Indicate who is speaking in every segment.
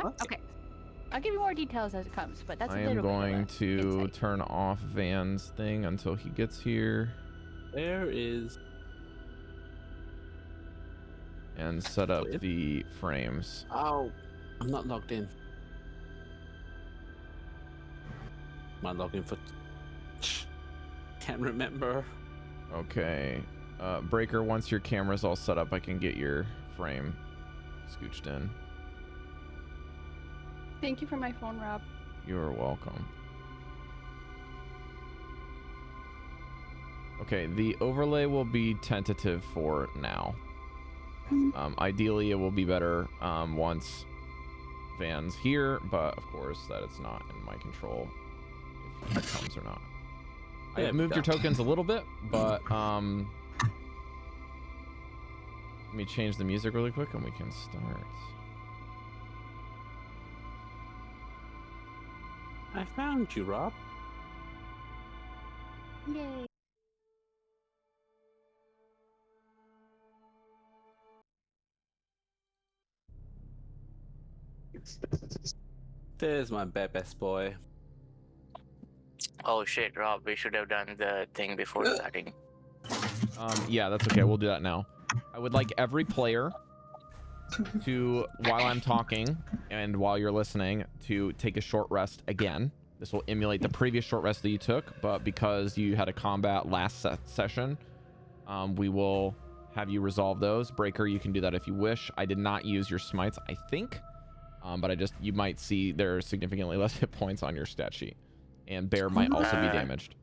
Speaker 1: Okay. I'll give you more details as it comes, but that's a
Speaker 2: I
Speaker 1: little
Speaker 2: am going
Speaker 1: bit
Speaker 2: to
Speaker 1: insight.
Speaker 2: turn off Van's thing until he gets here.
Speaker 3: There is...
Speaker 2: And set up
Speaker 3: Weird.
Speaker 2: the frames.
Speaker 3: Oh, I'm not logged in. Am I logging for... Can't remember.
Speaker 2: Okay. Breker, once your camera's all set up, I can get your frame scooched in.
Speaker 1: Thank you for my phone, Rob.
Speaker 2: You're welcome. Okay, the overlay will be tentative for now. Ideally, it will be better once Van's here, but of course that it's not in my control if he comes or not. I have moved your tokens a little bit, but let me change the music really quick and we can start.
Speaker 3: I found you, Rob.
Speaker 1: Yay.
Speaker 3: There's my best boy.
Speaker 4: Oh shit, Rob, we should have done the thing before starting.
Speaker 2: Yeah, that's okay. We'll do that now. I would like every player to, while I'm talking and while you're listening, to take a short rest again. This will emulate the previous short rest that you took, but because you had a combat last session, we will have you resolve those. Breker, you can do that if you wish. I did not use your smites, I think, but you might see there are significantly less hit points on your stat sheet, and Bear might also be damaged.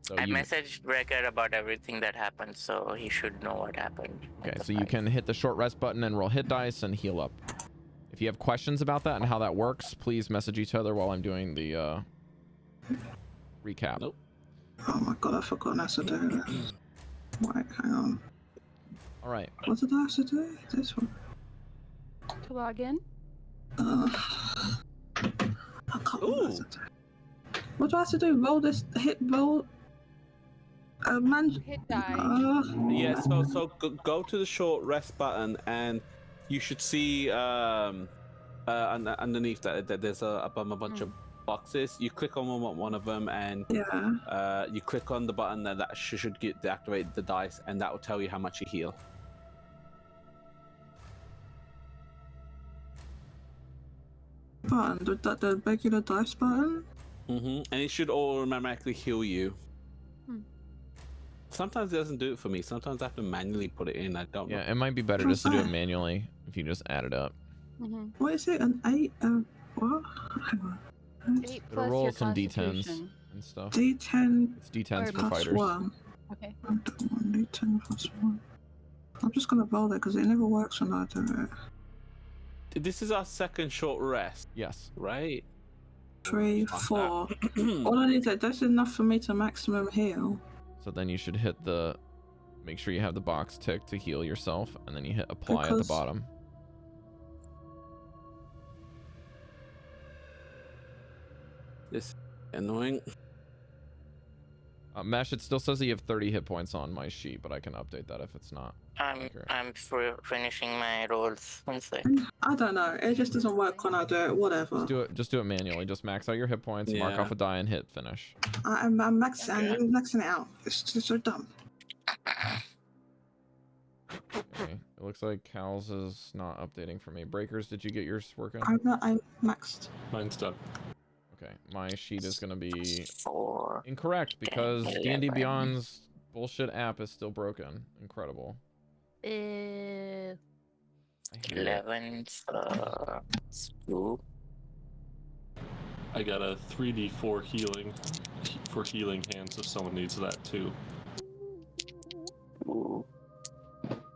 Speaker 2: So
Speaker 4: I messaged Breker about everything that happened, so he should know what happened.
Speaker 2: Okay, so you can hit the short rest button and roll hit dice and heal up. If you have questions about that and how that works, please message each other while I'm doing the recap.
Speaker 3: Nope.
Speaker 5: Oh my god, I forgot I to do. Wait, hang on.
Speaker 2: All right.
Speaker 5: What did I have to do? This one.
Speaker 1: To log in?
Speaker 5: I can't remember. What do I have to do? Roll this, roll.
Speaker 1: Hit die.
Speaker 3: Yeah, so go to the short rest button and you should see underneath that there's a bunch of boxes. You click on one of them and you click on the button that should deactivate the dice, and that will tell you how much you heal.
Speaker 5: Button, the regular dice button?
Speaker 3: And it should automatically heal you. Sometimes it doesn't do it for me. Sometimes I have to manually put it in. I don't know.
Speaker 2: Yeah, it might be better just to do it manually if you just add it up.
Speaker 5: What is it? An 8? What? Hang on.
Speaker 1: 8
Speaker 2: It'll
Speaker 1: plus
Speaker 2: roll
Speaker 1: your
Speaker 2: some d10s
Speaker 1: constitution.
Speaker 2: and stuff.
Speaker 5: D10.
Speaker 2: It's d10s for
Speaker 5: plus
Speaker 2: fighters.
Speaker 5: 1.
Speaker 1: Okay.
Speaker 5: I don't want D10 plus 1. I'm just gonna roll it because it never works when I do it.
Speaker 3: This is our second short rest.
Speaker 2: Yes.
Speaker 3: Right?
Speaker 5: 3, 4. All I need that's enough for me to maximum heal.
Speaker 2: So then you should hit make sure you have the box ticked to heal yourself, and then you hit apply at the bottom.
Speaker 3: This is annoying.
Speaker 2: Mesh, it still says that you have 30 hit points on my sheet, but I can update that if it's not.
Speaker 4: I'm finishing my rolls. One sec.
Speaker 5: I don't know. It just doesn't work when I do it. Whatever.
Speaker 2: Just do it manually. Just max out your hit points, mark off a die, and hit finish.
Speaker 5: I'm maxing it out. It's just so dumb.
Speaker 2: Okay. It looks like Cal's is not updating for me. Breakers, did you get yours working?
Speaker 5: I'm maxed.
Speaker 6: Mine's done.
Speaker 2: Okay, my sheet is gonna be incorrect because D&D Beyond's bullshit app is still broken. Incredible.
Speaker 4: 11.
Speaker 6: I got a 3d4 healing for healing hands if someone needs that too.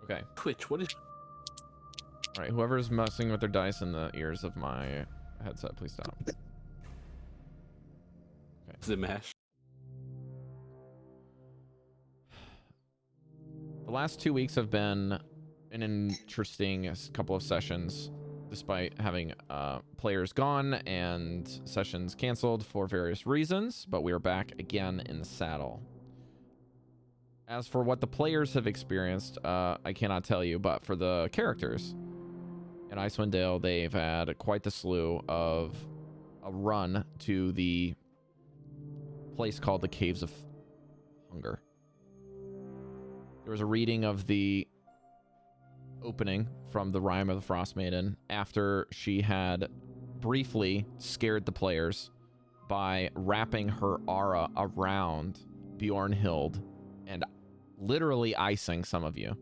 Speaker 2: Okay.
Speaker 3: Twitch, what is...
Speaker 2: Alright, whoever's messing with their dice in the ears of my headset, please stop. Okay.
Speaker 3: The mesh.
Speaker 2: The last 2 weeks have been an interesting couple of sessions, despite having players gone and sessions canceled for various reasons, but we are back again in the saddle. As for what the players have experienced, I cannot tell you, but for the characters, and in Icewind Dale, they've had quite the slew of a run to the place called the Caves of Hunger. There was a reading of the opening from the Rime of the Frost Maiden after she had briefly scared the players by wrapping her aura around Bjornhild and literally icing some of you.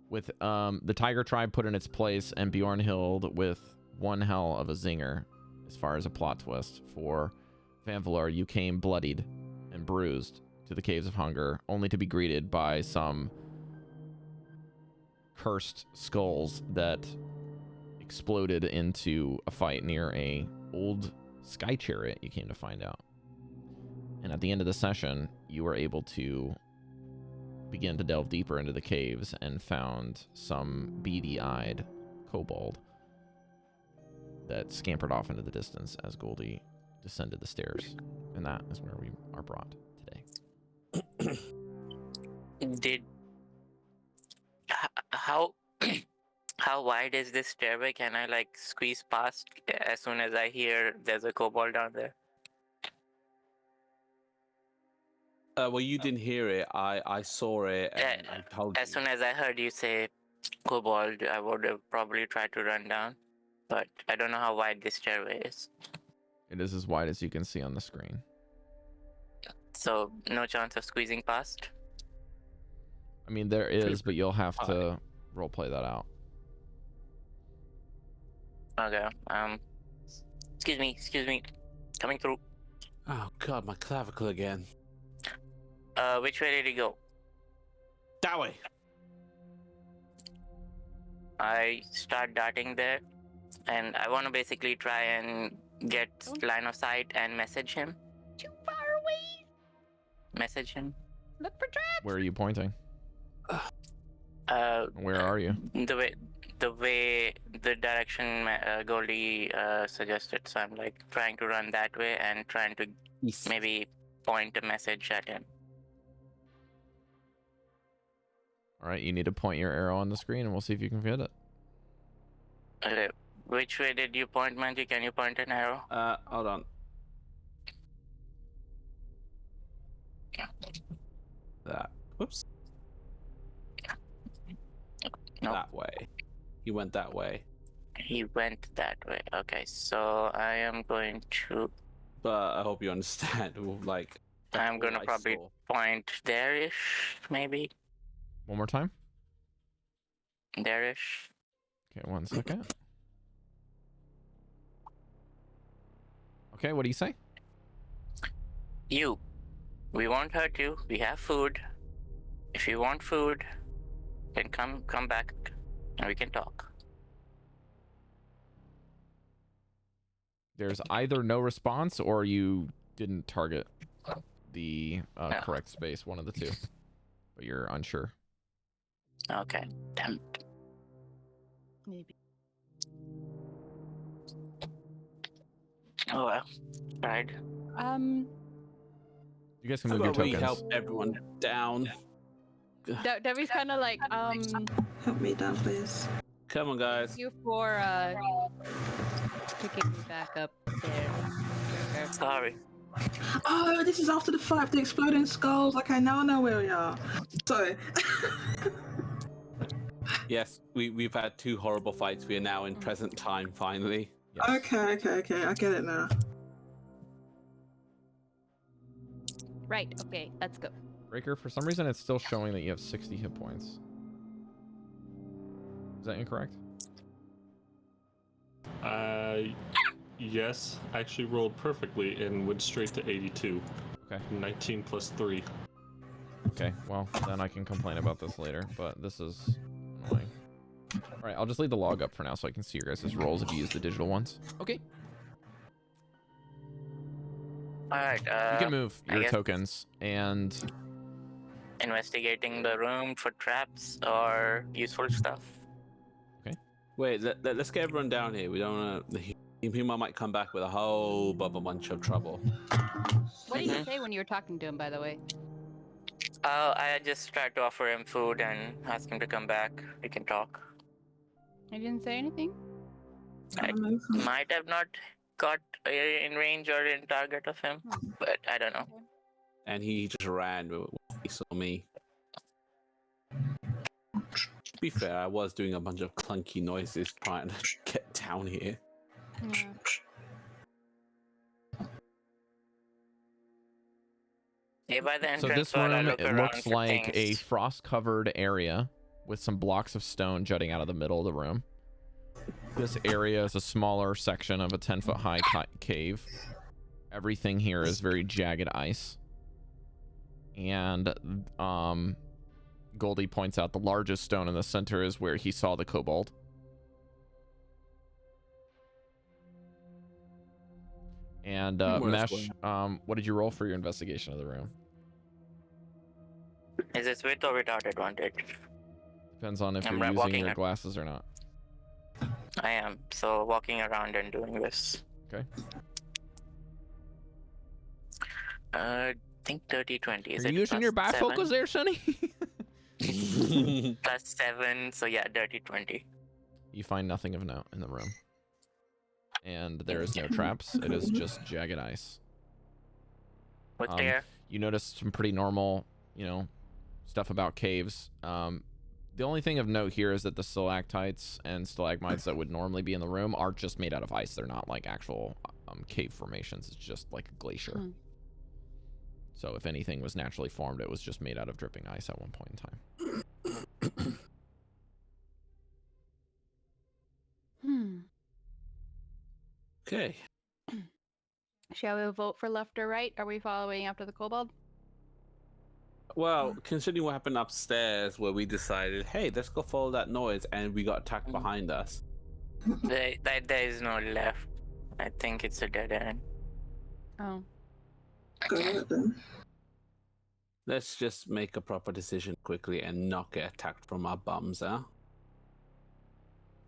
Speaker 2: With the Tiger Tribe put in its place and Bjornhild with one hell of a zinger as far as a plot twist for Vanvalor, you came bloodied and bruised to the Caves of Hunger, only to be greeted by some cursed skulls that exploded into a fight near a old sky chariot, you came to find out. And at the end of the session, you were able to begin to delve deeper into the caves and found some beady-eyed kobold that scampered off into the distance as Goldy descended the stairs. And that is where we are brought today.
Speaker 4: How how wide is this stairway? Can I like squeeze past as soon as I hear there's a kobold down there?
Speaker 3: Well, you didn't hear it. I saw it and I told
Speaker 4: As
Speaker 3: you.
Speaker 4: soon as I heard you say kobold, I would have probably tried to run down, but I don't know how wide this stairway is.
Speaker 2: It is as wide as you can see on the screen.
Speaker 4: So no chance of squeezing past.
Speaker 2: I mean, there is, but you'll have to roleplay that out.
Speaker 4: Okay. Excuse me. Coming through.
Speaker 3: Oh god, my clavicle again.
Speaker 4: Which way did he go?
Speaker 3: That way.
Speaker 4: I start darting there, and I want to basically try and get line of sight and message him.
Speaker 1: Too far away.
Speaker 4: Message him.
Speaker 1: Look for traps.
Speaker 2: Where are you pointing? Where are you?
Speaker 4: The direction Goldy suggested. So I'm like trying to run that way and trying to maybe point a message at him.
Speaker 2: All right, you need to point your arrow on the screen, and we'll see if you can fit it.
Speaker 4: Okay. Which way did you point, Manji? Can you point an arrow?
Speaker 3: Hold on. That. Whoops.
Speaker 4: Nope.
Speaker 3: That way. He went that way.
Speaker 4: He went that way. Okay, so I am going to.
Speaker 3: But I hope you understand. Like.
Speaker 4: I'm gonna
Speaker 3: I
Speaker 4: probably
Speaker 3: saw.
Speaker 4: point there-ish, maybe.
Speaker 2: One more time.
Speaker 4: There-ish.
Speaker 2: Okay, 1 second. Okay, what do you say?
Speaker 4: You. We won't hurt you. We have food. If you want food, then come back and we can talk.
Speaker 2: There's either no response or you didn't target the correct space, one of the two. But you're unsure.
Speaker 4: Okay. Damn it.
Speaker 1: Maybe.
Speaker 4: Oh well. Right.
Speaker 2: You guys can
Speaker 3: How
Speaker 2: move your
Speaker 3: about we
Speaker 2: tokens.
Speaker 3: help everyone down?
Speaker 1: Devi's kind of like
Speaker 5: Help me down, please.
Speaker 3: Come on, guys.
Speaker 1: you for picking me back up there.
Speaker 4: Sorry.
Speaker 5: Oh, this is after the fight, the exploding skulls. Okay, now I know where we are. Sorry.
Speaker 3: Yes, we've had 2 horrible fights. We are now in present time, finally.
Speaker 2: Yes.
Speaker 5: Okay. I get it now.
Speaker 1: Right. Okay. Let's go.
Speaker 2: Breker, for some reason it's still showing that you have 60 hit points. Is that incorrect?
Speaker 6: Yes, actually rolled perfectly and went straight to 82.
Speaker 2: Okay.
Speaker 6: 19 plus 3.
Speaker 2: Okay, well, then I can complain about this later, but this is annoying. Alright, I'll just leave the log up for now so I can see your guys' rolls if you use the digital ones. Okay.
Speaker 4: Alright,
Speaker 2: You can move
Speaker 4: I
Speaker 2: your
Speaker 4: guess-
Speaker 2: tokens, and
Speaker 4: investigating the room for traps or useful stuff.
Speaker 3: Wait, let's get everyone down here. We don't want to. He might come back with a whole bunch of trouble.
Speaker 1: What did you say when you were talking to him, by the way?
Speaker 4: I just tried to offer him food and ask him to come back. We can talk.
Speaker 1: I didn't say anything.
Speaker 4: I might have not got in range or in target of him, but I don't know.
Speaker 3: And he just ran when he saw me. To be fair, I was doing a bunch of clunky noises trying to get down here.
Speaker 1: Yeah.
Speaker 4: Hey, by the
Speaker 2: So
Speaker 4: entrance,
Speaker 2: this
Speaker 4: while I
Speaker 2: room,
Speaker 4: look
Speaker 2: it
Speaker 4: around
Speaker 2: looks
Speaker 4: for
Speaker 2: like a
Speaker 4: things.
Speaker 2: frost-covered area with some blocks of stone jutting out of the middle of the room. This area is a smaller section of a 10-foot high cave. Everything here is very jagged ice. And Goldy points out the largest stone in the center is where he saw the kobold. And Mesh, what did you roll for your investigation of the room?
Speaker 4: Is this with or without advantage?
Speaker 2: Depends on if
Speaker 4: I'm
Speaker 2: you're using
Speaker 4: walking
Speaker 2: your
Speaker 4: it.
Speaker 2: glasses or not.
Speaker 4: I am, so walking around and doing this.
Speaker 2: Okay.
Speaker 4: I think 30-20. Is
Speaker 2: Are
Speaker 4: it
Speaker 2: you using your
Speaker 4: plus
Speaker 2: bifocals there, Sonny?
Speaker 4: plus 7, so yeah, 30-20.
Speaker 2: You find nothing of note in the room. And there is no traps. It is just jagged ice.
Speaker 4: What's there?
Speaker 2: You notice some pretty normal, stuff about caves. The only thing of note here is that the stalactites and stalagmites that would normally be in the room are just made out of ice. They're not like actual cave formations. It's just like a glacier. So if anything was naturally formed, it was just made out of dripping ice at one point in time.
Speaker 3: Okay.
Speaker 1: Shall we vote for left or right? Are we following after the kobold?
Speaker 3: Well, considering what happened upstairs where we decided, hey, let's go follow that noise, and we got attacked behind us.
Speaker 4: There is no left. I think it's a dead end.
Speaker 1: Oh.
Speaker 5: Go ahead then.
Speaker 3: Let's just make a proper decision quickly and not get attacked from our bums, huh?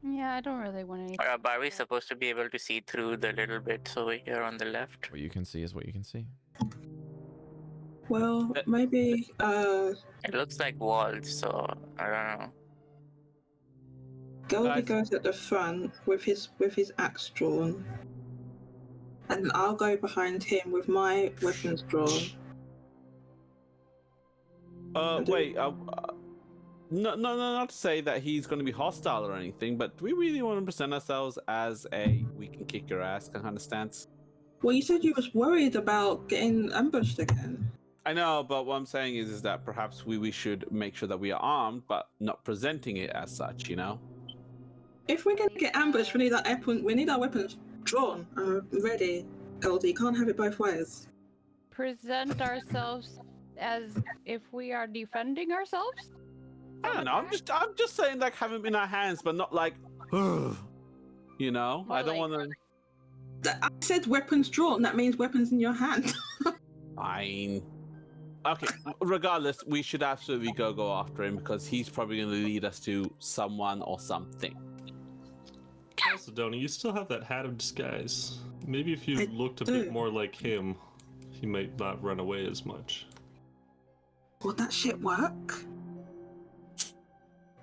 Speaker 1: Yeah, I don't really want anything.
Speaker 4: Or are we supposed to be able to see through the little bits over here on the left?
Speaker 2: What you can see is what you can see.
Speaker 5: Well, maybe
Speaker 4: It looks like walls, so I don't know.
Speaker 5: Goldy goes at the front with his axe drawn, and I'll go behind him with my weapons drawn.
Speaker 3: Wait. Not to say that he's going to be hostile or anything, but do we really want to present ourselves as a we can kick your ass kind of stance?
Speaker 5: Well, you said you was worried about getting ambushed again.
Speaker 3: I know, but what I'm saying is that perhaps we should make sure that we are armed, but not presenting it as such,
Speaker 5: If we're going to get ambushed, we need our weapons drawn and ready. Goldy, you can't have it both ways.
Speaker 1: Present ourselves as if we are defending ourselves?
Speaker 3: I don't know. I'm just saying, like, have them in our hands, but not like, I don't want to.
Speaker 5: I said weapons drawn. That means weapons in your hand.
Speaker 3: Fine. Okay. Regardless, we should absolutely go after him because he's probably going to lead us to someone or something.
Speaker 6: Chalcedony, you still have that hat of disguise. Maybe if you looked a bit more like him, he might not run away as much.
Speaker 5: Would that shit work?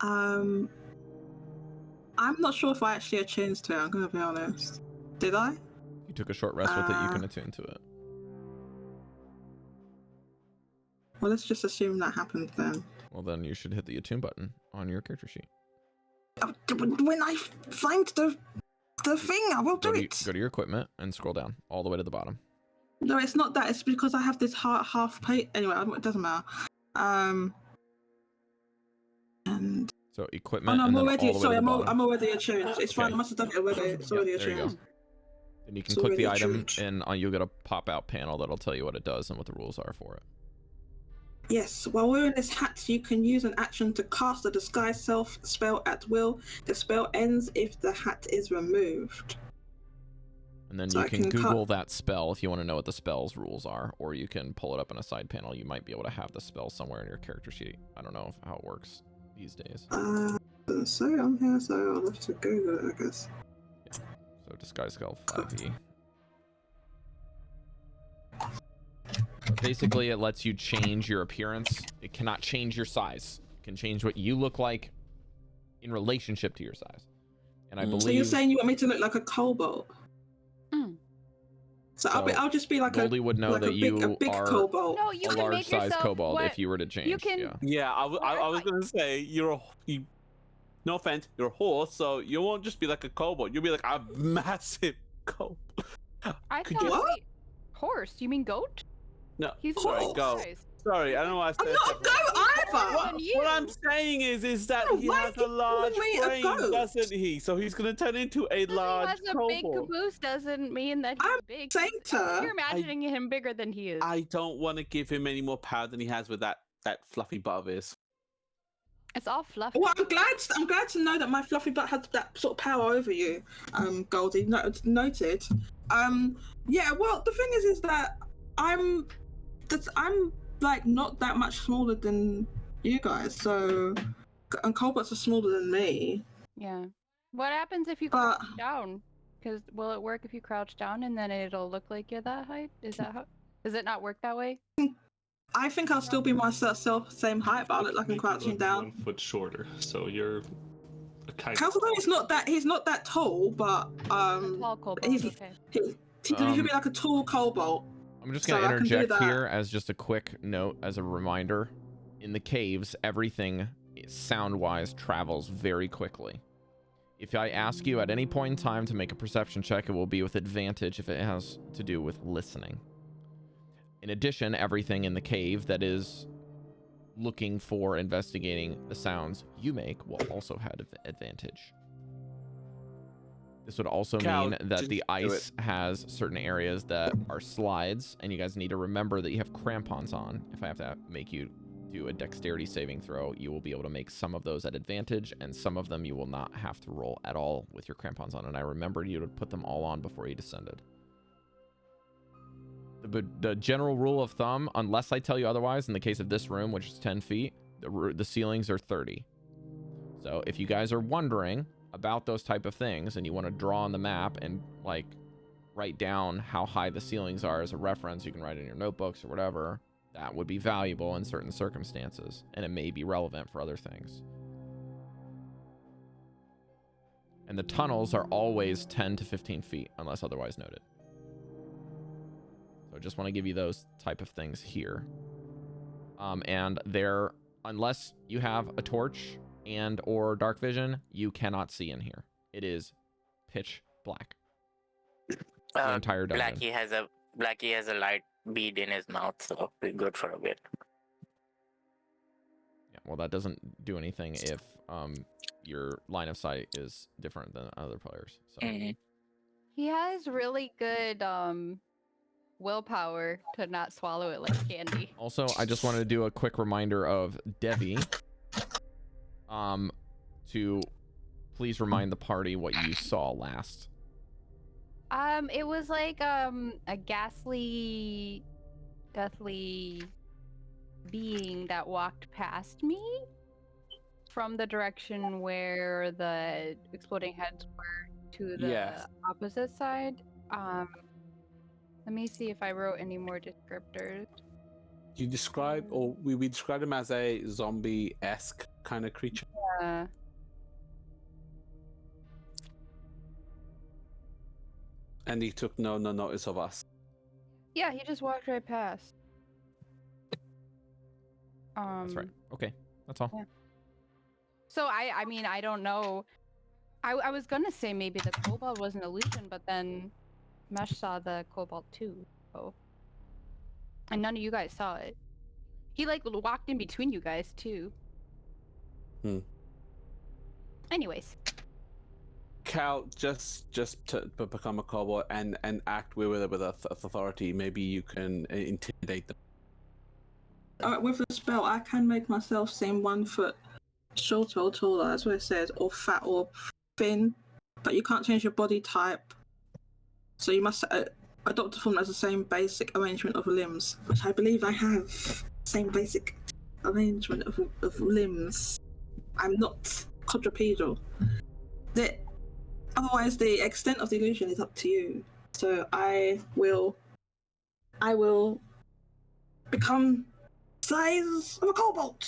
Speaker 5: I'm not sure if I actually attuned to it, I'm gonna be honest. Did I?
Speaker 2: You took a short rest with it, you can attune to it.
Speaker 5: Well, let's just assume that happened then.
Speaker 2: Well, then you should hit the attune button on your character sheet.
Speaker 5: When I find the thing, I will do it.
Speaker 2: Go to your equipment and scroll down all the way to the bottom.
Speaker 5: No, it's not that. It's because I have this half page. Anyway, it doesn't matter. And
Speaker 2: so equipment.
Speaker 5: I'm already. Sorry, I'm
Speaker 2: bottom.
Speaker 5: already attuned. It's fine. I must have done it already. It's already attuned.
Speaker 2: There you go. And you can click the item, and you'll get a pop-out panel that'll tell you what it does and what the rules are for it.
Speaker 5: Yes, while wearing this hat, you can use an action to cast a disguise self spell at will. The spell ends if the hat is removed.
Speaker 2: And then you can Google that spell if you want to know what the spell's rules are, or you can pull it up in a side panel. You might be able to have the spell somewhere in your character sheet. I don't know how it works these days.
Speaker 5: So I'm here, so I'll have to Google it, I guess.
Speaker 2: Yeah. So disguise spell 5e. Basically, it lets you change your appearance. It cannot change your size. It can change what you look like in relationship to your size. And I
Speaker 3: So
Speaker 2: believe
Speaker 5: So you're saying you want me to look like a kobold?
Speaker 1: Mm.
Speaker 5: So,
Speaker 2: So,
Speaker 5: I'll just be like
Speaker 2: Goldy would know
Speaker 5: like
Speaker 2: that
Speaker 5: a big,
Speaker 2: you are
Speaker 5: kobold.
Speaker 1: No, you
Speaker 2: a
Speaker 1: can make
Speaker 2: large-sized
Speaker 1: yourself
Speaker 2: kobold
Speaker 1: what
Speaker 2: if you were to change.
Speaker 1: can.
Speaker 2: Yeah.
Speaker 3: Yeah, I
Speaker 1: I
Speaker 3: was
Speaker 1: thought-
Speaker 3: gonna say you. No offense, you're a horse, so you won't just be like a kobold. You'll be like a massive kobold.
Speaker 1: I
Speaker 3: Could
Speaker 1: thought,
Speaker 3: you-
Speaker 5: What?
Speaker 1: wait, horse? You mean goat?
Speaker 3: No,
Speaker 1: He's
Speaker 3: sorry,
Speaker 5: horse.
Speaker 3: go.
Speaker 1: size.
Speaker 3: Sorry, I don't know why I
Speaker 5: I'm
Speaker 3: said
Speaker 5: not a
Speaker 3: that.
Speaker 5: goat either.
Speaker 1: What?
Speaker 3: What I'm saying is that
Speaker 5: No,
Speaker 3: he
Speaker 5: why
Speaker 3: has
Speaker 5: is he
Speaker 3: a large
Speaker 5: calling me a
Speaker 3: frame,
Speaker 5: goat?
Speaker 3: doesn't he? So he's gonna turn into a
Speaker 1: Because
Speaker 3: large
Speaker 1: he has a big
Speaker 3: kobold.
Speaker 1: caboose doesn't mean that he's
Speaker 5: I'm
Speaker 1: big.
Speaker 5: saying
Speaker 1: You're imagining him bigger than he is.
Speaker 3: I don't want to give him any more power than he has with that fluffy butt of his.
Speaker 1: It's all fluffy.
Speaker 5: Well, I'm glad to know that my fluffy butt has that sort of power over you, Goldy. Noted. Yeah. Well, the thing is that I'm like not that much smaller than you guys. So, and kobolds are smaller than me.
Speaker 1: Yeah. What happens if you
Speaker 5: But-
Speaker 1: crouch down? Because will it work if you crouch down and then it'll look like you're that height? Is that how? Does it not work that way?
Speaker 5: I think I'll still be myself, same height, but I'll look like I'm
Speaker 6: Make you
Speaker 5: crouching
Speaker 6: look
Speaker 5: down.
Speaker 6: 1 foot shorter, so you're a kind
Speaker 5: Chalcedony is not that. He's not that tall, but
Speaker 1: Tall kobold.
Speaker 5: he's-
Speaker 1: Okay.
Speaker 5: he could be like a tall kobold.
Speaker 2: I'm just
Speaker 5: So
Speaker 2: going to
Speaker 5: I can do
Speaker 2: interject
Speaker 5: that.
Speaker 2: here as just a quick note, as a reminder. In the caves, everything sound-wise travels very quickly. If I ask you at any point in time to make a perception check, it will be with advantage if it has to do with listening. In addition, everything in the cave that is looking for investigating the sounds you make will also have advantage. This would also
Speaker 3: Cal,
Speaker 2: mean that
Speaker 3: just
Speaker 2: the
Speaker 3: do
Speaker 2: ice has certain areas that are slides, and you guys need to remember that you have crampons on. If I have to make you do a dexterity saving throw, you will be able to make some of those at advantage, and some of them you will not have to roll at all with your crampons on. And I remembered you to put them all on before you descended. The general rule of thumb, unless I tell you otherwise, in the case of this room, which is 10 feet, the ceilings are 30. So if you guys are wondering about those type of things and you want to draw on the map and like write down how high the ceilings are as a reference, you can write it in your notebooks or whatever. That would be valuable in certain circumstances, and it may be relevant for other things. And the tunnels are always 10 to 15 feet unless otherwise noted. So I just want to give you those type of things here. And there, unless you have a torch and or dark vision, you cannot see in here. It is pitch black. The entire dungeon.
Speaker 4: Blackie has a light bead in his mouth, so we're good for a bit.
Speaker 2: Yeah, well, that doesn't do anything if your line of sight is different than other players. So
Speaker 1: He has really good willpower to not swallow it like candy.
Speaker 2: also, I just wanted to do a quick reminder of Devii. To please remind the party what you saw last.
Speaker 1: It was like a ghastly, deathly being that walked past me from the direction where the exploding heads were to the
Speaker 3: Yes.
Speaker 1: opposite side. Let me see if I wrote any more descriptors.
Speaker 3: You describe, or we described him as a zombie-esque kind of creature. And he took no notice of us.
Speaker 1: Yeah, he just walked right past.
Speaker 2: That's right. Okay, that's all.
Speaker 1: Yeah. So I mean, I don't know. I was gonna say maybe the kobold was an illusion, but then Mesh saw the kobold too. So, and none of you guys saw it. He like walked in between you guys too. Anyways.
Speaker 3: Cal, just to become a kobold and act with authority. Maybe you can intimidate them.
Speaker 5: With the spell, I can make myself seem 1 foot shorter or taller, as what it says, or fat or thin, but you can't change your body type. So you must adopt a form that has the same basic arrangement of limbs, which I believe I have. Same basic arrangement of limbs. I'm not quadrupedal. Otherwise, the extent of the illusion is up to you. So I will become size of a kobold.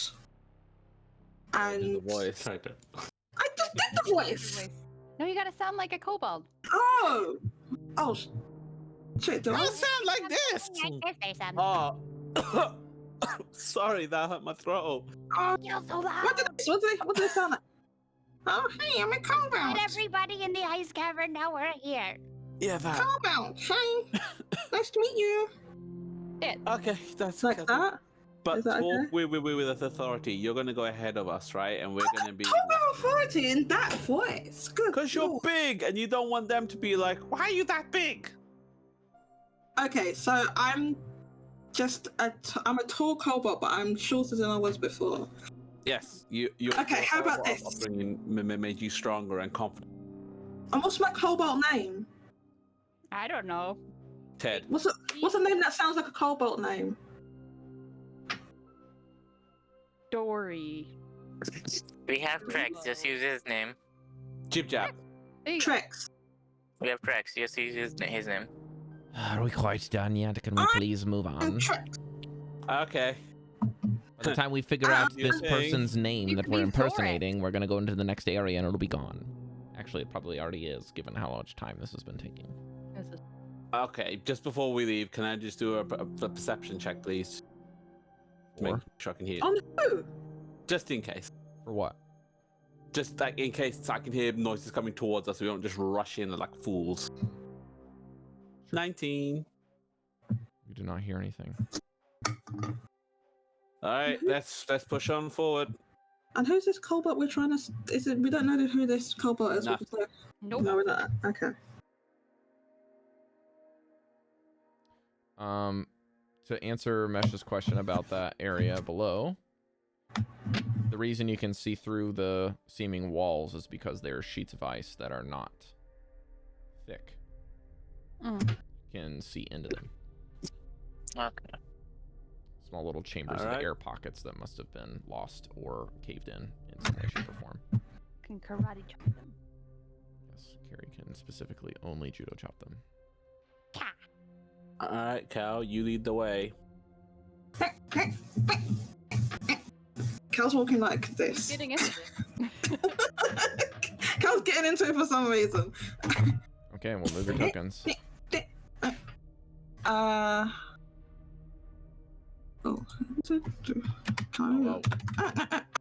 Speaker 3: Do
Speaker 5: And
Speaker 3: the voice.
Speaker 6: Kinda.
Speaker 5: I just did the voice.
Speaker 1: No, you gotta sound like a kobold.
Speaker 5: Oh! Oh, shit, do I?
Speaker 3: Don't sound like this! Oh. Sorry, that hurt my throat.
Speaker 5: Oh,
Speaker 1: You're so loud.
Speaker 5: what did they sound like? Oh, hey, I'm a cowbound.
Speaker 1: Let everybody in the ice cavern know we're here.
Speaker 3: Yeah, that.
Speaker 5: Cowbound, hey. Nice to meet you.
Speaker 3: Okay, that's
Speaker 5: Like that?
Speaker 3: But
Speaker 5: Is that
Speaker 3: talk
Speaker 5: okay?
Speaker 3: with authority. You're gonna go ahead of us, right? And we're gonna be.
Speaker 5: Talk with authority in that voice. Good.
Speaker 3: Because you're
Speaker 5: Lord.
Speaker 3: big, and you don't want them to be like, "Why are you that big?"
Speaker 5: Okay, so I'm a tall kobold, but I'm shorter than I was before.
Speaker 3: Yes, you.
Speaker 5: Okay, how about this?
Speaker 3: Upbringing made you stronger and confident.
Speaker 5: And what's my kobold name?
Speaker 1: I don't know.
Speaker 3: Ted.
Speaker 5: What's a name that sounds like a kobold name?
Speaker 1: Dory.
Speaker 4: We have Trex, just use his name.
Speaker 3: Jib Jab.
Speaker 5: Trex.
Speaker 4: We have Trex, just use his name.
Speaker 2: Are we quite done yet? Can we please move on?
Speaker 5: Trex.
Speaker 3: Okay.
Speaker 2: By the time we figure out
Speaker 3: You
Speaker 2: this
Speaker 3: think?
Speaker 2: person's name
Speaker 1: You
Speaker 2: that
Speaker 1: could
Speaker 2: we're
Speaker 1: be
Speaker 2: impersonating, we're gonna go into the next area and it'll be gone. Actually, it probably already is, given how much time this has been taking.
Speaker 3: Okay, just before we leave, can I just do a perception check, please? Make sure I can hear.
Speaker 5: Oh no!
Speaker 3: Just in case.
Speaker 2: For what?
Speaker 3: Just like in case I can hear noises coming towards us, we don't just rush in like fools. 19.
Speaker 2: We do not hear anything.
Speaker 3: All right, let's push on forward.
Speaker 5: And who's this kobold we're trying to? Is it? We don't know who this kobold is.
Speaker 3: Nah.
Speaker 1: Nope.
Speaker 5: No, we're not. Okay.
Speaker 2: To answer Mesh's question about that area below, the reason you can see through the seeming walls is because there are sheets of ice that are not thick. You can see into them.
Speaker 4: Okay.
Speaker 2: Small little chambers of air pockets that must have been lost or caved in some way, shape, or form.
Speaker 1: Can karate chop them.
Speaker 2: Yes, Cari can specifically only judo chop them.
Speaker 3: All right, Cal, you lead the way.
Speaker 5: Cal's walking like this.
Speaker 1: Getting into it.
Speaker 5: Cal's getting into it for some reason.
Speaker 2: Okay, we'll move your tokens.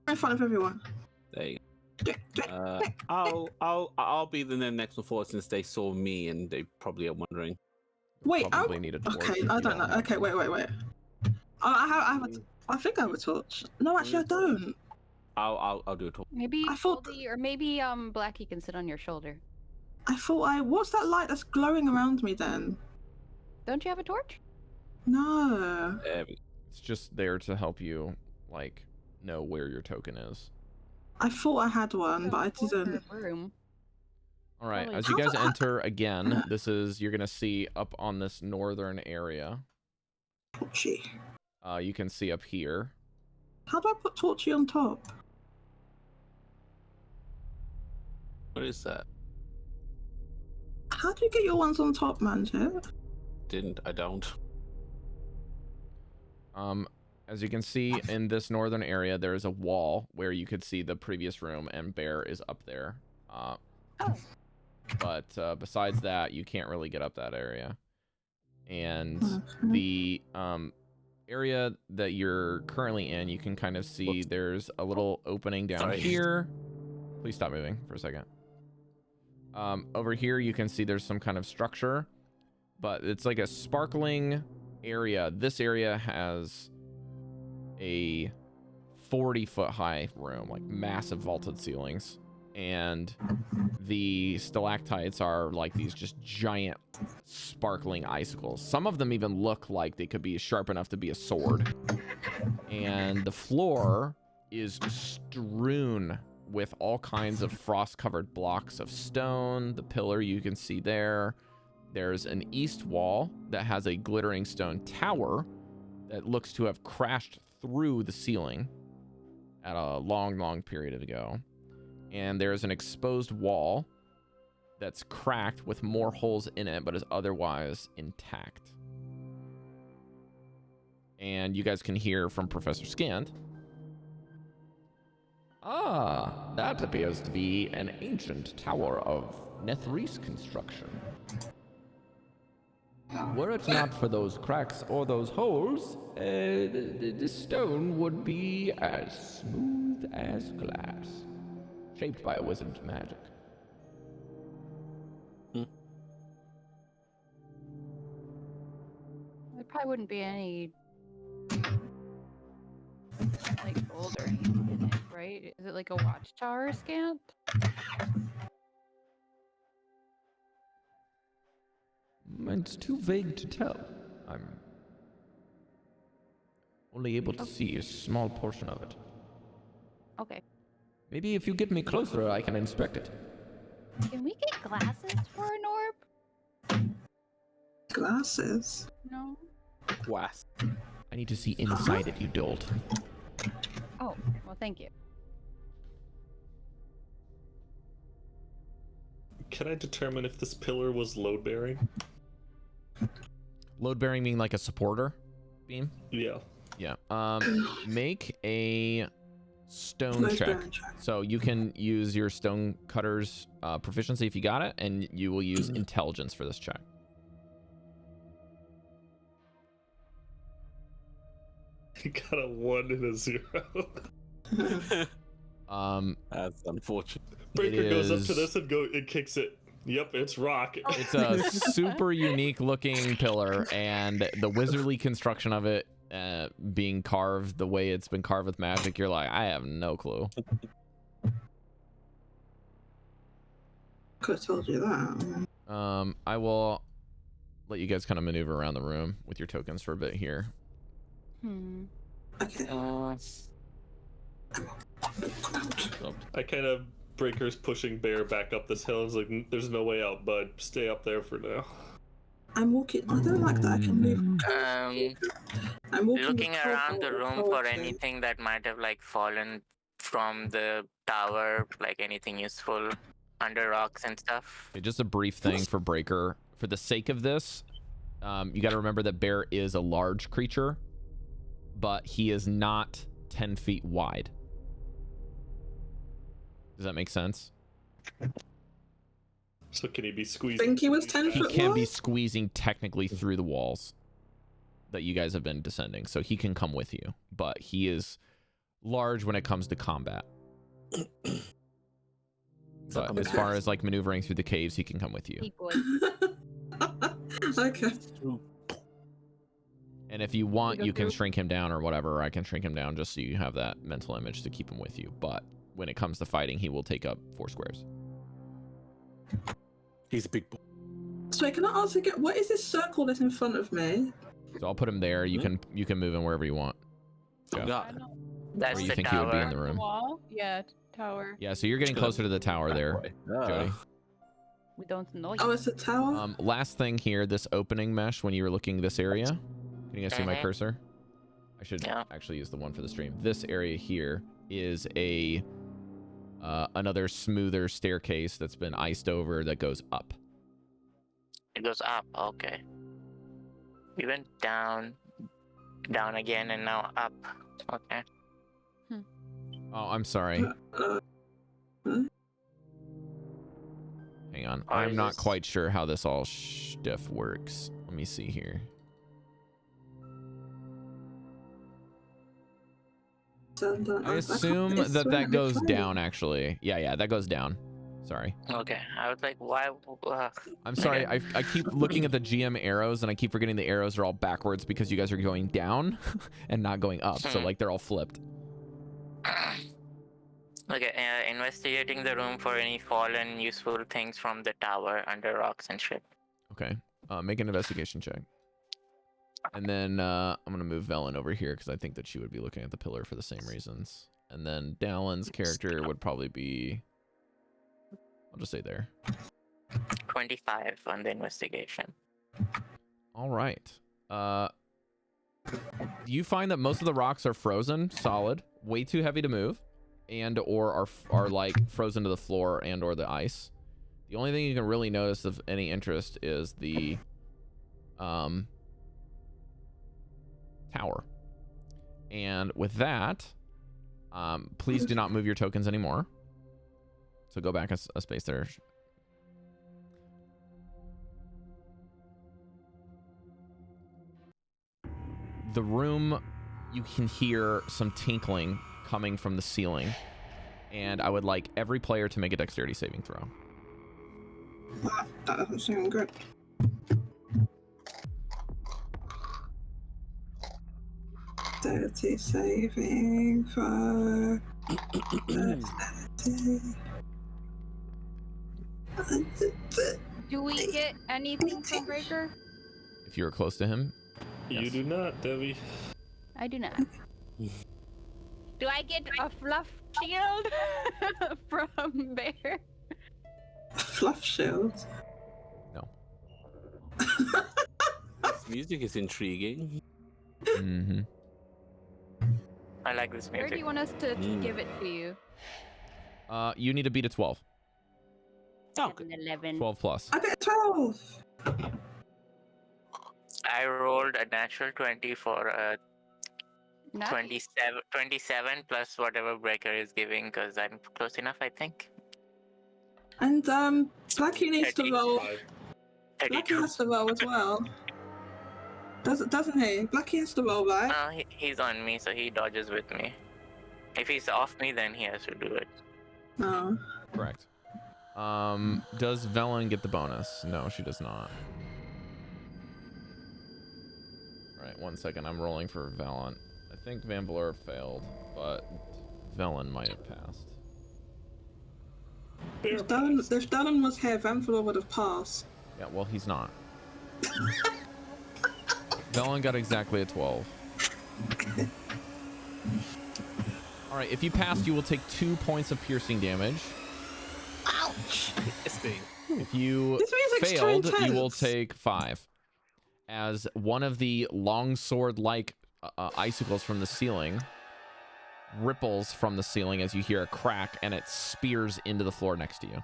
Speaker 5: In front of everyone.
Speaker 3: There you go. I'll be the next one forward since they saw me and they probably are wondering.
Speaker 5: Wait,
Speaker 2: Probably need a torch
Speaker 5: okay,
Speaker 2: if
Speaker 5: I
Speaker 2: you
Speaker 5: don't know.
Speaker 2: have
Speaker 5: Okay,
Speaker 2: one.
Speaker 5: wait. I think I have a torch. No, actually, I don't.
Speaker 3: I'll do a talk.
Speaker 1: Maybe
Speaker 5: I thought-
Speaker 1: Goldy or maybe Blackie can sit on your shoulder.
Speaker 5: I thought what's that light that's glowing around me then?
Speaker 1: Don't you have a torch?
Speaker 5: No.
Speaker 2: It's just there to help you, like, know where your token is.
Speaker 5: I thought I had one, but I didn't.
Speaker 1: Room.
Speaker 2: All right,
Speaker 1: Probably
Speaker 2: as you guys
Speaker 5: not.
Speaker 2: enter again, you're gonna see up on this northern area.
Speaker 5: Torchy.
Speaker 2: You can see up here.
Speaker 5: How do I put Torchy on top?
Speaker 3: What is that?
Speaker 5: How do you get your ones on top, man, Jet?
Speaker 3: I don't.
Speaker 2: As you can see in this northern area, there is a wall where you could see the previous room, and Bear is up there. But besides that, you can't really get up that area. And the area that you're currently in, you can kind of see there's a little opening down here. Please stop moving for a second. Over here, you can see there's some kind of structure, but it's like a sparkling area. This area has a 40-foot high room, like massive vaulted ceilings. And the stalactites are like these just giant sparkling icicles. Some of them even look like they could be sharp enough to be a sword. And the floor is strewn with all kinds of frost-covered blocks of stone. The pillar you can see there. There's an east wall that has a glittering stone tower that looks to have crashed through the ceiling at a long period ago. And there's an exposed wall that's cracked with more holes in it, but is otherwise intact. And you guys can hear from Professor Scant. Ah, that appears to be an ancient tower of Netherese construction. Were it not for those cracks or those holes, the stone would be as smooth as glass, shaped by a wizard's magic.
Speaker 1: There probably wouldn't be any like gold or anything in it, right? Is it like a watchtower scant?
Speaker 2: It's too vague to tell. I'm only able to see a small portion of it.
Speaker 1: Okay.
Speaker 2: Maybe if you get me closer, I can inspect it.
Speaker 1: Can we get glasses for an orb?
Speaker 5: Glasses?
Speaker 1: No.
Speaker 3: Was.
Speaker 2: I need to see inside it, you dolt.
Speaker 1: Oh, well, thank you.
Speaker 6: Can I determine if this pillar was load bearing?
Speaker 2: Load bearing meaning like a supporter beam?
Speaker 6: Yeah.
Speaker 2: Yeah. Make a stone
Speaker 5: Load
Speaker 2: check.
Speaker 5: bearing check.
Speaker 2: So you can use your stone cutter's proficiency if you got it, and you will use intelligence for this check.
Speaker 6: He got a 1 and a 0.
Speaker 3: That's unfortunate.
Speaker 6: Breker goes up to
Speaker 2: is-
Speaker 6: this and it kicks it. Yep, it's rock.
Speaker 2: It's a super unique looking pillar, and the wizardly construction of it being carved the way it's been carved with magic, you're like, I have no clue.
Speaker 5: Could have told you that.
Speaker 2: I will let you guys kind of maneuver around the room with your tokens for a bit here.
Speaker 5: Okay.
Speaker 6: I kind of Breker's pushing Bear back up this hill. It's like, there's no way out, bud. Stay up there for now.
Speaker 5: I'm walking. I don't like that. I can move. I'm walking.
Speaker 4: Looking
Speaker 5: with
Speaker 4: around the
Speaker 5: cover
Speaker 4: room
Speaker 5: over
Speaker 4: for
Speaker 5: the-
Speaker 4: anything that might have like fallen from the tower, like anything useful under rocks and stuff.
Speaker 2: Okay, just a brief thing for Breker. For the sake of this, you got to remember that Bear is a large creature, but he is not 10 feet wide. Does that make sense?
Speaker 6: So can he be
Speaker 5: I
Speaker 6: squeezed?
Speaker 5: think he was 10
Speaker 2: He
Speaker 5: foot
Speaker 2: can
Speaker 5: wide.
Speaker 2: be squeezing technically through the walls that you guys have been descending, so he can come with you, but he is large when it comes to combat. But as far as like maneuvering through the caves, he can come with you.
Speaker 1: Equally.
Speaker 5: Okay.
Speaker 2: And if you want, you can
Speaker 1: Okay.
Speaker 2: shrink him down or whatever. I can shrink him down just so you have that mental image to keep him with you. But when it comes to fighting, he will take up 4 squares.
Speaker 3: He's a big boy.
Speaker 5: So can I ask again? What is this circle that's in front of me?
Speaker 2: So I'll put him there. You can move him wherever you want. Yeah.
Speaker 3: Yeah.
Speaker 1: I know.
Speaker 4: That's
Speaker 2: Or you
Speaker 4: the
Speaker 2: think
Speaker 4: tower.
Speaker 2: he would be in the
Speaker 1: The
Speaker 2: room?
Speaker 1: wall? Yeah, tower.
Speaker 2: Yeah, so you're getting closer to the tower there, Jody.
Speaker 1: We don't know
Speaker 5: Oh,
Speaker 1: yet.
Speaker 5: it's a tower.
Speaker 2: Last thing here, this opening mesh, when you were looking this area, can you guys see my cursor? I should actually use the one for the stream. This area here is a another smoother staircase that's been iced over that goes up.
Speaker 4: It goes up. Okay. We went down, down again, and now up. Okay.
Speaker 2: Oh, I'm sorry. Hang on.
Speaker 4: Or
Speaker 2: I'm
Speaker 4: is
Speaker 2: not
Speaker 4: this-
Speaker 2: quite sure how this all stuff works. Let me see here. I assume that goes down, actually. Yeah, that goes down. Sorry.
Speaker 4: Okay. I was like, why?
Speaker 2: I'm sorry.
Speaker 4: Okay.
Speaker 2: I keep looking at the GM arrows, and I keep forgetting the arrows are all backwards because you guys are going down and not going up. So, like, they're all flipped.
Speaker 4: Okay. Investigating the room for any fallen useful things from the tower under rocks and shit.
Speaker 2: Okay. Make an investigation check. And then I'm going to move Velen over here because I think that she would be looking at the pillar for the same reasons. And then Dallan's character would probably be... I'll just say there.
Speaker 4: 25 on the investigation.
Speaker 2: All right. You find that most of the rocks are frozen, solid, way too heavy to move, and or are like frozen to the floor and or the ice. The only thing you can really notice of any interest is the tower. And with that, Please do not move your tokens anymore. So go back a space there. The room, you can hear some tinkling coming from the ceiling. And I would like every player to make a dexterity saving throw.
Speaker 5: That doesn't sound good. Dexterity saving for...
Speaker 1: Do we get anything from Breker?
Speaker 2: If you're close to him.
Speaker 6: You
Speaker 2: Yes.
Speaker 6: do not, Devii.
Speaker 1: I do not. Do I get a fluff shield from Bear?
Speaker 5: Fluff shield?
Speaker 2: No.
Speaker 3: This music is intriguing.
Speaker 2: Mm-hmm.
Speaker 4: I like this
Speaker 1: Where do
Speaker 4: music.
Speaker 1: you want us to give it to you?
Speaker 2: You need to beat a 12.
Speaker 3: Oh,
Speaker 1: 11.
Speaker 2: 12 plus.
Speaker 5: I get 12!
Speaker 4: I rolled a natural 20 for a
Speaker 1: Nice.
Speaker 4: 27 plus whatever Breker is giving, because I'm close enough, I think.
Speaker 5: And Blackie needs to roll.
Speaker 4: 32.
Speaker 5: Blackie has to roll as well. Doesn't he? Blackie has to roll, right?
Speaker 4: No, he's on me, so he dodges with me. If he's off me, then he has to do it.
Speaker 5: No.
Speaker 2: Correct. Does Velen get the bonus? No, she does not. Alright, 1 second. I'm rolling for Velen. I think Vanvalor failed, but Velen might have passed.
Speaker 5: If Dallan was here, Vanvalor would have passed.
Speaker 2: Yeah, well, he's not. Velen got exactly a 12. Alright, if you passed, you will take 2 points of piercing damage.
Speaker 5: Ouch!
Speaker 2: If you
Speaker 5: This music's too
Speaker 2: failed, you will
Speaker 5: intense.
Speaker 2: take 5. As one of the longsword-like icicles from the ceiling ripples from the ceiling as you hear a crack, and it spears into the floor next to you.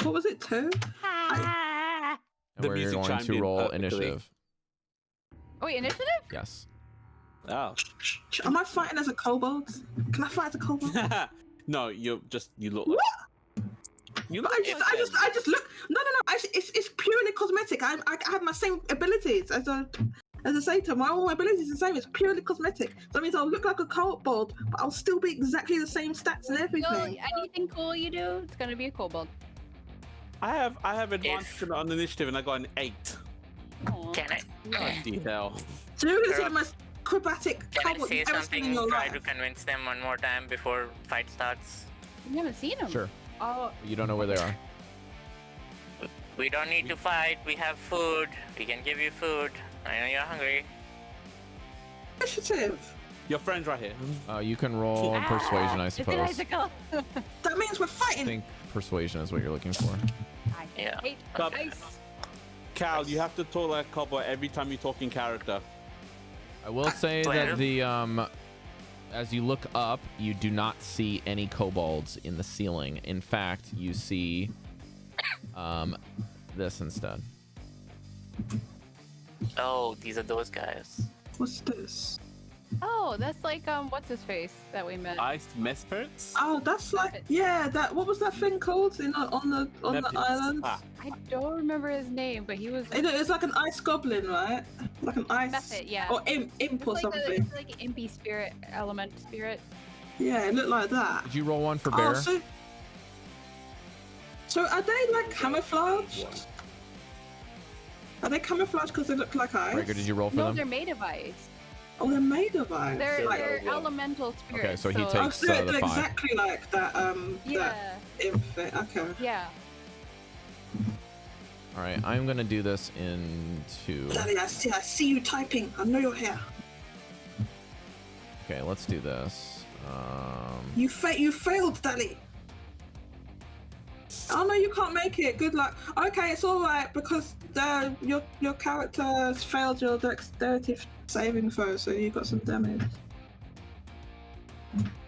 Speaker 5: What was it, 2?
Speaker 1: Ah!
Speaker 2: And
Speaker 3: The
Speaker 2: where you're
Speaker 3: music
Speaker 2: going
Speaker 3: chimed
Speaker 2: to
Speaker 3: in
Speaker 2: roll
Speaker 3: perfectly.
Speaker 2: initiative.
Speaker 1: Oh, wait, initiative?
Speaker 2: Yes.
Speaker 3: Oh.
Speaker 5: Am I fighting as a kobold? Can I fight as a kobold?
Speaker 3: No, you look like... You look
Speaker 5: I just look. No. It's purely cosmetic. I have my same abilities as a satyr. My own abilities are the same. It's purely cosmetic. So that means I'll look like a kobold, but I'll still be exactly the same stats and
Speaker 1: So
Speaker 5: everything.
Speaker 1: anything cool you do, it's gonna be a kobold.
Speaker 3: I have advantage on initiative and I got an 8.
Speaker 1: Aw.
Speaker 4: Can I?
Speaker 3: Bloody hell.
Speaker 5: So you're gonna see the most acrobatic
Speaker 4: Can I
Speaker 5: kobold
Speaker 4: say
Speaker 5: you've ever seen in
Speaker 4: something?
Speaker 5: your
Speaker 4: Try
Speaker 5: life.
Speaker 4: to convince them one more time before fight starts.
Speaker 1: You haven't seen him.
Speaker 2: Sure.
Speaker 1: Oh,
Speaker 2: You don't know where they are.
Speaker 4: We don't need to fight. We have food. We can give you food. I know you're hungry.
Speaker 5: Initiative.
Speaker 3: Your friend's right here.
Speaker 2: You can roll persuasion, I
Speaker 1: Is it
Speaker 2: suppose.
Speaker 1: icicle?
Speaker 5: That means we're
Speaker 2: I
Speaker 5: fighting.
Speaker 2: think persuasion is what you're looking for.
Speaker 1: I
Speaker 4: Yeah.
Speaker 1: hate
Speaker 3: But-
Speaker 1: dice.
Speaker 3: Cal, you have to talk like a cowboy every time you talk in character.
Speaker 2: I will say that
Speaker 4: 12.
Speaker 2: the as you look up, you do not see any kobolds in the ceiling. In fact, you see this instead.
Speaker 4: Oh, these are those guys.
Speaker 5: What's this?
Speaker 1: Oh, that's like what's his face that we met.
Speaker 3: Ice mesperts?
Speaker 5: Oh, that's like that. What was that thing called on the
Speaker 3: Meppets.
Speaker 5: island?
Speaker 3: Ah,
Speaker 1: I don't remember his name, but he was
Speaker 5: It's like an ice goblin, right? Like an ice
Speaker 1: Method, yeah.
Speaker 5: or imp
Speaker 1: It's
Speaker 5: or
Speaker 1: like
Speaker 5: something.
Speaker 1: it's like an impy spirit, element spirit.
Speaker 5: Yeah, it looked like that.
Speaker 2: Did you roll one for bear?
Speaker 5: Oh, so are they like camouflaged? Are they camouflaged because they look like ice?
Speaker 2: Breker, did you roll for
Speaker 1: No,
Speaker 2: them?
Speaker 1: they're made of ice.
Speaker 5: Oh, they're made of ice.
Speaker 1: They're
Speaker 5: like,
Speaker 1: they're
Speaker 3: well.
Speaker 1: elemental spirits.
Speaker 2: Okay, so he
Speaker 5: oh,
Speaker 2: takes
Speaker 5: so
Speaker 2: the
Speaker 5: they're
Speaker 2: 5.
Speaker 5: exactly like that. That
Speaker 1: Yeah,
Speaker 5: imp thing. Okay.
Speaker 1: yeah.
Speaker 2: All right, I'm gonna do this in 2.
Speaker 5: Daddy, I see you typing. I know you're here.
Speaker 2: Okay, let's do this.
Speaker 5: You failed, Daddy. Oh no, you can't make it. Good luck. Okay, it's all right because your character has failed your dexterity saving throw, so you got some damage.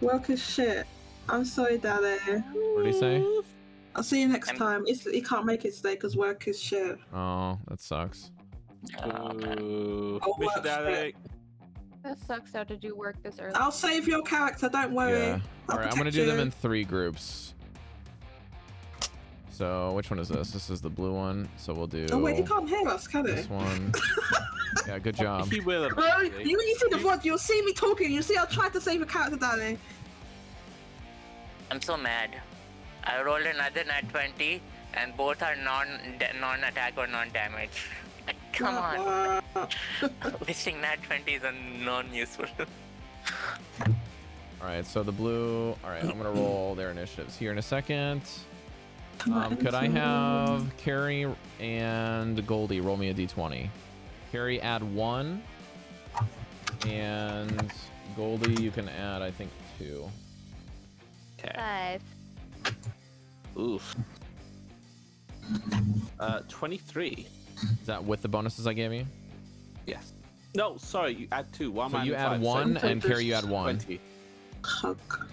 Speaker 5: Work is shit. I'm sorry, Daddy.
Speaker 2: What did he say?
Speaker 5: I'll see you next time. He can't make it today because work is shit.
Speaker 2: Oh, that sucks.
Speaker 4: Okay.
Speaker 3: Ooh.
Speaker 5: Oh,
Speaker 3: Mr.
Speaker 5: well,
Speaker 3: Dalek.
Speaker 1: That sucks how to do work this early.
Speaker 5: I'll save your character, don't worry.
Speaker 2: Yeah.
Speaker 5: I'll
Speaker 2: All right, I'm gonna
Speaker 5: protect
Speaker 2: do them
Speaker 5: you.
Speaker 2: in 3 groups. So which one is this? This is the blue one. So we'll do.
Speaker 5: Oh wait, he can't hear us, can he?
Speaker 2: This one. Yeah, good job.
Speaker 3: He will.
Speaker 5: Well,
Speaker 3: eventually.
Speaker 5: you see the VOD, you'll see me talking. You see, I'll try to save a character, darling.
Speaker 4: I'm so mad. I rolled another nat 20, and both are non-attack or non-damage. Come on. Wasting nat 20s are non-useful.
Speaker 2: All right, so the blue. All right, I'm gonna roll their initiatives here in a second. Could I have Cari and Goldy roll me a d20? Cari, add 1, and Goldy, you can add, I think, 2.
Speaker 3: Okay.
Speaker 1: 5.
Speaker 3: Oof. 23.
Speaker 2: Is that with the bonuses I gave you?
Speaker 3: Yes. No, sorry, you add 2. Why am
Speaker 2: So
Speaker 3: I
Speaker 2: you
Speaker 3: adding
Speaker 2: add
Speaker 3: 5?
Speaker 2: 1,
Speaker 3: Sorry.
Speaker 2: and Cari, you add 1.
Speaker 3: 20.
Speaker 5: Fuck.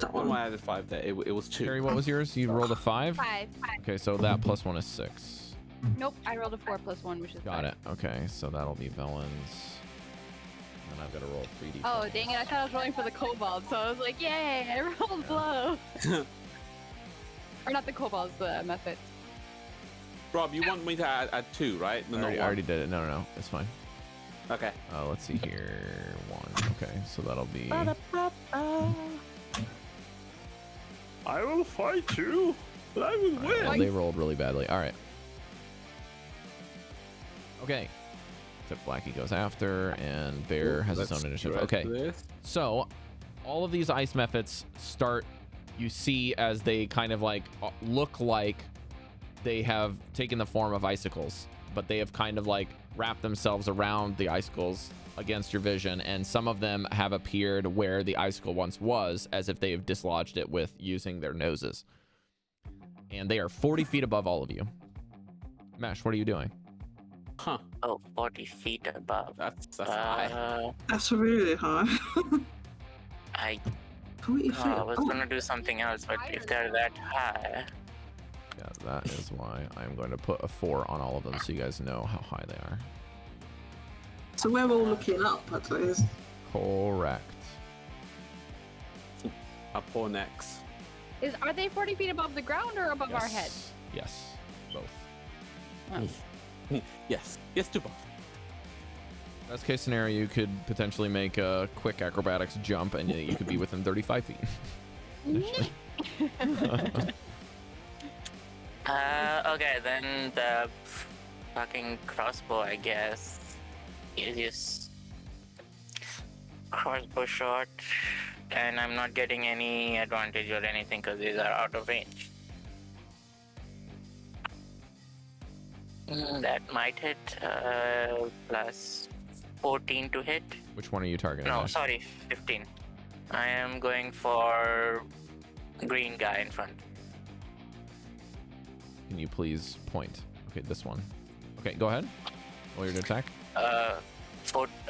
Speaker 5: That
Speaker 3: Why am
Speaker 5: one.
Speaker 3: I added 5 there? It was 2.
Speaker 2: Cari, what was yours? You rolled a 5?
Speaker 1: 5.
Speaker 2: Okay, so that plus 1 is 6.
Speaker 1: Nope, I rolled a 4 plus 1, which is
Speaker 2: Got
Speaker 1: 5.
Speaker 2: it. Okay, so that'll be Velen's. And then I've got to roll 3d.
Speaker 1: Oh, dang it, I thought I was rolling for the kobold, so I was like, yay, I rolled low. Or not the kobolds, the methods.
Speaker 3: Rob, you want me to add 2, right? No,
Speaker 2: I already did it. No, it's fine.
Speaker 3: Okay.
Speaker 2: Let's see here. 1. Okay, so that'll be.
Speaker 3: I will fight you, but I will
Speaker 2: All right, well, they rolled really badly. All right. Okay. Except Blackie goes after, and Bear has his own initiative. Okay. So, all of these ice methods start. You see as they kind of like look like they have taken the form of icicles, but they have kind of like wrapped themselves around the icicles against your vision, and some of them have appeared where the icicle once was, as if they have dislodged it with using their noses. And they are 40 feet above all of you. Mesh, what are you doing?
Speaker 3: Huh.
Speaker 4: Oh, 40 feet above.
Speaker 3: That's high.
Speaker 5: That's really high.
Speaker 4: I
Speaker 5: 40 feet.
Speaker 4: was gonna do something else, but if they're that high,
Speaker 2: Yeah, that is why I'm going to put a 4 on all of them so you guys know how high they are.
Speaker 5: So we're all looking up at least.
Speaker 2: Correct.
Speaker 3: Our poor necks.
Speaker 1: Are they 40 feet above the ground or above our heads?
Speaker 2: Yes, both.
Speaker 1: Oh.
Speaker 3: Yes. Yes to both.
Speaker 2: Best case scenario, you could potentially make a quick acrobatics jump and you could be within 35 feet.
Speaker 4: okay, then the fucking crossbow, I guess. You just crossbow shot, and I'm not getting any advantage or anything because these are out of range. That might hit, plus 14 to hit.
Speaker 2: Which one are you targeting?
Speaker 4: No,
Speaker 2: Ash?
Speaker 4: sorry, 15. I am going for green guy in front.
Speaker 2: Can you please point? Okay, this one. Okay, go ahead. Roll your attack.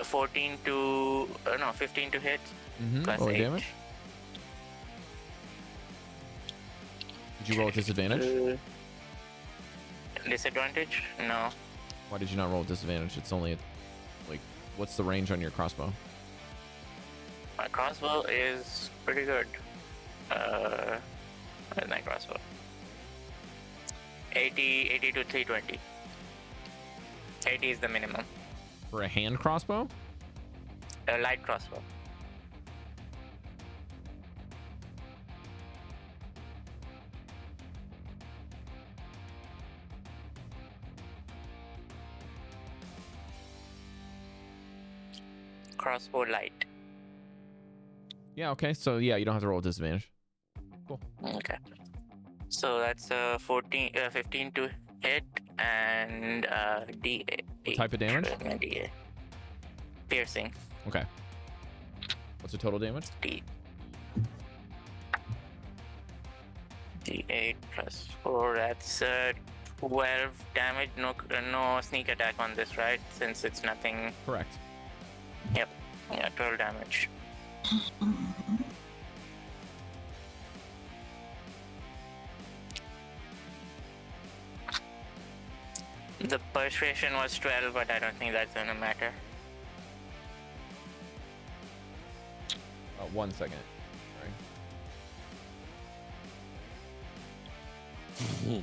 Speaker 4: 14 to, no, 15 to hit. Plus
Speaker 2: Roll
Speaker 4: 8.
Speaker 2: damage. Did you roll with disadvantage?
Speaker 4: Disadvantage? No.
Speaker 2: Why did you not roll with disadvantage? It's only, like, what's the range on your crossbow?
Speaker 4: My crossbow is pretty good. Where's my crossbow? 80 to 320. 80 is the minimum.
Speaker 2: For a hand crossbow?
Speaker 4: A light crossbow. Crossbow light.
Speaker 2: Yeah, okay. So, yeah, you don't have to roll with disadvantage. Cool.
Speaker 4: Okay. So that's 15 to hit and D8.
Speaker 2: What type of damage?
Speaker 4: D8. Piercing.
Speaker 2: Okay. What's the total damage?
Speaker 4: D8 plus 4, that's 12 damage. No sneak attack on this, right? Since it's nothing.
Speaker 2: Correct.
Speaker 4: Yep. Yeah, 12 damage. The persuasion was 12, but I don't think that's gonna matter.
Speaker 2: 1 second. Sorry.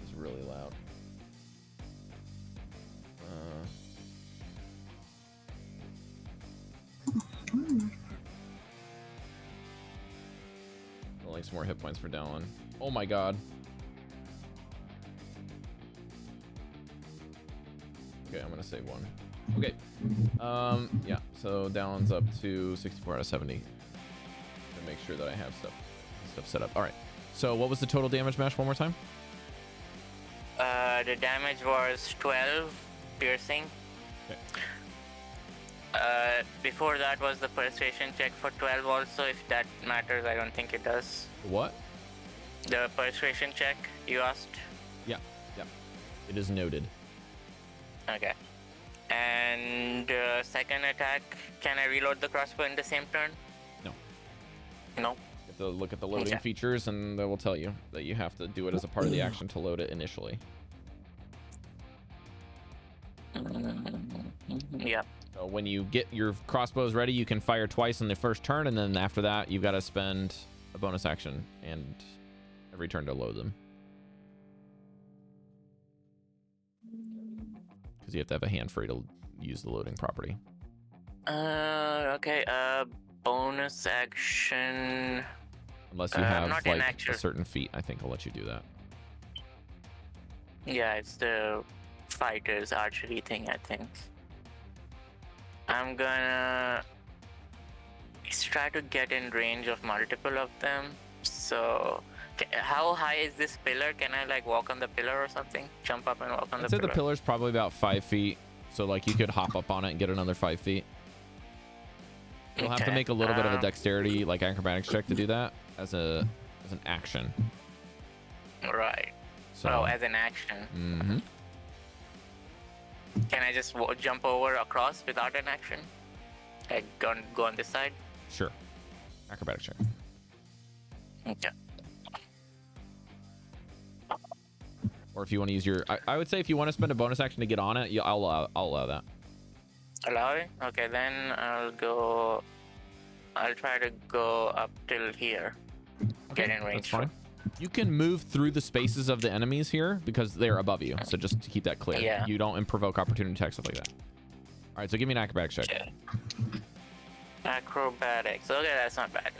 Speaker 2: It's really loud. Like some more hit points for Dallan. Oh my god. Okay, I'm gonna save one. Okay. Yeah, so Dallan's up to 64 out of 70. To make sure that I have stuff set up. Alright. So what was the total damage, Mesh? One more time?
Speaker 4: The damage was 12 piercing.
Speaker 2: Okay.
Speaker 4: Before that was the persuasion check for 12 also, if that matters. I don't think it does.
Speaker 2: What?
Speaker 4: The persuasion check you asked?
Speaker 2: Yeah. It is noted.
Speaker 4: Okay. And second attack, can I reload the crossbow in the same turn?
Speaker 2: No.
Speaker 4: No?
Speaker 2: You have to look at the loading
Speaker 4: Okay.
Speaker 2: features and they will tell you that you have to do it as a part of the action to load it initially.
Speaker 4: Yeah.
Speaker 2: So when you get your crossbows ready, you can fire twice in the first turn, and then after that, you've got to spend a bonus action and every turn to load them. Because you have to have a hand free to use the loading property.
Speaker 4: Okay. Bonus action.
Speaker 2: Unless you have
Speaker 4: not
Speaker 2: like
Speaker 4: an
Speaker 2: a
Speaker 4: actual.
Speaker 2: certain feat, I think I'll let you do that.
Speaker 4: Yeah, it's the fighter's archery thing, I think. I'm gonna try to get in range of multiple of them. So, how high is this pillar? Can I like walk on the pillar or something? Jump up and walk on
Speaker 2: I'd
Speaker 4: the
Speaker 2: say
Speaker 4: pillar?
Speaker 2: the pillar's probably about 5 feet. So like you could hop up on it and get another 5 feet. You'll have to
Speaker 4: Okay,
Speaker 2: make a little bit of a dexterity, like acrobatics check to do that as an action.
Speaker 4: Right.
Speaker 2: So,
Speaker 4: Oh, as an action.
Speaker 2: mm-hmm.
Speaker 4: Can I just jump over across without an action? Like go on this side?
Speaker 2: Sure. Acrobatics check.
Speaker 4: Okay.
Speaker 2: Or if you want to use your, I would say if you want to spend a bonus action to get on it, I'll allow that.
Speaker 4: Allow it? Okay, then I'll try to go up till here. Get in range.
Speaker 2: That's fine. You can move through the spaces of the enemies here because they're above you. So just to keep that clear.
Speaker 4: Yeah.
Speaker 2: You don't provoke opportunity attacks, stuff like that. All right, so give me an acrobatics check.
Speaker 4: Okay. Acrobatics. Okay, that's not bad.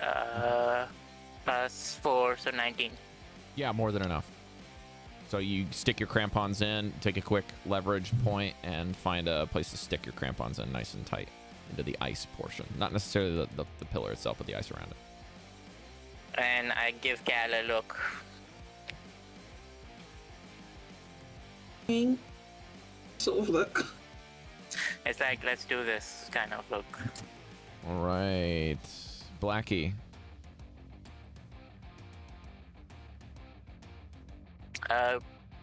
Speaker 4: +4, so 19.
Speaker 2: Yeah, more than enough. So you stick your crampons in, take a quick leverage point, and find a place to stick your crampons in nice and tight into the ice portion. Not necessarily the pillar itself, but the ice around it.
Speaker 4: And I give Cal a look.
Speaker 5: Sort of look.
Speaker 4: It's like, let's do this kind of look.
Speaker 2: All right. Blackie.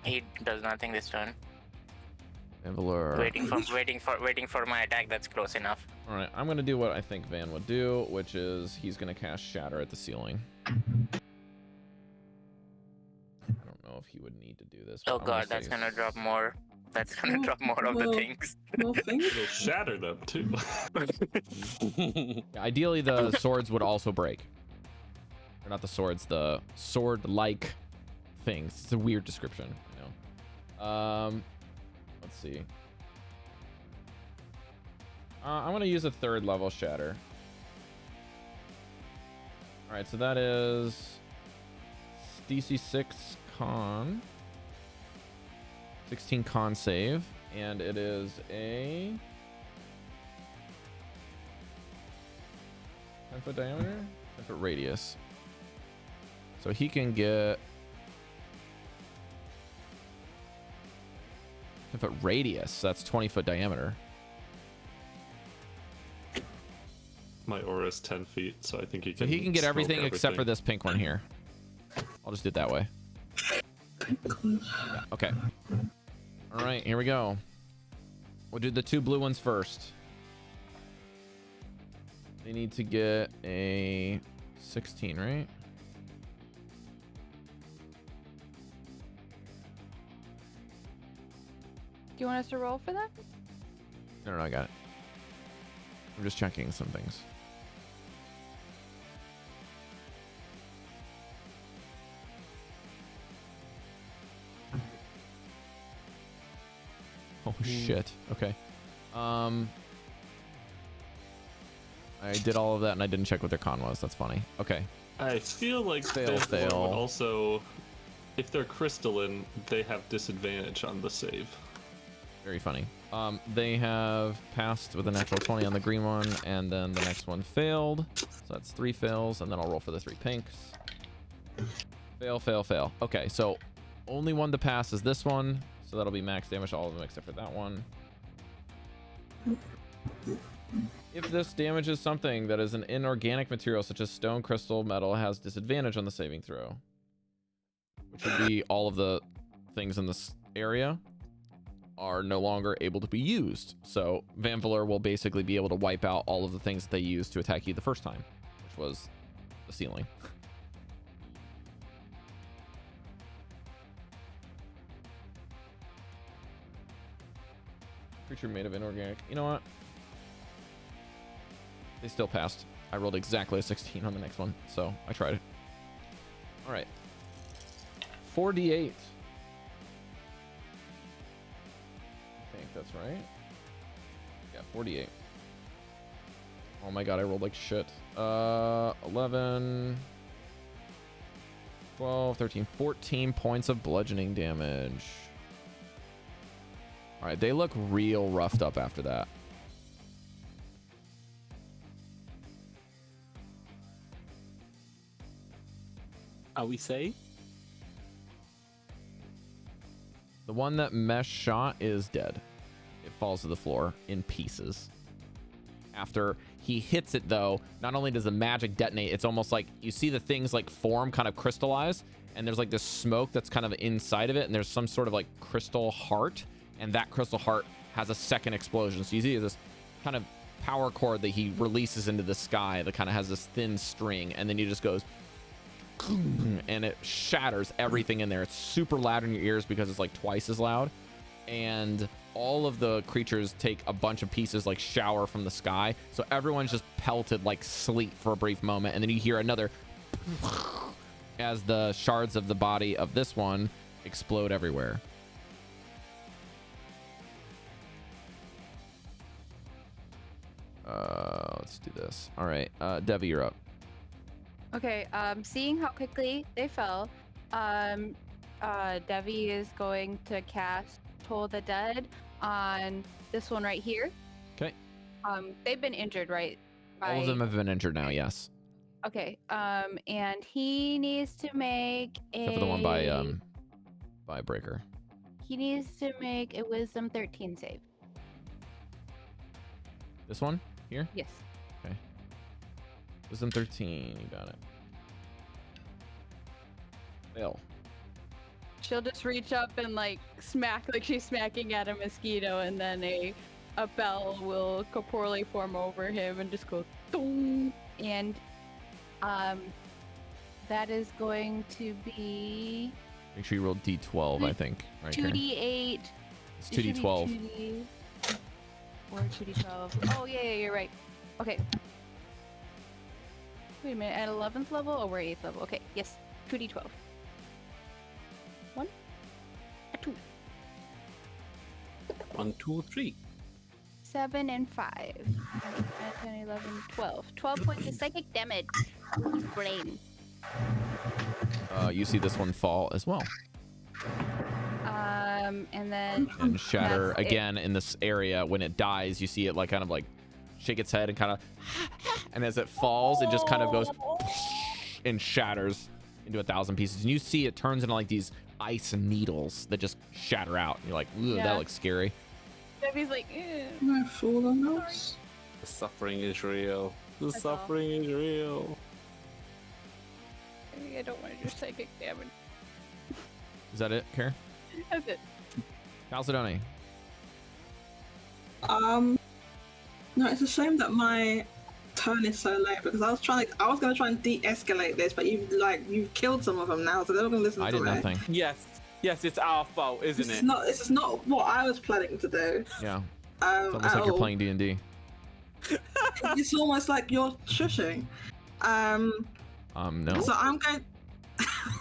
Speaker 4: He does nothing this turn.
Speaker 2: Vanvalor.
Speaker 4: Waiting for my attack that's close enough.
Speaker 2: All right, I'm going to do what I think Van would do, which is he's going to cast Shatter at the ceiling. I don't know if he would need to do this.
Speaker 4: Oh god, that's gonna drop more. That's gonna drop more of the things.
Speaker 5: More things?
Speaker 6: It'll shatter them too.
Speaker 2: Yeah, ideally, the swords would also break. Or not the swords, the sword-like things. It's a weird description, you know. Let's see. I'm gonna use a 3rd level Shatter. All right, so that is DC 6 con, 16 con save, and it is a 10-foot diameter, 10-foot radius. So he can get 10-foot radius. So that's 20-foot diameter.
Speaker 6: My aura is 10 feet, so I think he can.
Speaker 2: So he can get
Speaker 6: smoke
Speaker 2: everything except for this pink one here. I'll just do it that way. Yeah, okay. All right, here we go. We'll do the 2 blue ones first. They need to get a 16, right?
Speaker 1: Do you want us to roll for that?
Speaker 2: No, I got it. I'm just checking some things. Oh shit. Okay. I did all of that and I didn't check what their con was. That's funny. Okay.
Speaker 6: I feel like
Speaker 2: Fail.
Speaker 6: would also, if they're crystalline, they have disadvantage on the save.
Speaker 2: Very funny. They have passed with a natural 20 on the green one, and then the next one failed. So that's 3 fails, and then I'll roll for the 3 pinks. Fail, fail, fail. Okay, so only one to pass is this one. So that'll be max damage to all of them except for that one. If this damages something that is an inorganic material such as stone, crystal, metal, has disadvantage on the saving throw. Which would be all of the things in this area are no longer able to be used. So Vanvalor will basically be able to wipe out all of the things that they used to attack you the first time, which was the ceiling. Creature made of inorganic. You know what? They still passed. I rolled exactly a 16 on the next one, so I tried it. All right. 4d8. I think that's right. Yeah, 48. Oh my god, I rolled like shit. 11, 12, 13, 14 points of bludgeoning damage. All right, they look real roughed up after that.
Speaker 3: Are we safe?
Speaker 2: The one that Mesh shot is dead. It falls to the floor in pieces. After he hits it, though, not only does the magic detonate, it's almost like you see the things like form, kind of crystallize, and there's like this smoke that's kind of inside of it, and there's some sort of like crystal heart, and that crystal heart has a second explosion. So you see this kind of power cord that he releases into the sky that kind of has this thin string, and then he just goes and it shatters everything in there. It's super loud in your ears because it's like twice as loud, and all of the creatures take a bunch of pieces like shower from the sky, so everyone's just pelted like sleep for a brief moment, and then you hear another as the shards of the body of this one explode everywhere. Let's do this. All right, Devii, you're up.
Speaker 1: Okay, seeing how quickly they fell, Devii is going to cast Toll the Dead on this one right here.
Speaker 2: Okay.
Speaker 1: They've been injured, right?
Speaker 2: All of them have been injured now, yes.
Speaker 1: Okay, and he needs to make
Speaker 2: Except for the one by Breker.
Speaker 1: He needs to make a Wisdom 13 save.
Speaker 2: This one? Here?
Speaker 1: Yes.
Speaker 2: Okay. Wisdom 13, you got it. Fail.
Speaker 1: She'll just reach up and like smack, like she's smacking at a mosquito, and then a bell will corporally form over him and just go dong. And that is going to be.
Speaker 2: Make sure you roll D12, I think. Right
Speaker 1: 2d8.
Speaker 2: It's 2d12.
Speaker 1: Or 2d12. Oh yeah, you're right. Okay. Wait a minute. At 11th level? Oh, we're 8th level. Okay. Yes. 2d12. 1, 2.
Speaker 3: 1, 2, 3.
Speaker 1: 7 and 5. 10, 11, 12. 12 points of psychic damage. His brain.
Speaker 2: You see this one fall as well.
Speaker 1: And then
Speaker 2: and shatter again in this area. When it dies, you see it like kind of like shake its head and kind of, and as it falls, it just kind of goes and shatters into 1,000 pieces. And you see it turns into like these ice needles that just shatter out. And you're like, ooh, that looks scary.
Speaker 1: Debbie's like,
Speaker 5: Can I fall on those?
Speaker 3: The suffering is real. The
Speaker 1: That's
Speaker 3: suffering is real.
Speaker 1: I don't want to do psychic damage.
Speaker 2: Is that it, Cari?
Speaker 1: That's it.
Speaker 2: Chalcedony.
Speaker 5: No, it's a shame that my turn is so late because I was gonna try and de-escalate this, but you've killed some of them now, so they're not gonna listen
Speaker 2: I
Speaker 5: to
Speaker 2: did
Speaker 5: me.
Speaker 2: nothing.
Speaker 3: Yes, it's our fault, isn't it?
Speaker 5: This is not what I was planning to do.
Speaker 2: Yeah. It's almost like you're playing D&D.
Speaker 5: It's almost like you're shushing.
Speaker 2: No.
Speaker 5: So I'm going.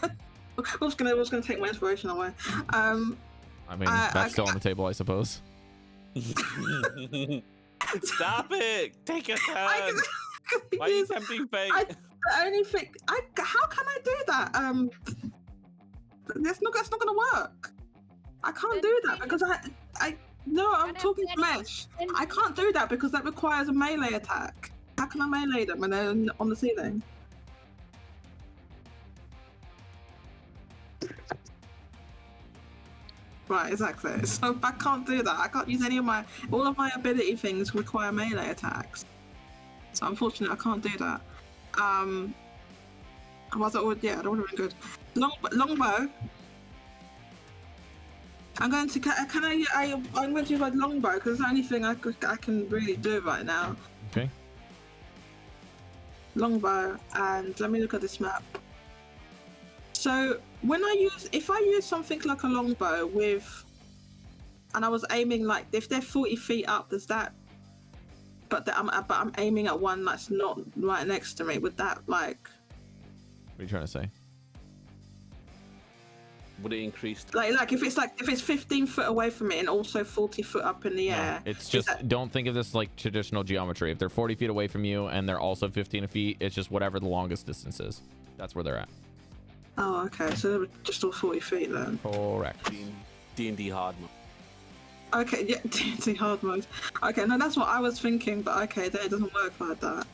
Speaker 5: I was gonna take my inspiration away.
Speaker 2: I mean, that's still on the table, I suppose.
Speaker 3: Stop it! Take your turn. Why are you tempting fate?
Speaker 5: The only thing, how can I do that? That's not gonna work. I can't do that because I'm talking to Mesh. I can't do that because that requires a melee attack. How can I melee them when they're on the ceiling? Right, exactly. So I can't do that. I can't use all of my ability things require melee attacks. So unfortunately, I can't do that. Otherwise, that would have been good. Longbow. I'm going to. I'm going to use my longbow because it's the only thing I can really do right now.
Speaker 2: Okay.
Speaker 5: Longbow, and let me look at this map. So if I use something like a longbow and I was aiming like if they're 40 feet up, does that? But I'm aiming at one that's not right next to me. Would that like?
Speaker 2: What are you trying to say?
Speaker 3: Would it increase?
Speaker 5: Like if it's 15 foot away from me and also 40 foot up in the air.
Speaker 2: It's just don't think of this like traditional geometry. If they're 40 feet away from you and they're also 15 feet, it's just whatever the longest distance is. That's where they're at.
Speaker 5: Oh, okay. So they were just all 40 feet then.
Speaker 2: Correct.
Speaker 3: D&D hard mode.
Speaker 5: Okay, yeah, D&D hard mode. Okay, no, that's what I was thinking, but okay, then it doesn't work like that.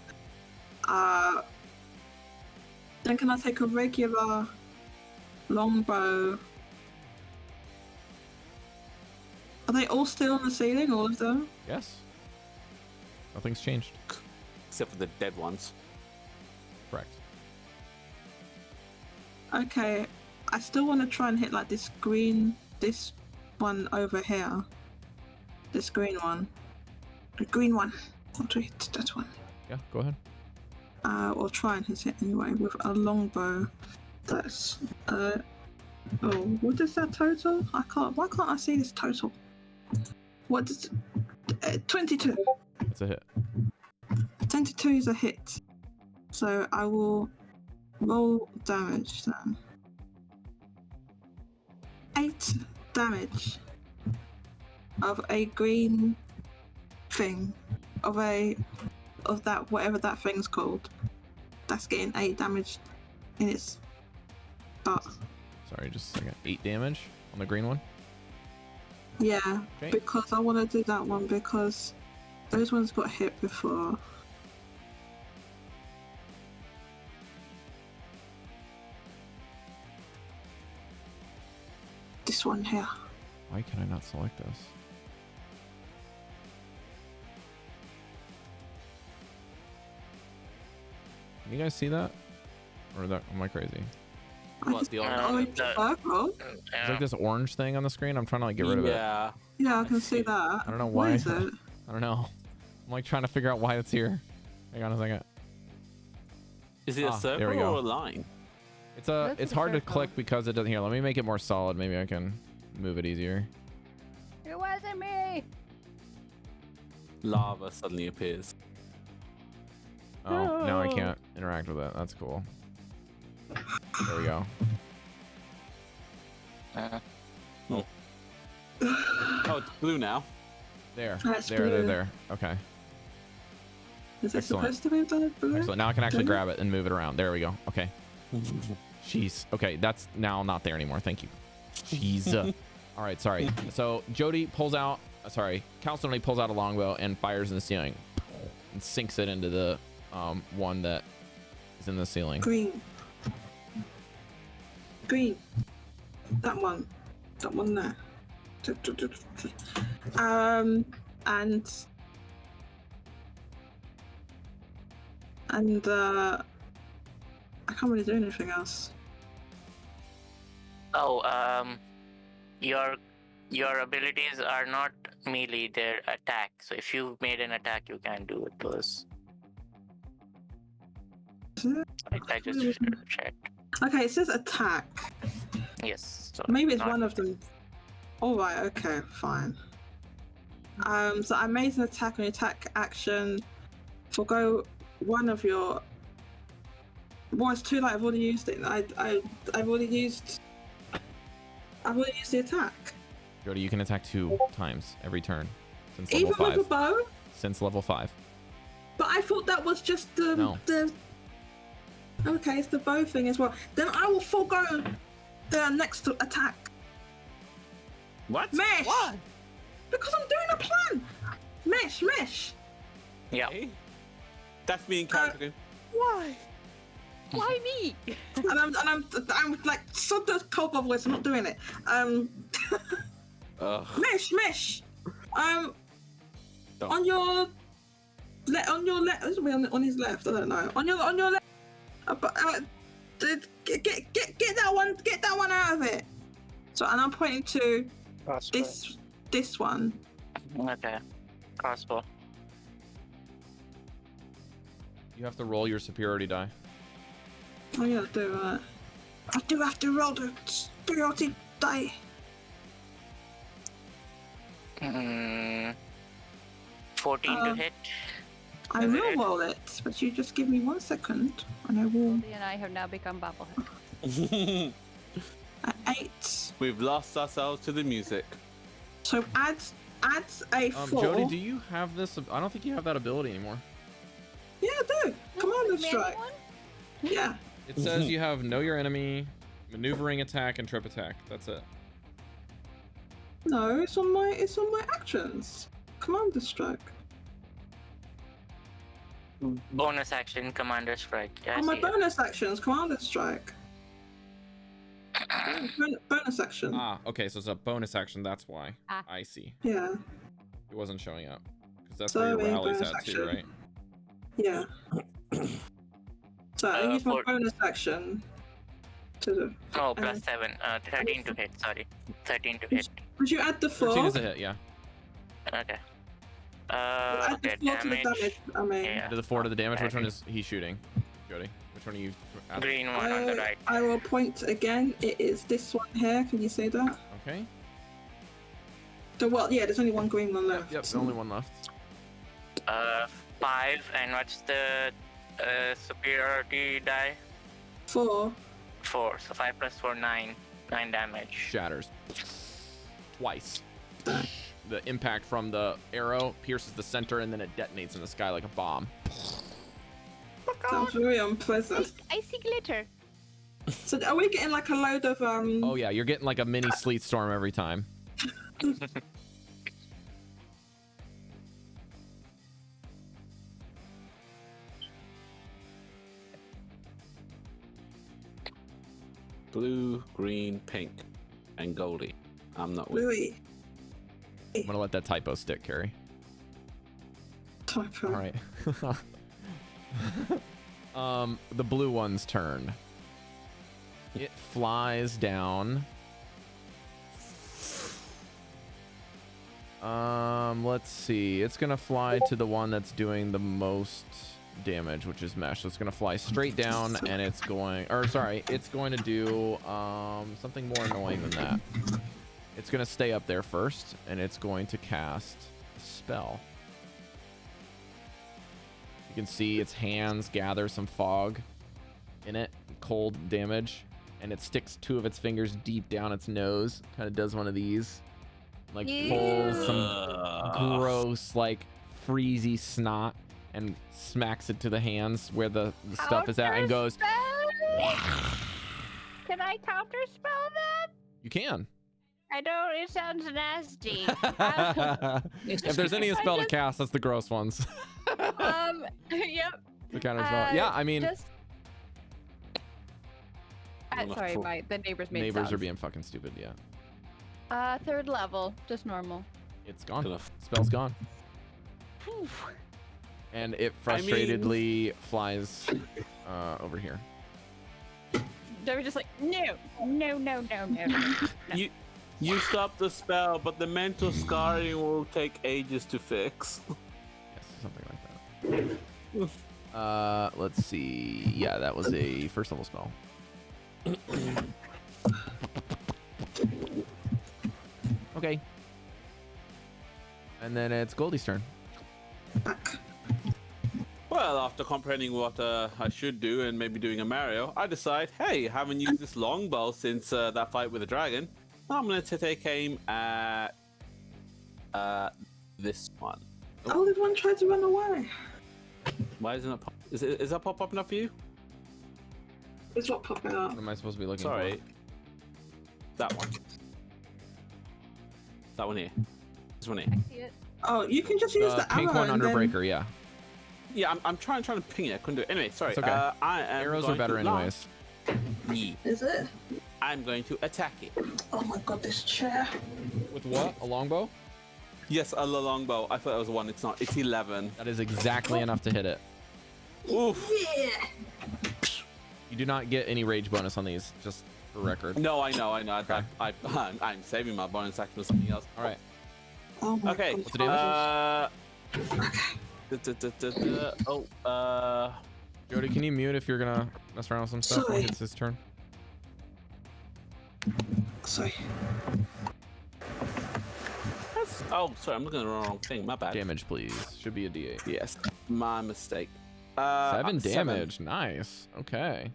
Speaker 5: Then can I take a regular longbow? Are they all still on the ceiling, all of them?
Speaker 2: Yes. Nothing's changed.
Speaker 3: Except for the dead ones.
Speaker 2: Correct.
Speaker 5: Okay, I still want to try and hit like this one over here. This green one. The green one. I want to hit that one.
Speaker 2: Yeah, go ahead.
Speaker 5: Or try and hit it anyway with a longbow. That's what is that total? Why can't I see this total? What is 22?
Speaker 2: It's a hit.
Speaker 5: 22 is a hit. So I will roll damage then. 8 damage of a green thing of that whatever that thing's called. That's getting 8 damage in its butt.
Speaker 2: Sorry, just a second. 8 damage on the green one?
Speaker 5: Yeah,
Speaker 2: Okay.
Speaker 5: because I want to do that one because those ones got hit before. This one here.
Speaker 2: Why can I not select this? Can you guys see that? Or am I crazy?
Speaker 3: What, the orange?
Speaker 5: Purple?
Speaker 2: There's like this orange thing on the screen. I'm trying to like get rid of it.
Speaker 3: Yeah.
Speaker 5: Yeah, I can see that.
Speaker 2: I don't know
Speaker 5: What
Speaker 2: why.
Speaker 5: is it?
Speaker 2: I don't know. I'm like trying to figure out why it's here. Hang on a second.
Speaker 3: Is it a
Speaker 2: there
Speaker 3: circle
Speaker 2: we go.
Speaker 3: or a line?
Speaker 2: It's hard to
Speaker 1: circle.
Speaker 2: click because it doesn't. Here, let me make it more solid. Maybe I can move it easier.
Speaker 1: It wasn't me.
Speaker 3: Lava suddenly appears.
Speaker 2: Oh, now I can't interact with it. That's cool. There we go.
Speaker 3: Oh, it's blue now.
Speaker 2: There.
Speaker 5: That's
Speaker 2: There.
Speaker 5: blue.
Speaker 2: There. Okay.
Speaker 5: Is it
Speaker 2: Excellent.
Speaker 5: supposed to be the blue?
Speaker 2: Excellent. Now I can actually
Speaker 5: Blue?
Speaker 2: grab it and move it around. There we go. Okay. Jeez. Okay, that's now not there anymore. Thank you. Jeez. All right, sorry. So Jodie pulls out. Chalcedony pulls out a longbow and fires in the ceiling, and sinks it into the one that is in the ceiling.
Speaker 5: Green. Green. That one. That one there. And I can't really do anything else.
Speaker 4: Your abilities are not melee, they're attack. So if you've made an attack, you can do it those.
Speaker 5: it?
Speaker 4: I just checked.
Speaker 5: Okay, it says attack.
Speaker 4: Yes. So
Speaker 5: Maybe it's
Speaker 4: not-
Speaker 5: one of them. All right. Okay. Fine. So I made an attack on your attack action. Forgo one of your. Well, it's too late. I've already used it. I've already used the attack.
Speaker 2: Jodie, you can attack 2 times every turn since
Speaker 5: Even
Speaker 2: level 5.
Speaker 5: with a bow.
Speaker 2: Since level 5.
Speaker 5: But I thought that was just the
Speaker 2: No.
Speaker 5: Okay, it's the bow thing as well. Then I will forgo the next attack.
Speaker 3: What?
Speaker 5: Mesh.
Speaker 3: What?
Speaker 5: Because I'm doing a plan. Mesh.
Speaker 4: Yeah.
Speaker 3: Okay. That's me in character. Going, Why?
Speaker 1: Why me?
Speaker 5: and I'm like sub the cobalt voice. I'm not doing it.
Speaker 3: Ugh.
Speaker 5: Mesh.
Speaker 3: Don't.
Speaker 5: On your left. On his left. I don't know. On your left. Get that one out of it. So, and I'm pointing to this one.
Speaker 4: Okay. Crossbow.
Speaker 2: You have to roll your superiority die.
Speaker 5: I gotta do that. I do have to roll the superiority die.
Speaker 4: 14 to hit.
Speaker 5: I will roll it, but you just give me 1 second, and I will.
Speaker 1: Goldy and I have now become bobbleheads.
Speaker 5: At 8.
Speaker 3: We've lost ourselves to the music.
Speaker 5: So add a 4.
Speaker 2: Jodie, do you have this? I don't think you have that ability anymore.
Speaker 5: Yeah, I do. Commander strike.
Speaker 1: One?
Speaker 5: Yeah.
Speaker 2: It says you have know your enemy, maneuvering attack, and trip attack. That's it.
Speaker 5: No, it's on my actions. Commander strike.
Speaker 4: Bonus action, Commander Strike. Yeah, I
Speaker 5: On my
Speaker 4: see it.
Speaker 5: bonus actions, Commander strike. Bonus action.
Speaker 2: Ah, okay, so it's a bonus action. That's why.
Speaker 1: Ah.
Speaker 2: I see.
Speaker 5: Yeah.
Speaker 2: It wasn't showing up because that's
Speaker 5: So,
Speaker 2: where
Speaker 5: I
Speaker 2: your
Speaker 5: mean,
Speaker 2: rally's
Speaker 5: bonus
Speaker 2: at too,
Speaker 5: action.
Speaker 2: right?
Speaker 5: Yeah. So I use my
Speaker 4: for-
Speaker 5: bonus action to the.
Speaker 4: Oh, plus 7. 13 to hit, sorry. 13 to hit.
Speaker 5: Would you add the 4?
Speaker 2: 13 is a hit, yeah.
Speaker 4: Okay.
Speaker 5: Add
Speaker 4: Okay,
Speaker 5: the 4 to the
Speaker 4: damage.
Speaker 5: damage. I mean,
Speaker 4: Yeah.
Speaker 2: To the 4 to the damage. Which one
Speaker 4: Okay.
Speaker 2: is he shooting? Jodie, which one are you?
Speaker 4: Green one on the right.
Speaker 5: I will point again. It is this one here. Can you see that?
Speaker 2: Okay.
Speaker 5: So well, yeah. There's only one green one left.
Speaker 2: Yep,
Speaker 5: so-
Speaker 2: only one left.
Speaker 4: 5, and what's the superiority die?
Speaker 5: 4.
Speaker 4: 4, so 5 plus 4, 9. 9 damage.
Speaker 2: Shatters twice. The impact from the arrow pierces the center and then it detonates in the sky like a bomb.
Speaker 5: Sounds very unpleasant.
Speaker 1: Icy glitter.
Speaker 5: So are we getting like a load of
Speaker 2: Oh yeah, you're getting like a mini sleet storm every time.
Speaker 3: Blue, green, pink, and Goldy. I'm not with.
Speaker 5: Louis
Speaker 2: I'm gonna let that typo stick, Cari.
Speaker 5: typo?
Speaker 2: All right. The blue one's turn. It flies down. Let's see. It's gonna fly to the one that's doing the most damage, which is Mesh. So it's gonna fly straight down, and it's going, or sorry, it's going to do something more annoying than that. It's gonna stay up there first, and it's going to cast a spell. You can see its hands gather some fog in it, cold damage, and it sticks 2 of its fingers deep down its nose. Kind of does one of these, like pulls some gross, like freezy snot, and smacks it to the hands where the stuff is at, and goes.
Speaker 1: Can I counter spell that?
Speaker 2: You can.
Speaker 1: I know it sounds nasty.
Speaker 2: If there's any spell to cast, that's the gross ones.
Speaker 1: Yep.
Speaker 2: The counter spell. Yeah, I mean,
Speaker 1: Just... sorry, the neighbors made
Speaker 2: neighbors are
Speaker 1: sounds.
Speaker 2: being fucking stupid. Yeah,
Speaker 1: 3rd level, just normal.
Speaker 2: it's gone.
Speaker 3: Enough.
Speaker 2: Spell's gone.
Speaker 1: Whew.
Speaker 2: And it frustratedly flies over here.
Speaker 1: They were just like, no.
Speaker 3: You stop the spell, but the mental scarring will take ages to fix.
Speaker 2: Yes, something like Let's see. Yeah, that was a first level spell. Okay. And then it's Goldie's turn.
Speaker 3: Well, after comprehending what I should do and maybe doing a Mario, I decide, hey, haven't used this longbow since that fight with the dragon. I'm going to take aim at this one.
Speaker 5: Oh, this one tried to run away.
Speaker 3: Why isn't it pop? Is that pop popping up for you?
Speaker 5: It's not popping up.
Speaker 2: What am I supposed to be looking
Speaker 3: Sorry. That one. That one here. This one here.
Speaker 1: I see it.
Speaker 5: Oh, you can just use
Speaker 2: for?
Speaker 5: the
Speaker 2: Pink
Speaker 5: arrow
Speaker 2: one
Speaker 5: and
Speaker 2: under
Speaker 5: then...
Speaker 2: Breker, yeah.
Speaker 3: Yeah, I'm trying to ping it. I couldn't do it. Anyway, sorry.
Speaker 2: It's okay.
Speaker 3: I am
Speaker 2: Arrows are
Speaker 3: going
Speaker 2: better
Speaker 3: to
Speaker 2: anyways.
Speaker 3: Yeah.
Speaker 5: Is it?
Speaker 3: I'm going to attack it.
Speaker 5: Oh my god, this chair.
Speaker 2: With what? A longbow?
Speaker 3: Yes, a longbow. I thought it was 1. It's not. It's 11.
Speaker 2: That is exactly enough to hit it.
Speaker 3: Oof.
Speaker 5: Yeah.
Speaker 2: You do not get any rage bonus on these, just for record.
Speaker 3: No, I know.
Speaker 2: Okay.
Speaker 3: I'm saving my bonus action for something else.
Speaker 2: All right.
Speaker 5: Oh my
Speaker 3: Okay.
Speaker 5: god.
Speaker 2: What's the damage? Jodie, can you mute if you're gonna mess around with some stuff when
Speaker 5: Sorry.
Speaker 2: it's his turn?
Speaker 5: Sorry.
Speaker 3: Oh, sorry. I'm looking at the wrong thing. My bad.
Speaker 2: Damage, please. Should be a D8.
Speaker 3: Yes, my mistake.
Speaker 2: 7 damage. Nice. Okay.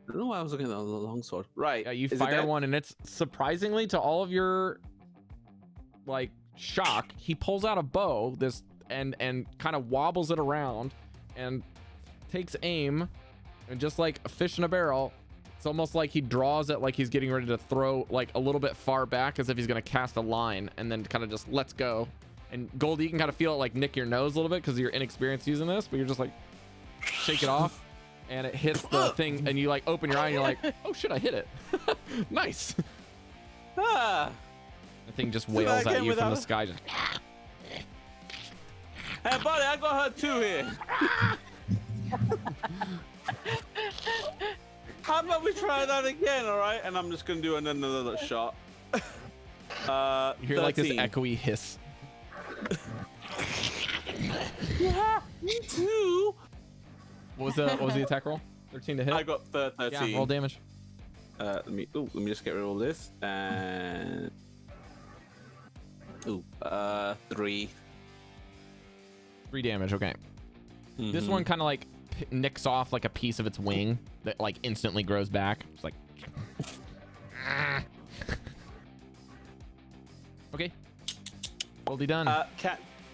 Speaker 3: I don't know why I was looking at the longsword. Right.
Speaker 2: Yeah, you
Speaker 3: Is it
Speaker 2: fire
Speaker 3: dead?
Speaker 2: one, and it's surprisingly to all of your like shock. He pulls out a bow, and kind of wobbles it around, and takes aim, and just like a fish in a barrel. It's almost like he draws it like he's getting ready to throw like a little bit far back, as if he's gonna cast a line, and then kind of just lets go. And Goldy, you can kind of feel it like nick your nose a little bit because you're inexperienced using this, but you're just like shake it off, and it hits the thing, and you like open your eye, and you're like, oh shit, I hit it. Nice.
Speaker 3: Ah.
Speaker 2: The thing just
Speaker 3: that
Speaker 2: wails at
Speaker 3: again
Speaker 2: you from the
Speaker 3: without-
Speaker 2: sky. Just,
Speaker 3: Hey, buddy, I got her too here. How about we try that again, all right? And I'm just gonna do another shot.
Speaker 2: you hear like this
Speaker 3: 13.
Speaker 2: echoey hiss.
Speaker 3: Yeah, me too.
Speaker 2: What was the attack roll? 13 to hit.
Speaker 3: I got 13.
Speaker 2: Yeah, roll damage.
Speaker 3: Let me just get rid of all this and 3.
Speaker 2: 3 damage. Okay. This one kind of like nicks off like a piece of its wing that like instantly grows back. It's like. Okay. Goldie done.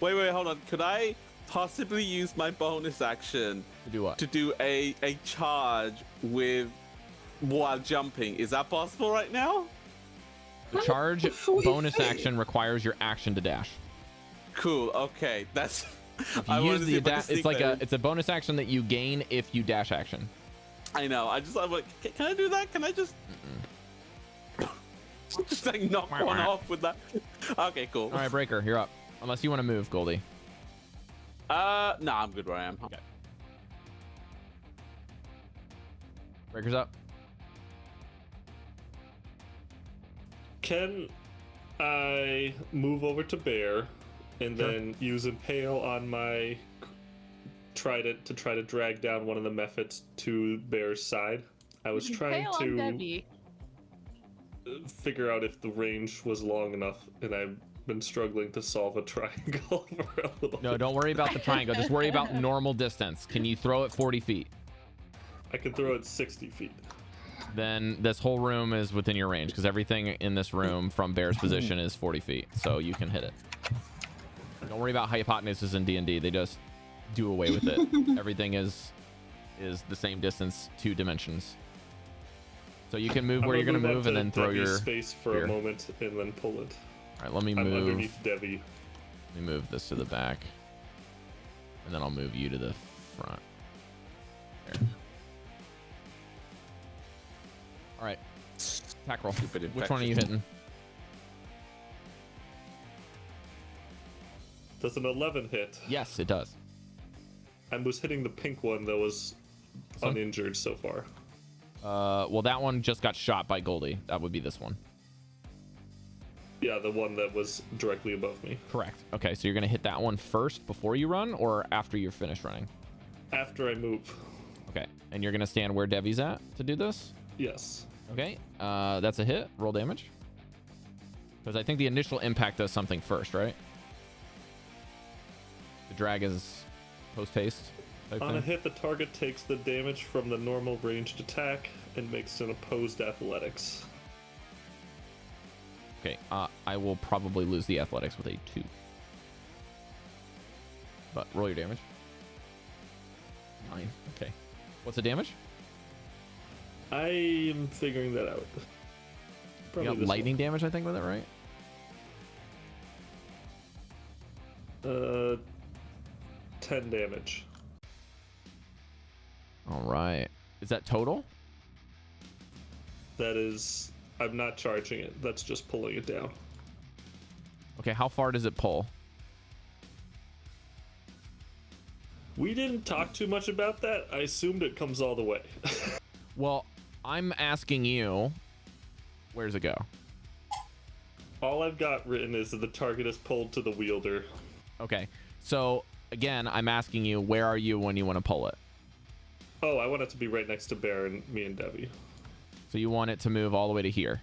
Speaker 3: Wait, hold on. Could I possibly use my bonus action
Speaker 2: To do what?
Speaker 3: to do a charge with while jumping? Is that possible right now?
Speaker 2: The charge
Speaker 5: Before you
Speaker 2: bonus
Speaker 5: faint.
Speaker 2: action requires your action to dash.
Speaker 3: Cool. Okay, that's.
Speaker 2: If
Speaker 3: I
Speaker 2: you
Speaker 3: wanted
Speaker 2: use
Speaker 3: to see
Speaker 2: the
Speaker 3: if I could
Speaker 2: it's
Speaker 3: sneak
Speaker 2: like
Speaker 3: that in.
Speaker 2: it's a bonus action that you gain if you dash action.
Speaker 3: I know. I'm like, can I do that? Can I just just like knock one off with that? Okay, cool.
Speaker 2: All right, Breker, you're up. Unless you want to move, Goldie.
Speaker 3: No, I'm good where I am.
Speaker 2: Okay. Breaker's up.
Speaker 6: Can I move over to Bear and
Speaker 2: Sure.
Speaker 6: then use Impale on my trident to try to drag down one of the methods to Bear's side? I was trying
Speaker 1: Impale on
Speaker 6: to
Speaker 1: Devii.
Speaker 6: figure out if the range was long enough, and I've been struggling to solve a triangle for a little
Speaker 2: No,
Speaker 6: bit.
Speaker 2: don't worry about the triangle. Just worry about normal distance. Can you throw it 40 feet?
Speaker 6: I can throw it 60 feet.
Speaker 2: Then this whole room is within your range because everything in this room from Bear's position is 40 feet, so you can hit it. Don't worry about hypotenuses in D&D. They just do away with it. Everything is the same distance, 2 dimensions. So you can move where you're gonna move and then throw
Speaker 6: Devi's
Speaker 2: your
Speaker 6: space for
Speaker 2: spear.
Speaker 6: a moment and then pull it.
Speaker 2: All right, let me
Speaker 6: I'm
Speaker 2: move.
Speaker 6: underneath Devii.
Speaker 2: Let me move this to the back, and then I'll move you to the front. There. All right. Attack roll.
Speaker 3: Stupid
Speaker 2: Which one are you hitting?
Speaker 6: Does an 11 hit?
Speaker 2: Yes, it does.
Speaker 6: I was hitting the pink one that was
Speaker 2: one?
Speaker 6: uninjured so far.
Speaker 2: Well, that one just got shot by Goldy. That would be this one.
Speaker 6: Yeah, the one that was directly above me.
Speaker 2: Correct. Okay, so you're gonna hit that one first before you run, or after you're finished running?
Speaker 6: After I move.
Speaker 2: Okay, and you're gonna stand where Devi's at to do this?
Speaker 6: Yes.
Speaker 2: Okay, that's a hit. Roll damage. Because I think the initial impact does something first, right? The drag is post-haste type
Speaker 6: On
Speaker 2: thing.
Speaker 6: a hit, the target takes the damage from the normal ranged attack and makes an opposed athletics.
Speaker 2: Okay, I will probably lose the athletics with a 2. But roll your damage. 9. Okay. What's the damage?
Speaker 6: I am figuring that out.
Speaker 2: You got
Speaker 6: this
Speaker 2: lightning damage, I think, with it, right?
Speaker 6: one. 10 damage.
Speaker 2: All right. Is that total?
Speaker 6: That is... I'm not charging it. That's just pulling it down.
Speaker 2: Okay, how far does it pull?
Speaker 6: We didn't talk too much about that. I assumed it comes all the way.
Speaker 2: Well, I'm asking you, where's it go?
Speaker 6: All I've got written is that the target is pulled to the wielder.
Speaker 2: Okay, so again, I'm asking you, where are you when you want to pull it?
Speaker 6: Oh, I want it to be right next to Bear and me and Devii.
Speaker 2: So you want it to move all the way to here?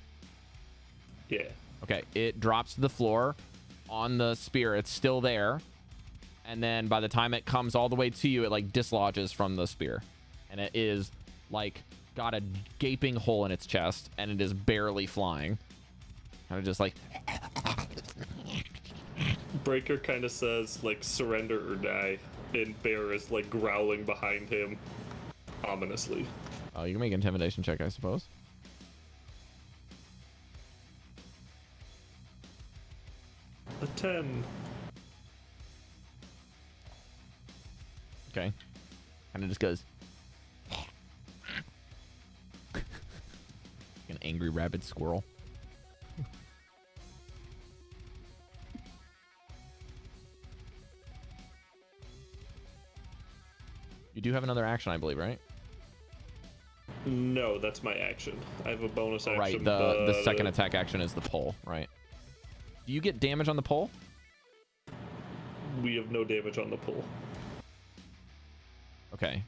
Speaker 6: Yeah.
Speaker 2: Okay, it drops to the floor on the spear. It's still there. And then by the time it comes all the way to you, it like dislodges from the spear. And it is like got a gaping hole in its chest and it is barely flying. Kind of just like...
Speaker 6: Breker kind of says, like, surrender or die. And Bear is, like, growling behind him ominously.
Speaker 2: Oh, you can make an intimidation check, I suppose.
Speaker 6: A 10.
Speaker 2: Okay. Kind of just goes... an angry rabid squirrel. You do have another action, I believe, right?
Speaker 6: No, that's my action. I have a bonus action.
Speaker 2: Right, the second attack action is the pull, right? Do you get damage on the pull?
Speaker 6: We have no damage on the pull.
Speaker 2: Okay.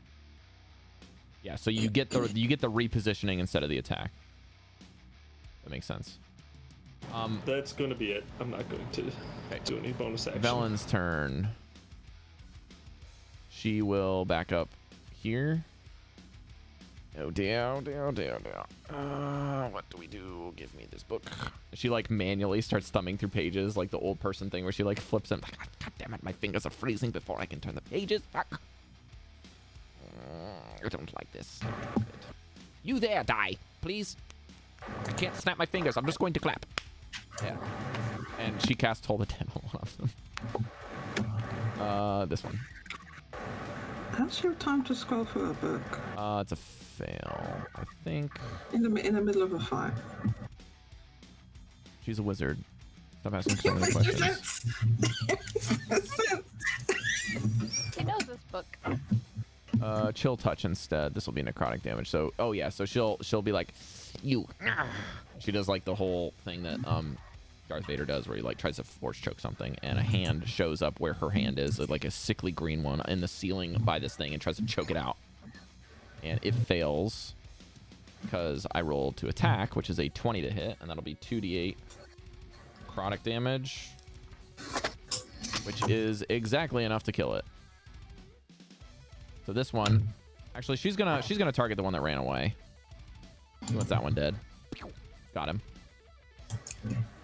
Speaker 2: Yeah, so you get the repositioning instead of the attack. That makes sense.
Speaker 6: That's going to be it. I'm not going to do any bonus action.
Speaker 2: Velen's turn. She will back up here. Oh dear. What do we do? Give me this book. She like manually starts thumbing through pages like the old person thing where she like flips them. God damn it, my fingers are freezing before I can turn the pages. Fuck. I don't like this. You there, die, please. I can't snap my fingers. I'm just going to clap. Yeah. And she casts Hold the Dead on one of them. This one.
Speaker 5: How's she have time to scroll through a book?
Speaker 2: It's a fail, I think.
Speaker 5: In the middle of a fight.
Speaker 2: She's a wizard. Stop asking so many questions.
Speaker 1: He knows this book.
Speaker 2: Chill touch instead. This will be necrotic damage. So, oh yeah, so she'll be like, you. She does like the whole thing that Darth Vader does, where he like tries to force choke something, and a hand shows up where her hand is, like a sickly green one, in the ceiling by this thing, and tries to choke it out. And it fails because I rolled to attack, which is a 20 to hit, and that'll be 2d8 necrotic damage, which is exactly enough to kill it. So this one, actually, she's gonna target the one that ran away. She wants that one dead. Got him.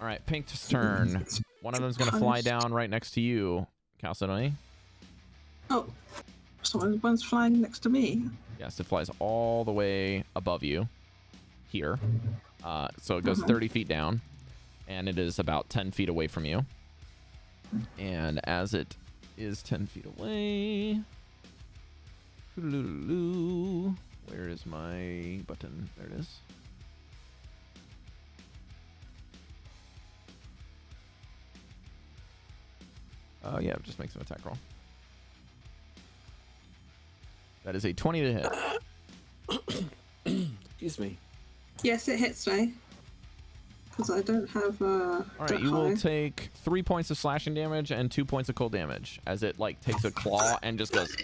Speaker 2: All right, Pink's turn. One of them's gonna fly down right next to you, Chalcedony.
Speaker 5: Oh, one's flying next to me.
Speaker 2: Yes, it flies all the way above you here. So it goes 30 feet down, and it is about 10 feet away from you. And as it is 10 feet away, where is my button? There it is. Yeah, just make some attack roll. That is a 20 to hit.
Speaker 3: Excuse me.
Speaker 5: Yes, it hits me. Because I don't have
Speaker 2: All right, you will take 3 points of slashing damage and 2 points of cold damage as it like takes a claw and just goes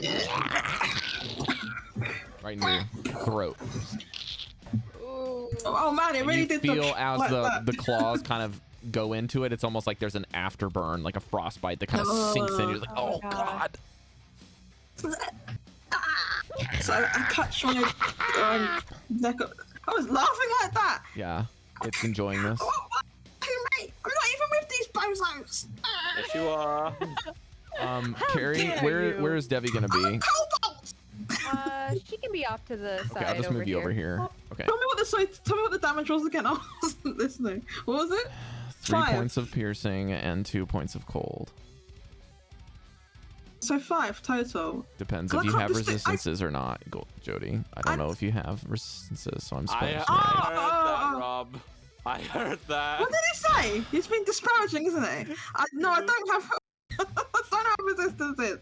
Speaker 2: right in your throat.
Speaker 5: Oh man, it
Speaker 2: And
Speaker 5: really
Speaker 2: you
Speaker 5: did
Speaker 2: feel
Speaker 5: look
Speaker 2: as
Speaker 5: like
Speaker 2: the
Speaker 5: that.
Speaker 2: the claws kind of go into it. It's almost like there's an afterburn, like a frostbite that kind of sinks in. You're like,
Speaker 1: Oh
Speaker 2: oh
Speaker 1: my
Speaker 2: god.
Speaker 5: So I touched my neck. I was laughing like that.
Speaker 2: Yeah, it's enjoying this.
Speaker 5: Oh, mate, I'm not even with these bozos.
Speaker 3: Yes, you are.
Speaker 2: Cari,
Speaker 1: dare you.
Speaker 2: where is Devii gonna be?
Speaker 5: Cobalt.
Speaker 1: She can be off to the side.
Speaker 2: Okay, I'll just move you over here. Okay.
Speaker 5: Tell me what the damage was again. I wasn't listening. What was it?
Speaker 2: 3
Speaker 5: 5.
Speaker 2: points of piercing and 2 points of cold.
Speaker 5: So 5 total.
Speaker 2: Depends
Speaker 5: Well,
Speaker 2: if
Speaker 5: I
Speaker 2: you
Speaker 5: can't
Speaker 2: have
Speaker 5: just stick-
Speaker 2: resistances or not, Jodie. I don't know if you have resistances, so I'm supposed
Speaker 3: I
Speaker 2: to.
Speaker 3: heard
Speaker 5: Oh.
Speaker 3: that, Rob. I heard that.
Speaker 5: What did he say? He's been disparaging, isn't he? No, I don't have. I don't have resistances.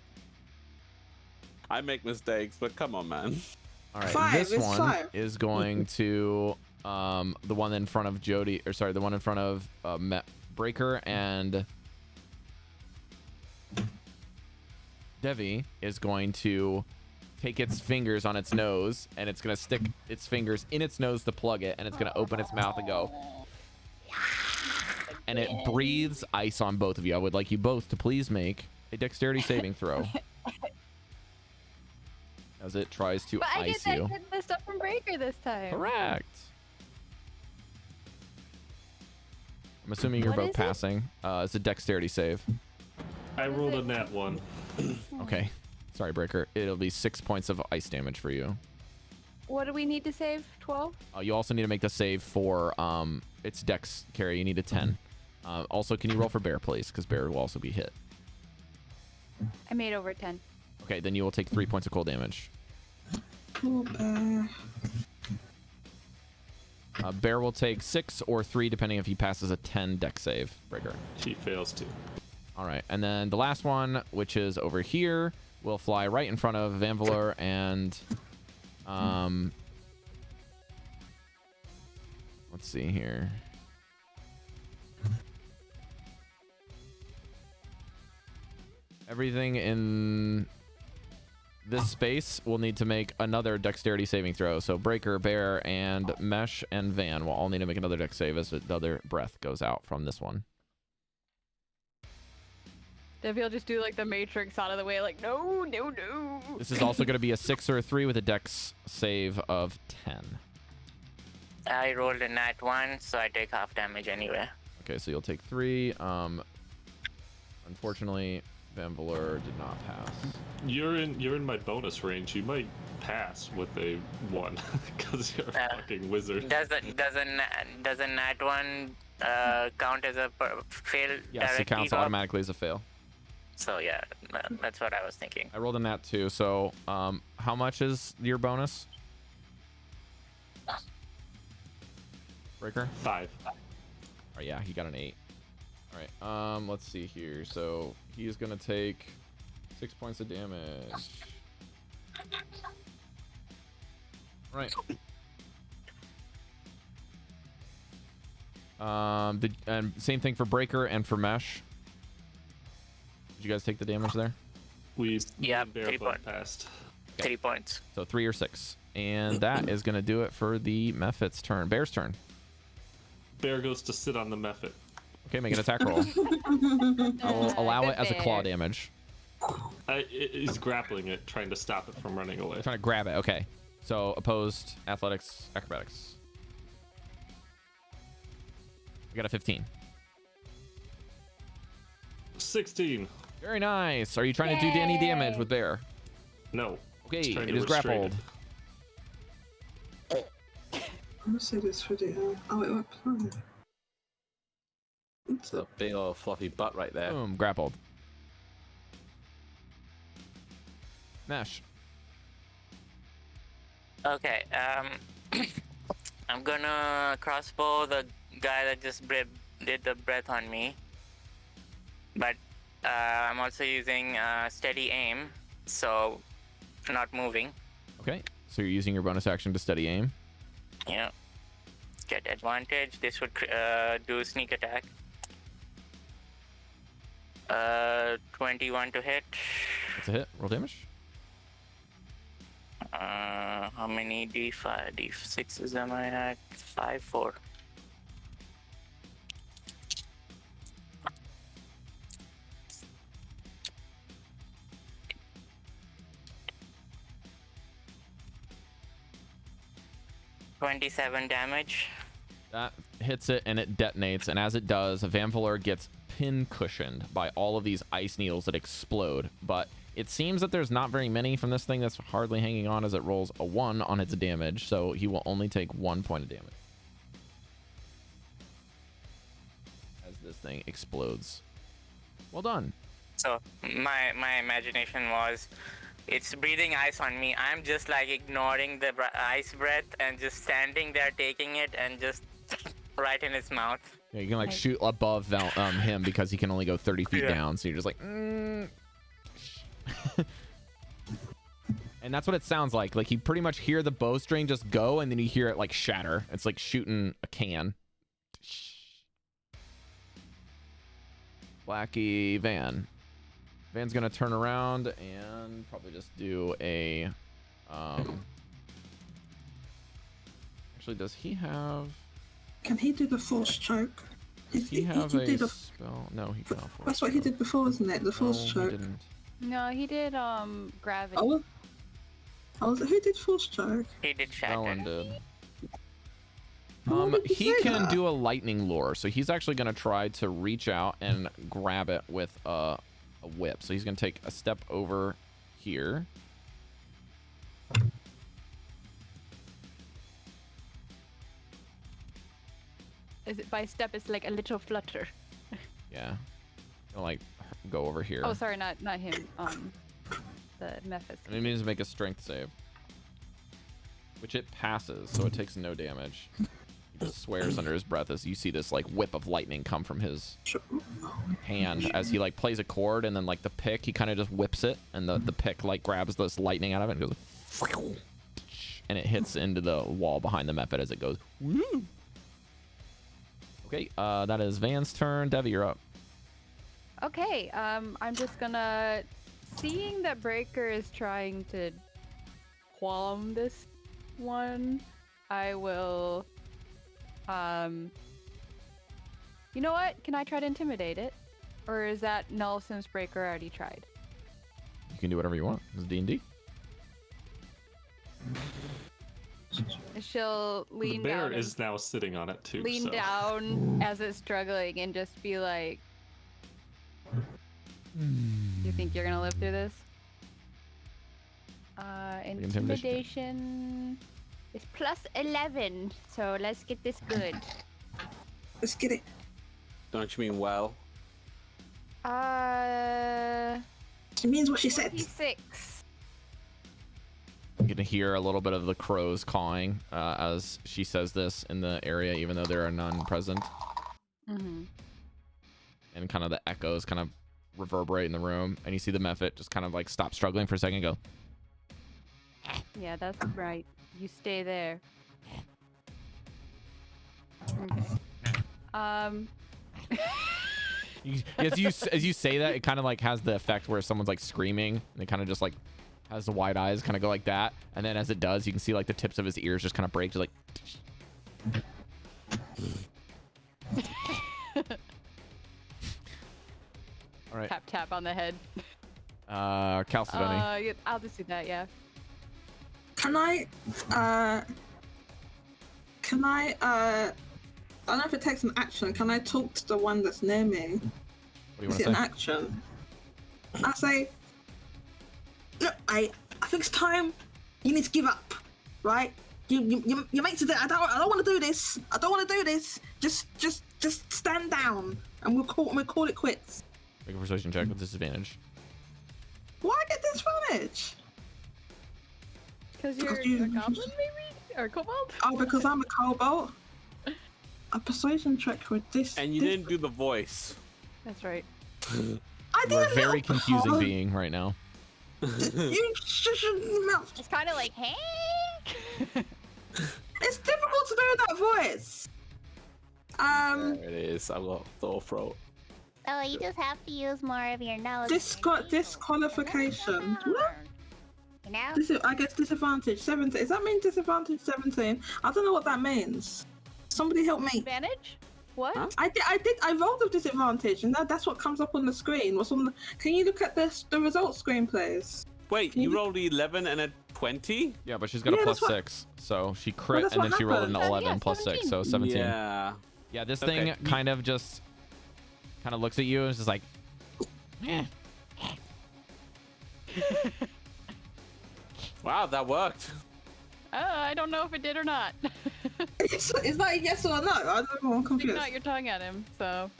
Speaker 3: I make mistakes, but come on, man.
Speaker 2: All right,
Speaker 5: 5,
Speaker 2: this
Speaker 5: it's
Speaker 2: one
Speaker 5: 5.
Speaker 2: is going to the one in front of Jodie, or sorry, the one in front of Breker, and Devii is going to take its fingers on its nose, and it's going to stick its fingers in its nose to plug it, and it's going to open its mouth and go, and it breathes ice on both of you. I would like you both to please make a dexterity saving throw as it tries to
Speaker 1: But I
Speaker 2: ice
Speaker 1: get
Speaker 2: you.
Speaker 1: that good stuff from Breker this time.
Speaker 2: Correct. I'm assuming you're
Speaker 1: What
Speaker 2: both
Speaker 1: is it?
Speaker 2: passing. It's a dexterity save.
Speaker 6: I rolled a nat 1.
Speaker 2: Okay. Sorry, Breker. It'll be 6 points of ice damage for you.
Speaker 1: What do we need to save? 12?
Speaker 2: You also need to make the save for its dex, Cari. You need a 10. Also, can you roll for Bear, please? Because Bear will also be hit.
Speaker 1: I made over 10.
Speaker 2: Okay, then you will take 3 points of cold damage.
Speaker 5: Poor bear.
Speaker 2: Bear will take 6 or 3, depending if he passes a 10 dex save, Breker.
Speaker 6: She fails to.
Speaker 2: All right, and then the last one, which is over here, will fly right in front of Vanvalor and let's see here. Everything in this space will need to make another dexterity saving throw. So Breker, Bear, and Mesh and Van will all need to make another dex save as the other breath goes out from this one.
Speaker 1: Devii will just do like the Matrix out of the way, like, no, no, no.
Speaker 2: This is also going to be a 6 or a 3 with a dex save of 10.
Speaker 4: I rolled a nat 1, so I take half damage anyway.
Speaker 2: Okay, so you'll take 3. Unfortunately, Vanvalor did not pass.
Speaker 6: You're in my bonus range. You might pass with a 1 because you're a fucking wizard.
Speaker 4: Does a nat 1 count as a fail
Speaker 2: Yes, it
Speaker 4: directly?
Speaker 2: counts
Speaker 4: Rob?
Speaker 2: automatically as a fail.
Speaker 4: So yeah, that's what I was thinking.
Speaker 2: I rolled a nat 2, so how much is your bonus? Breker?
Speaker 6: 5.
Speaker 2: Oh yeah, he got an 8. All right, let's see here. So he's gonna take 6 points of damage. Right. And same thing for Breker and for Mesh. Did you guys take the damage there?
Speaker 4: Yeah,
Speaker 6: Bear
Speaker 4: 3
Speaker 6: both
Speaker 4: points.
Speaker 6: passed.
Speaker 4: 3 points.
Speaker 2: So 3 or 6, and that is gonna do it for the Mephit's turn. Bear's turn.
Speaker 6: Bear goes to sit on the Mephit.
Speaker 2: Okay, make an attack roll. I will allow it as a claw damage.
Speaker 6: He's grappling it, trying to stop it from running away.
Speaker 2: Trying to grab it. Okay. So opposed, athletics, acrobatics. I got a 15.
Speaker 6: 16.
Speaker 2: Very nice. Are you trying to do any damage with Bear?
Speaker 6: No.
Speaker 2: Okay,
Speaker 6: It's trying
Speaker 2: it
Speaker 6: to
Speaker 2: is
Speaker 6: restrain
Speaker 2: grappled.
Speaker 5: I'm gonna say this for the. Oh, it went play.
Speaker 3: It's a big old fluffy butt right there.
Speaker 2: Boom, grappled. Mesh.
Speaker 4: Okay, I'm gonna crossbow the guy that just did the breath on me. But I'm also using steady aim, so not moving.
Speaker 2: Okay, so you're using your bonus action to steady aim.
Speaker 4: Yeah. Get advantage. This would do sneak attack. 21 to hit.
Speaker 2: That's a hit. Roll damage.
Speaker 4: How many D5, D6s am I at? 5, 4. $27 damage.
Speaker 2: That hits it and it detonates, and as it does, Vanvalor gets pin cushioned by all of these ice needles that explode. But it seems that there's not very many from this thing that's hardly hanging on, as it rolls a 1 on its damage, so he will only take 1 point of damage as this thing explodes. Well done.
Speaker 4: So my imagination was, it's breathing ice on me. I'm just like ignoring the ice breath and just standing there taking it and just right in his mouth.
Speaker 2: Yeah, you can like shoot above him because he can only go 30 feet down. So you're just like, and that's what it sounds like. Like you pretty much hear the bowstring just go, and then you hear it like shatter. It's like shooting a can. Blackie Van's gonna turn around and probably just do a actually, does he have,
Speaker 5: can he do the force choke?
Speaker 2: does he have a spell? No, he cannot.
Speaker 5: That's what he did before, isn't it? The force choke.
Speaker 2: He didn't.
Speaker 1: No, he did gravity.
Speaker 5: Oh, who did force choke?
Speaker 4: He did shatter.
Speaker 2: Dallan did.
Speaker 5: Why did you
Speaker 2: He
Speaker 5: say
Speaker 2: can
Speaker 5: that?
Speaker 2: do a lightning lure, so he's actually going to try to reach out and grab it with a whip. So he's going to take a step over here.
Speaker 1: Is it by step? It's like a little flutter.
Speaker 2: Yeah. Gonna like go over here.
Speaker 1: Oh, sorry, not him. The Mephis.
Speaker 2: And it means to make a strength save, which it passes, so it takes no damage. He just swears under his breath as you see this like whip of lightning come from his hand as he like plays a chord, and then like the pick, he kind of just whips it, and the pick like grabs this lightning out of it and goes, and it hits into the wall behind the Mephit as it goes. Woo! Okay, that is Van's turn. Devii, you're up.
Speaker 1: Okay, I'm just gonna, seeing that Breker is trying to qualm this one, I will, you know what? Can I try to intimidate it? Or is that null since Breker already tried?
Speaker 2: You can do whatever you want. It's D&D.
Speaker 1: She'll lean
Speaker 6: the bear
Speaker 1: down.
Speaker 6: is now sitting on it too.
Speaker 1: Lean
Speaker 6: so.
Speaker 1: down as it's struggling and just be like, you think you're gonna live through this? Intimidation is plus 11, so let's get this good.
Speaker 5: Let's get it.
Speaker 3: Don't you mean well?
Speaker 5: She means what she said.
Speaker 1: 26.
Speaker 2: You can hear a little bit of the crows cawing as she says this in the area, even though there are none present.
Speaker 1: Mm-hmm.
Speaker 2: And kind of the echoes kind of reverberate in the room, and you see the Mephit just kind of like stop struggling for a second and go,
Speaker 1: Yeah, that's right. You stay there. Okay.
Speaker 2: as you say that, it kind of like has the effect where someone's like screaming, and it kind of just like has the wide eyes kind of go like that, and then as it does, you can see like the tips of his ears just kind of break, just like. All right.
Speaker 1: Tap tap on the head.
Speaker 2: Chalcedony.
Speaker 1: Yeah, I'll just do that. Yeah.
Speaker 5: Can I I don't know if it takes an action. Can I talk to the one that's near me?
Speaker 2: What do you
Speaker 5: Is
Speaker 2: want
Speaker 5: it
Speaker 2: to
Speaker 5: an
Speaker 2: say?
Speaker 5: action? I say, look, I think it's time. You need to give up, right? You make today. I don't want to do this. I don't want to do this. Just stand down, and we'll call it quits.
Speaker 2: Make a persuasion check with disadvantage.
Speaker 5: Why get disadvantage?
Speaker 1: Because you're
Speaker 5: Because you-
Speaker 1: a goblin, maybe, or kobold.
Speaker 5: Oh, because I'm a cobalt. A persuasion check with this.
Speaker 3: And you didn't do the voice.
Speaker 1: That's right.
Speaker 5: I
Speaker 2: You're
Speaker 5: did
Speaker 2: a
Speaker 5: a
Speaker 2: very
Speaker 5: little
Speaker 2: confusing
Speaker 5: part.
Speaker 2: being right now.
Speaker 5: You shush your mouth.
Speaker 1: It's kind of like, hey.
Speaker 5: It's difficult to do that voice.
Speaker 3: There it is. I got sore throat.
Speaker 7: Oh, you just have to use more of your nose.
Speaker 5: Disqualification.
Speaker 7: You
Speaker 1: No.
Speaker 5: I guess disadvantage 17. Does that mean disadvantage 17? I don't know what that means. Somebody help me.
Speaker 1: Advantage? What?
Speaker 3: Huh?
Speaker 5: I rolled with disadvantage, and that's what comes up on the screen. What's on the? Can you look at the results screen, please?
Speaker 3: Wait, you rolled 11 and a 20?
Speaker 2: Yeah, but she's got a
Speaker 5: Yeah,
Speaker 2: plus
Speaker 5: that's what-
Speaker 2: 6, so she crit
Speaker 5: that's
Speaker 2: and
Speaker 5: what
Speaker 2: then she rolled an
Speaker 5: happened.
Speaker 2: 11
Speaker 1: Yeah,
Speaker 2: plus 6, so
Speaker 1: 17.
Speaker 2: 17.
Speaker 3: Yeah.
Speaker 2: This
Speaker 3: Okay.
Speaker 2: thing kind of looks at you and is just like, eh.
Speaker 3: Wow, that worked.
Speaker 1: I don't know if it did or not.
Speaker 5: Is that a yes or a no? I don't know. I'm
Speaker 1: Stick
Speaker 5: confused.
Speaker 1: out your tongue at him, so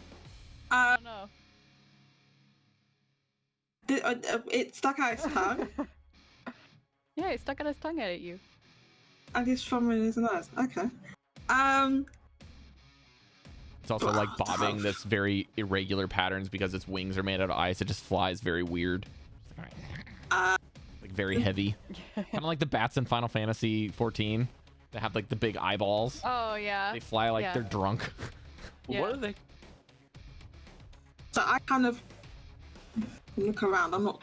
Speaker 1: I don't know.
Speaker 5: It stuck out its tongue,
Speaker 1: Yeah, he stuck out his tongue at you.
Speaker 5: and he's fumbling his nose. Okay.
Speaker 2: It's also like bobbing this very irregular patterns because its wings are made out of ice. It just flies very weird. Like very heavy. Kind of like the bats in Final Fantasy 14. They have like the big eyeballs.
Speaker 1: Oh yeah.
Speaker 2: They fly like
Speaker 1: Yeah.
Speaker 2: they're drunk.
Speaker 1: Yeah.
Speaker 3: What are they?
Speaker 5: So I kind of look around. I'm not.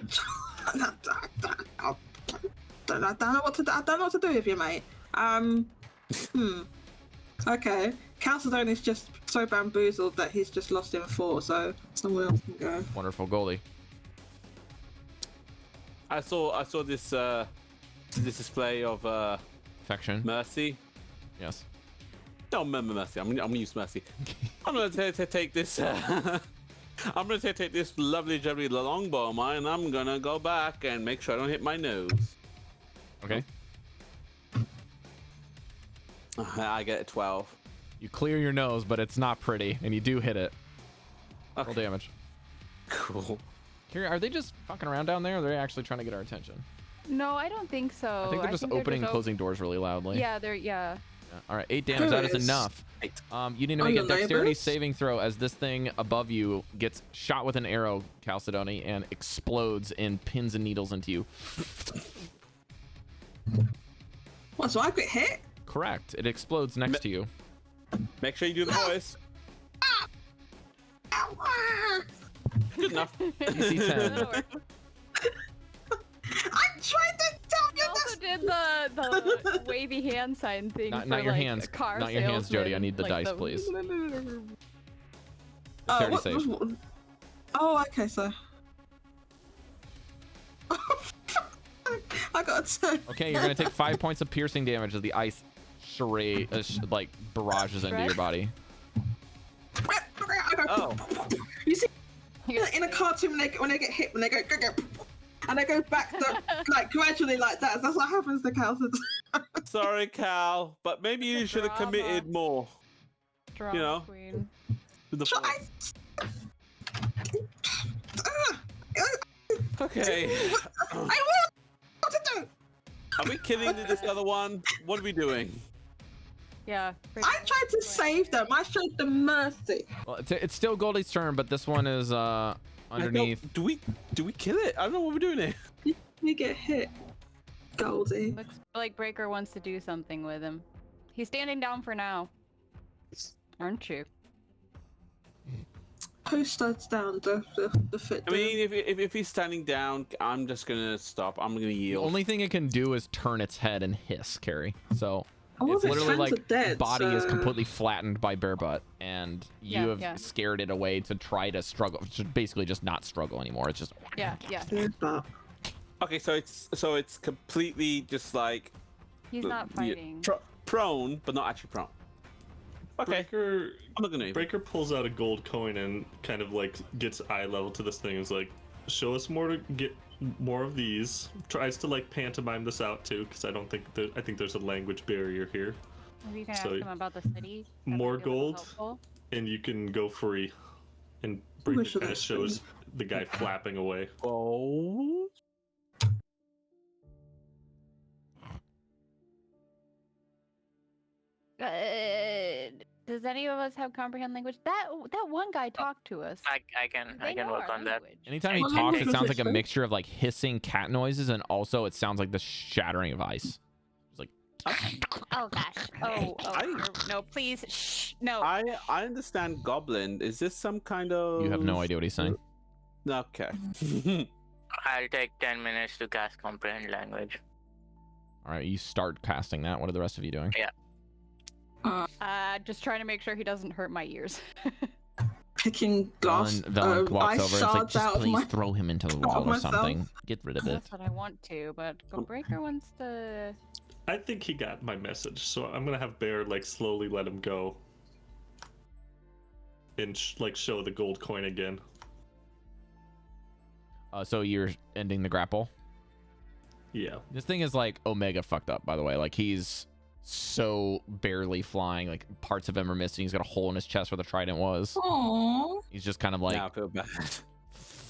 Speaker 5: I don't know what to do. I don't know what to do with you, mate. Okay. Chalcedony is just so bamboozled that he's just lost in 4. So someone else can go.
Speaker 2: Wonderful Goldy.
Speaker 3: I saw this display of
Speaker 2: Affection.
Speaker 3: mercy.
Speaker 2: Yes.
Speaker 3: No, mercy. I'm gonna use mercy. I'm gonna take this. I'm gonna take this lovely, jubbly longbow of mine, and I'm gonna go back and make sure I don't hit my nose.
Speaker 2: Okay.
Speaker 3: I get a 12.
Speaker 2: You clear your nose, but it's not pretty, and you do hit it. Roll
Speaker 3: Okay.
Speaker 2: damage.
Speaker 3: Cool.
Speaker 2: Kiri, are they just fucking around down there, or are they actually trying to get our attention?
Speaker 1: No, I don't think so.
Speaker 2: I think they're just opening and closing doors really loudly.
Speaker 1: Yeah, they're yeah.
Speaker 2: Yeah. All right, 8 damage. That is
Speaker 5: Curious.
Speaker 2: enough. You need to
Speaker 5: Are
Speaker 2: make a
Speaker 5: your
Speaker 2: dexterity
Speaker 5: neighbors?
Speaker 2: saving throw as this thing above you gets shot with an arrow, Chalcedony, and explodes and pins and needles into you.
Speaker 5: What? So I get hit?
Speaker 2: Correct. It explodes next to you.
Speaker 3: Make sure you do the voice. Good enough.
Speaker 2: DC 10.
Speaker 1: That'll work.
Speaker 5: I'm trying to tell you
Speaker 1: I also
Speaker 5: this.
Speaker 1: did the wavy hand sign thing.
Speaker 2: Not
Speaker 1: for,
Speaker 2: your
Speaker 1: like,
Speaker 2: hands.
Speaker 1: Car
Speaker 2: Not your hands, Jodie. I
Speaker 1: salesman,
Speaker 2: need the
Speaker 1: like
Speaker 2: dice, please.
Speaker 5: Oh,
Speaker 2: Dexterity save.
Speaker 5: Oh, okay, so. I got a 10.
Speaker 2: Okay, you're gonna take 5 points of piercing damage as the ice charade like barrages into your body.
Speaker 3: Oh.
Speaker 5: You see, in a cartoon, when they get hit, when they go, and they go back, like gradually like that. That's what happens to Chalcedony.
Speaker 3: Sorry, Cal, but maybe you should have
Speaker 1: Drama.
Speaker 3: committed more
Speaker 1: Drama
Speaker 3: You know.
Speaker 1: queen.
Speaker 3: to the
Speaker 5: So
Speaker 3: force. Okay.
Speaker 5: I will. What to do?
Speaker 3: Are we killing this other one? What are we doing?
Speaker 1: Yeah.
Speaker 5: I tried to save them. I showed them mercy.
Speaker 2: Well, it's still Goldie's turn, but this one is underneath.
Speaker 3: Do we kill it? I don't know what we're doing here.
Speaker 5: You get hit, Goldy.
Speaker 1: Looks like Breker wants to do something with him. He's standing down for now. Aren't you?
Speaker 5: Who stands down? The fit.
Speaker 3: I mean, if he's standing down, I'm just gonna stop. I'm gonna
Speaker 2: The
Speaker 3: yield.
Speaker 2: only thing it can do is turn its head and hiss, Cari. So
Speaker 5: all
Speaker 2: it's
Speaker 5: of its
Speaker 2: literally
Speaker 5: friends
Speaker 2: like
Speaker 5: are dead,
Speaker 2: body is
Speaker 5: so-
Speaker 2: completely flattened by bare butt, and you
Speaker 1: Yeah,
Speaker 2: have scared it away to try to struggle, to basically just not struggle anymore. It's just
Speaker 1: Yeah, yeah.
Speaker 5: But
Speaker 3: Okay, so it's completely just like
Speaker 1: He's not fighting.
Speaker 3: prone, but not actually prone. Okay,
Speaker 6: Breker,
Speaker 3: I'm not gonna even.
Speaker 6: Breker pulls out a gold coin and kind of like gets eye level to this thing. And is like, show us more to get more of these. Tries to like pantomime this out too, because I don't think I think there's a language barrier here.
Speaker 1: Maybe you can
Speaker 6: So,
Speaker 1: ask him about the city. That
Speaker 6: more
Speaker 1: might be a little
Speaker 6: gold?
Speaker 1: helpful.
Speaker 6: And you can go free. And Breker
Speaker 5: wish
Speaker 6: kind
Speaker 5: that
Speaker 6: of shows the guy flapping away.
Speaker 3: Oh.
Speaker 1: Does any of us have comprehend language? That one guy talked to us.
Speaker 4: I can
Speaker 1: They know
Speaker 4: work
Speaker 1: our
Speaker 4: on that.
Speaker 1: language.
Speaker 2: anytime he
Speaker 5: Well,
Speaker 2: talks,
Speaker 5: maybe
Speaker 2: it sounds like a
Speaker 5: it's-
Speaker 2: mixture of like hissing cat noises, and also it sounds like the shattering of ice. It's like
Speaker 1: Oh gosh. Oh. No, please. Shh. No.
Speaker 3: I understand goblin. Is this some kind of?
Speaker 2: you have no idea what he's saying.
Speaker 3: Okay.
Speaker 4: I'll take 10 minutes to cast comprehend language.
Speaker 2: All right, you start casting that. What are the rest of you doing?
Speaker 1: Just trying to make sure he doesn't hurt my ears.
Speaker 5: Picking glass
Speaker 2: Velen walks
Speaker 5: ice
Speaker 2: over and is like,
Speaker 5: shards
Speaker 2: just
Speaker 5: out of
Speaker 2: please
Speaker 5: my.
Speaker 2: throw him into the
Speaker 5: of
Speaker 2: wall or
Speaker 5: myself.
Speaker 2: something. Get rid of it.
Speaker 1: That's what I want to, but Breker wants to.
Speaker 6: I think he got my message, so I'm gonna have Bear like slowly let him go, and like show the gold coin again.
Speaker 2: So you're ending the grapple?
Speaker 6: Yeah.
Speaker 2: This thing is like Omega fucked up, by the way. Like he's so barely flying. Like parts of him are missing. He's got a hole in his chest where the trident was.
Speaker 5: Aww.
Speaker 2: He's just kind of like
Speaker 3: Now I feel bad.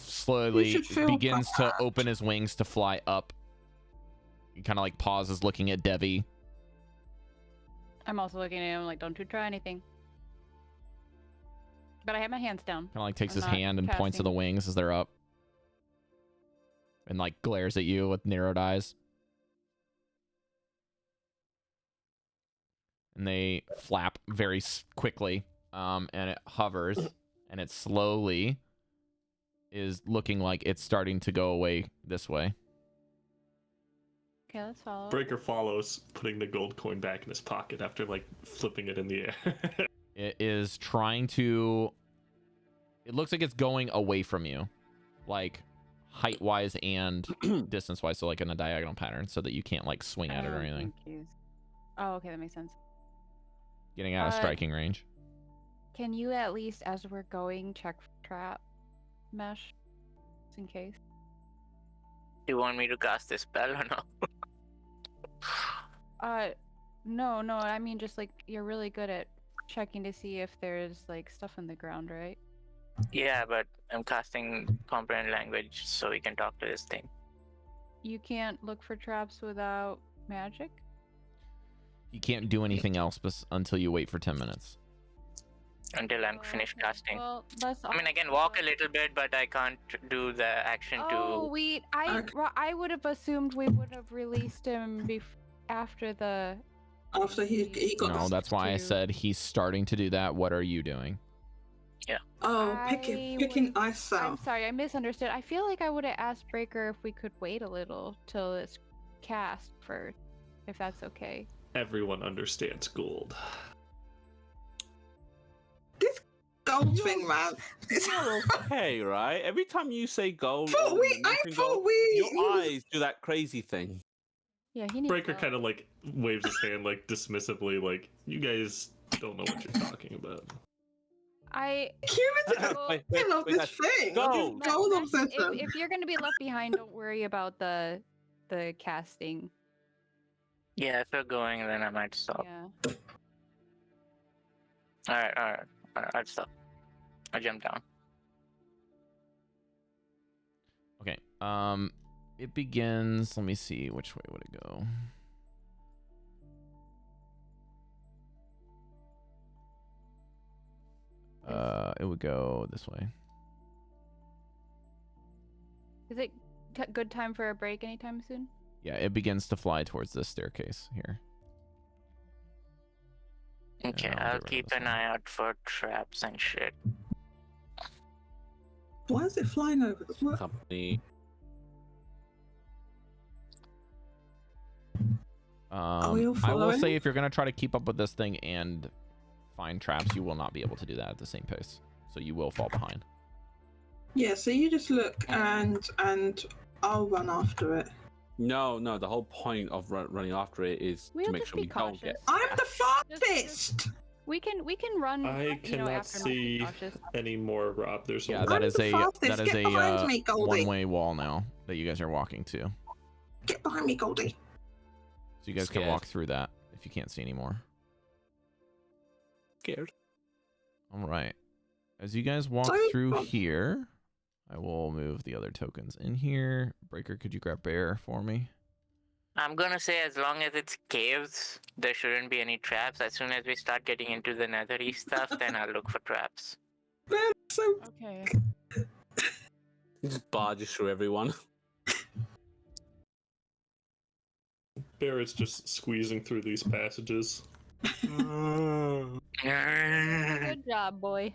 Speaker 2: slowly
Speaker 5: You should feel
Speaker 2: begins to
Speaker 5: bad.
Speaker 2: open his wings to fly up. He kind of like pauses looking at Devii.
Speaker 1: I'm also looking at him like, don't you try anything. But I have my hands down.
Speaker 2: Kind of like takes
Speaker 1: I'm
Speaker 2: his
Speaker 1: not
Speaker 2: hand and points to the
Speaker 1: casting.
Speaker 2: wings as they're up. And like glares at you with narrowed eyes. And they flap very quickly. And it hovers. And it slowly is looking like it's starting to go away this way.
Speaker 1: Okay, let's follow.
Speaker 6: Breaker follows, putting the gold coin back in his pocket after like flipping it in the air.
Speaker 2: It is trying to... It looks like it's going away from you. Like height-wise and distance-wise. So like in a diagonal pattern so that you can't like swing at it or
Speaker 1: I'm
Speaker 2: anything.
Speaker 1: confused. Oh, okay, that makes sense.
Speaker 2: Getting out of striking range.
Speaker 1: Can you at least, as we're going, check for trap mesh, just in case?
Speaker 4: Do you want me to cast this spell or no?
Speaker 1: No. I mean, just like you're really good at checking to see if there's like stuff in the ground, right?
Speaker 4: Yeah, but I'm casting comprehend language so we can talk to this thing.
Speaker 1: You can't look for traps without magic.
Speaker 2: You can't do anything else until you wait for 10 minutes.
Speaker 4: Until I'm
Speaker 1: Oh,
Speaker 4: finished
Speaker 1: okay.
Speaker 4: casting.
Speaker 1: Well, let's.
Speaker 4: I mean, I can walk a little bit, but I can't do the action
Speaker 1: Oh,
Speaker 4: to.
Speaker 1: I would have assumed we would have released him after the.
Speaker 5: After he got.
Speaker 2: No,
Speaker 5: the...
Speaker 2: that's why I
Speaker 1: to-
Speaker 2: said he's starting to do that. What are you doing?
Speaker 5: Oh,
Speaker 1: I
Speaker 5: picking
Speaker 1: would-
Speaker 5: ice
Speaker 1: I'm
Speaker 5: out.
Speaker 1: sorry, I misunderstood. I feel like I would have asked Breker if we could wait a little till it's cast first, if that's okay.
Speaker 6: Everyone understands gold.
Speaker 5: This gold thing, man. It's...
Speaker 3: Okay, right? Every time you say gold,
Speaker 5: I thought we.
Speaker 3: your eyes do that crazy thing.
Speaker 1: Yeah, he needs.
Speaker 6: Breaker
Speaker 1: help.
Speaker 6: kind of like waves his hand like dismissively, like you guys don't know what you're talking about.
Speaker 5: Cumulative of this
Speaker 3: that's
Speaker 5: thing.
Speaker 3: gold.
Speaker 5: This gold
Speaker 1: Matt,
Speaker 5: obsession.
Speaker 1: if you're gonna be left behind, don't worry about the casting.
Speaker 4: Yeah, if we're going, then I might stop.
Speaker 1: Yeah.
Speaker 4: Alright, I'll stop. I jump down.
Speaker 2: Okay. It begins. Let me see. Which way would it go? It would go this way.
Speaker 1: Is it good time for a break anytime soon?
Speaker 2: Yeah, it begins to fly towards this staircase here.
Speaker 4: Okay,
Speaker 2: I'll get
Speaker 4: I'll
Speaker 2: rid of
Speaker 4: keep
Speaker 2: this
Speaker 4: an
Speaker 2: one.
Speaker 4: eye out for traps and shit.
Speaker 5: Why is it flying over? What?
Speaker 3: Company.
Speaker 5: we all
Speaker 2: I will
Speaker 5: following?
Speaker 2: say if you're gonna try to keep up with this thing and find traps, you will not be able to do that at the same pace. So you will fall behind.
Speaker 5: Yeah, so you just look and I'll run after it.
Speaker 3: No, the whole point of running after it is
Speaker 1: We'll
Speaker 3: to make
Speaker 1: just
Speaker 3: sure
Speaker 1: be
Speaker 3: we don't get.
Speaker 1: cautious.
Speaker 5: I'm the
Speaker 1: Just-
Speaker 5: fastest.
Speaker 1: We can run.
Speaker 6: I cannot
Speaker 1: after them, be
Speaker 6: see
Speaker 1: cautious.
Speaker 6: anymore, Rob. There's
Speaker 2: Yeah,
Speaker 6: a
Speaker 2: that
Speaker 5: I'm
Speaker 2: is
Speaker 5: the
Speaker 2: a
Speaker 5: fastest. Get behind me, Goldy.
Speaker 2: one-way wall now that you guys are walking to.
Speaker 5: Get behind me, Goldy.
Speaker 2: So you guys can
Speaker 3: Scared.
Speaker 2: walk through that if you can't see anymore.
Speaker 3: Scared.
Speaker 2: All right. As you guys walk
Speaker 5: Sorry.
Speaker 2: through here, I will move the other tokens in here. Breaker, could you grab Bear for me?
Speaker 4: I'm gonna say as long as it's caves, there shouldn't be any traps. As soon as we start getting into the nethery stuff, then I'll look for traps.
Speaker 5: Man, so
Speaker 1: Okay.
Speaker 3: Just barges through everyone.
Speaker 6: Barrett's just squeezing through these passages.
Speaker 1: Good job, boy.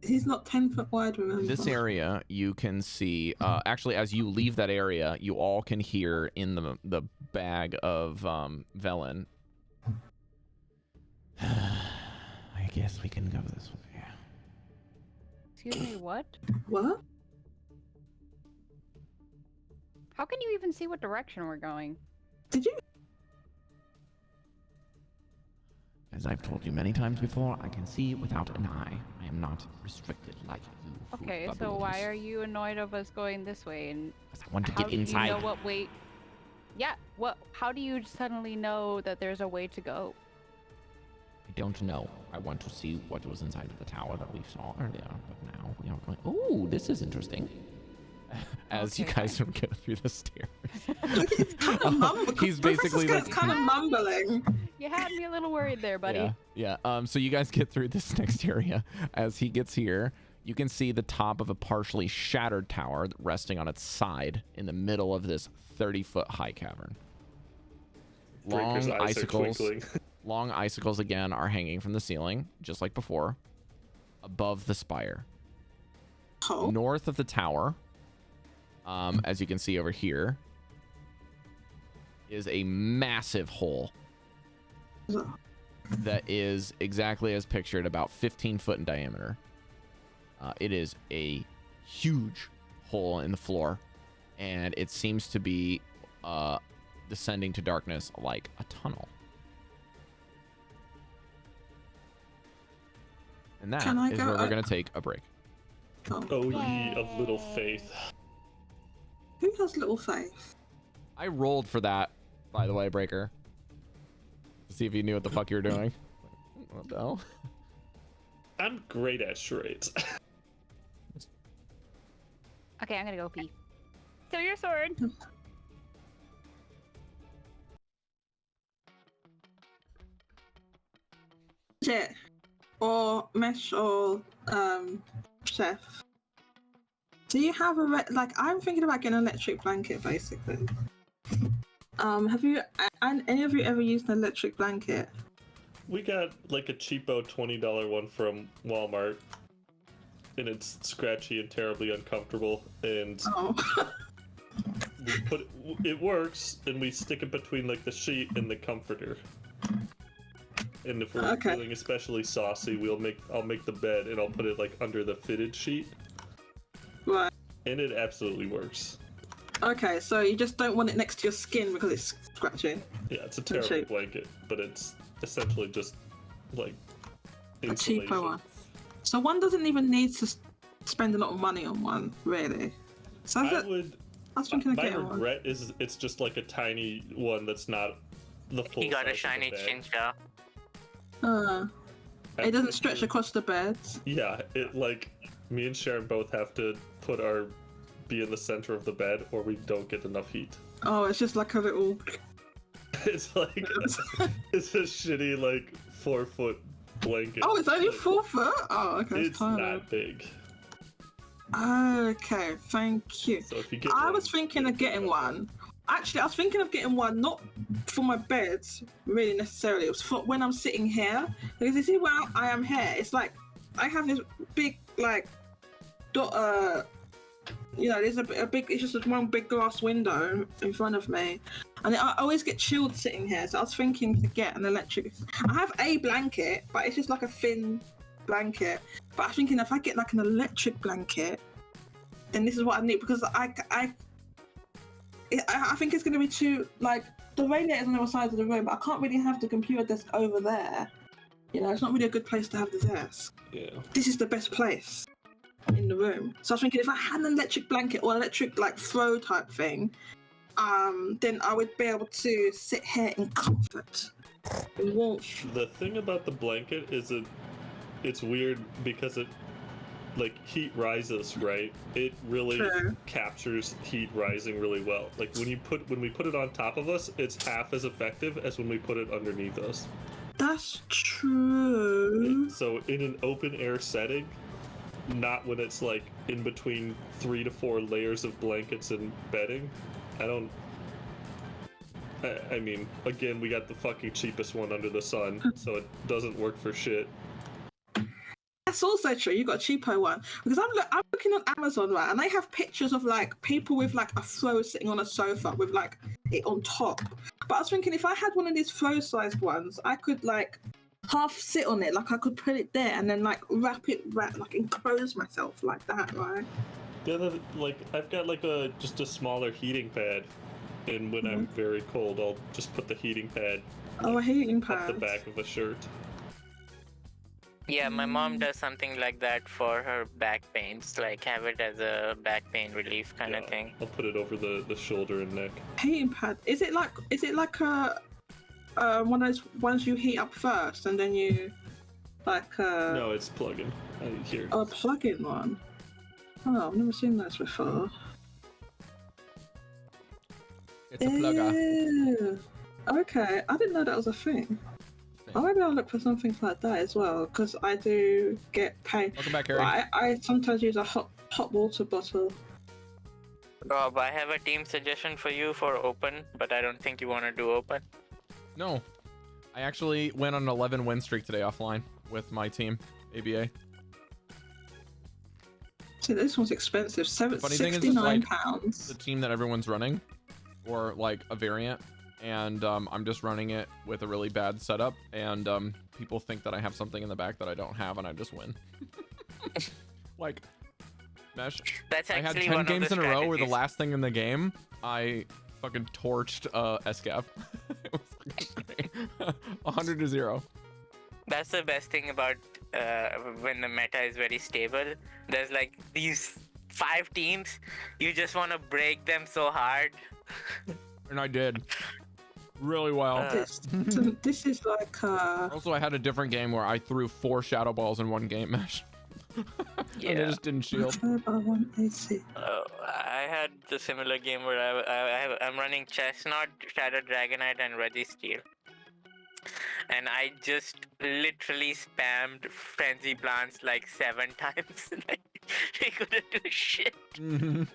Speaker 5: He's not 10 foot wide, remember?
Speaker 2: This area you can see. Actually, as you leave that area, you all can hear in the bag of Velen. I guess we can go this way.
Speaker 1: Excuse me, what?
Speaker 5: What?
Speaker 1: How can you even see what direction we're going?
Speaker 5: Did you?
Speaker 2: As I've told you many times before, I can see without an eye. I am not restricted like you.
Speaker 1: Okay, so why are you annoyed of us going this way? And
Speaker 2: I want to
Speaker 1: how
Speaker 2: get
Speaker 1: do
Speaker 2: inside.
Speaker 1: you know what way? Yeah, what? How do you suddenly know that there's a way to go?
Speaker 2: I don't know. I want to see what was inside of the tower that we saw earlier, but now we are going. Oh, this is interesting. As
Speaker 1: Okay,
Speaker 2: you guys don't get through the stairs.
Speaker 5: It's kind of mumbling.
Speaker 2: He's basically like
Speaker 5: kind of mumbling.
Speaker 1: You had me a little worried there, buddy.
Speaker 2: Yeah. So you guys get through this next area. As he gets here, you can see the top of a partially shattered tower resting on its side in the middle of this 30-foot high cavern.
Speaker 6: Breker's
Speaker 2: Long
Speaker 6: eyes are
Speaker 2: icicles.
Speaker 6: twinkling.
Speaker 2: Long icicles again are hanging from the ceiling, just like before, above the spire.
Speaker 5: Oh.
Speaker 2: North of the tower, as you can see over here, is a massive hole that is exactly as pictured, about 15 foot in diameter. It is a huge hole in the floor, and it seems to be descending to darkness like a tunnel. And that is where we're going to take a break.
Speaker 6: Oh, ye of little faith.
Speaker 5: Who has little faith?
Speaker 2: I rolled for that, by the way, Breker. To see if you knew what the fuck you were doing. What the hell?
Speaker 6: I'm great at charades.
Speaker 1: Okay, I'm gonna go pee. So your sword.
Speaker 5: Jet. Or Mesh or Chef. Do you have a I'm thinking about getting an electric blanket basically. Have you and any of you ever used an electric blanket?
Speaker 6: We got like a cheapo $20 one from Walmart, and it's scratchy and terribly uncomfortable. And
Speaker 5: Oh.
Speaker 6: we put it works, and we stick it between like the sheet and the comforter. And if we're feeling especially saucy, I'll make the bed and I'll put it like under the fitted sheet.
Speaker 5: Right.
Speaker 6: And it absolutely works.
Speaker 5: Okay, so you just don't want it next to your skin because it's scratching.
Speaker 6: Yeah, it's a terrible blanket, but it's essentially just like insulation.
Speaker 5: A cheaper one. So one doesn't even need to spend a lot of money on one, really. So I was thinking of getting one.
Speaker 6: My regret is it's just like a tiny one that's not the full.
Speaker 4: He got a
Speaker 6: size
Speaker 4: shiny
Speaker 6: of the bed.
Speaker 4: chinchilla.
Speaker 5: It doesn't stretch across the beds.
Speaker 6: Yeah, it like me and Sharon both have to be in the center of the bed or we don't get enough heat.
Speaker 5: Oh, it's just like a little.
Speaker 6: It's like it's a shitty like 4-foot blanket.
Speaker 5: Oh, it's only 4 foot. Oh, okay.
Speaker 6: It's not big.
Speaker 5: Okay, thank you.
Speaker 6: So if you get
Speaker 5: I was thinking of getting one. Actually, I was thinking of getting one not for my bed, really necessarily. It was for when I'm sitting here. Because you see where I am here, it's like I have this big like there's it's just one big glass window in front of me, and I always get chilled sitting here. So I was thinking to get an electric. I have a blanket, but it's just like a thin blanket. But I was thinking if I get like an electric blanket, then this is what I need because I think it's going to be too like the radiator's on the other side of the room, but I can't really have the computer desk over there. You know, it's not really a good place to have the desk.
Speaker 6: Yeah.
Speaker 5: This is the best place in the room. So I was thinking if I had an electric blanket or electric like throw type thing, then I would be able to sit here in comfort, in warmth.
Speaker 6: The thing about the blanket is it's weird because it like heat rises, right? It really captures heat rising really well. Like when we put it on top of us, it's half as effective as when we put it underneath us.
Speaker 5: That's true.
Speaker 6: So in an open air setting, not when it's like in between 3 to 4 layers of blankets and bedding, I mean, again, we got the fucking cheapest one under the sun, so it doesn't work for shit.
Speaker 5: That's also true. You got a cheapo one because I'm looking on Amazon, right, and they have pictures of like people with like a throw sitting on a sofa with like it on top. But I was thinking if I had one of these throw-sized ones, I could like half sit on it, like I could put it there and then like wrap like enclose myself like that, right?
Speaker 6: Yeah, like I've got like just a smaller heating pad, and when I'm very cold, I'll just put the heating pad.
Speaker 5: A heating
Speaker 6: Up
Speaker 5: pad.
Speaker 6: the back of a shirt.
Speaker 4: Yeah, my mom does something like that for her back pains, like have it as a back pain relief kind of thing.
Speaker 6: I'll put it over the shoulder and neck.
Speaker 5: Heating pad. Is it like a one of those ones you heat up first and then you like
Speaker 6: No, it's plug-in. Here.
Speaker 5: Oh, a plug-in one. Oh, I've never seen those before.
Speaker 2: It's a plugger.
Speaker 5: Ew. Okay, I didn't know that was a thing. Oh, maybe I'll look for something like that as well, because I do get pain.
Speaker 2: Welcome back, Cari.
Speaker 5: I sometimes use a hot water bottle.
Speaker 4: Rob, I have a team suggestion for you for open, but I don't think you want to do open.
Speaker 2: No, I actually went on an 11 win streak today offline with my team, ABA.
Speaker 5: See, this one's expensive.
Speaker 2: Funny thing is, it's like
Speaker 5: £69.
Speaker 2: the team that everyone's running, or like a variant, and I'm just running it with a really bad setup, and people think that I have something in the back that I don't have, and I just win. Like, Mesh,
Speaker 4: That's
Speaker 2: I had
Speaker 4: actually
Speaker 2: 10
Speaker 4: one
Speaker 2: games
Speaker 4: of the
Speaker 2: in a row where the
Speaker 4: strategies.
Speaker 2: last thing in the game, I fucking torched SCAF. It was fucking great. 100 to 0.
Speaker 4: That's the best thing about when the meta is very stable. There's like these 5 teams, you just want to break them so hard.
Speaker 2: And I did. Really well.
Speaker 5: This is like
Speaker 2: Also, I had a different game where I threw 4 shadow balls in one game, Mesh.
Speaker 4: Yeah.
Speaker 2: And they just didn't shield.
Speaker 4: I had the similar game where I'm running Chestnut, Shadow Dragonite, and Registeel. And I just literally spammed Frenzy Plants like 7 times. He couldn't do shit.
Speaker 2: Mm-hmm.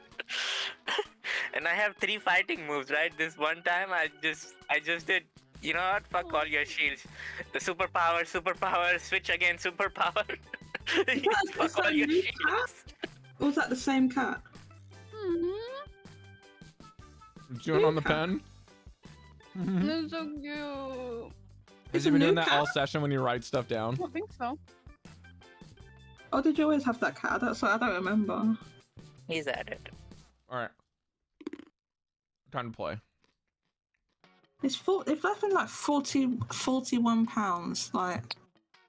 Speaker 4: And I have 3 fighting moves, right? This one time I just did, you know what? Fuck all your shields. The superpower, switch again, superpower. Fuck all your shields.
Speaker 5: Or was that the same cat?
Speaker 2: Chewing on the pen.
Speaker 1: That's so cute.
Speaker 2: Has you been doing that all session when you write stuff down?
Speaker 1: I don't think so.
Speaker 5: Oh, did you always have that cat? I don't remember.
Speaker 4: He's at it.
Speaker 2: Alright. Time to play.
Speaker 5: It's been like 41 pounds. Like,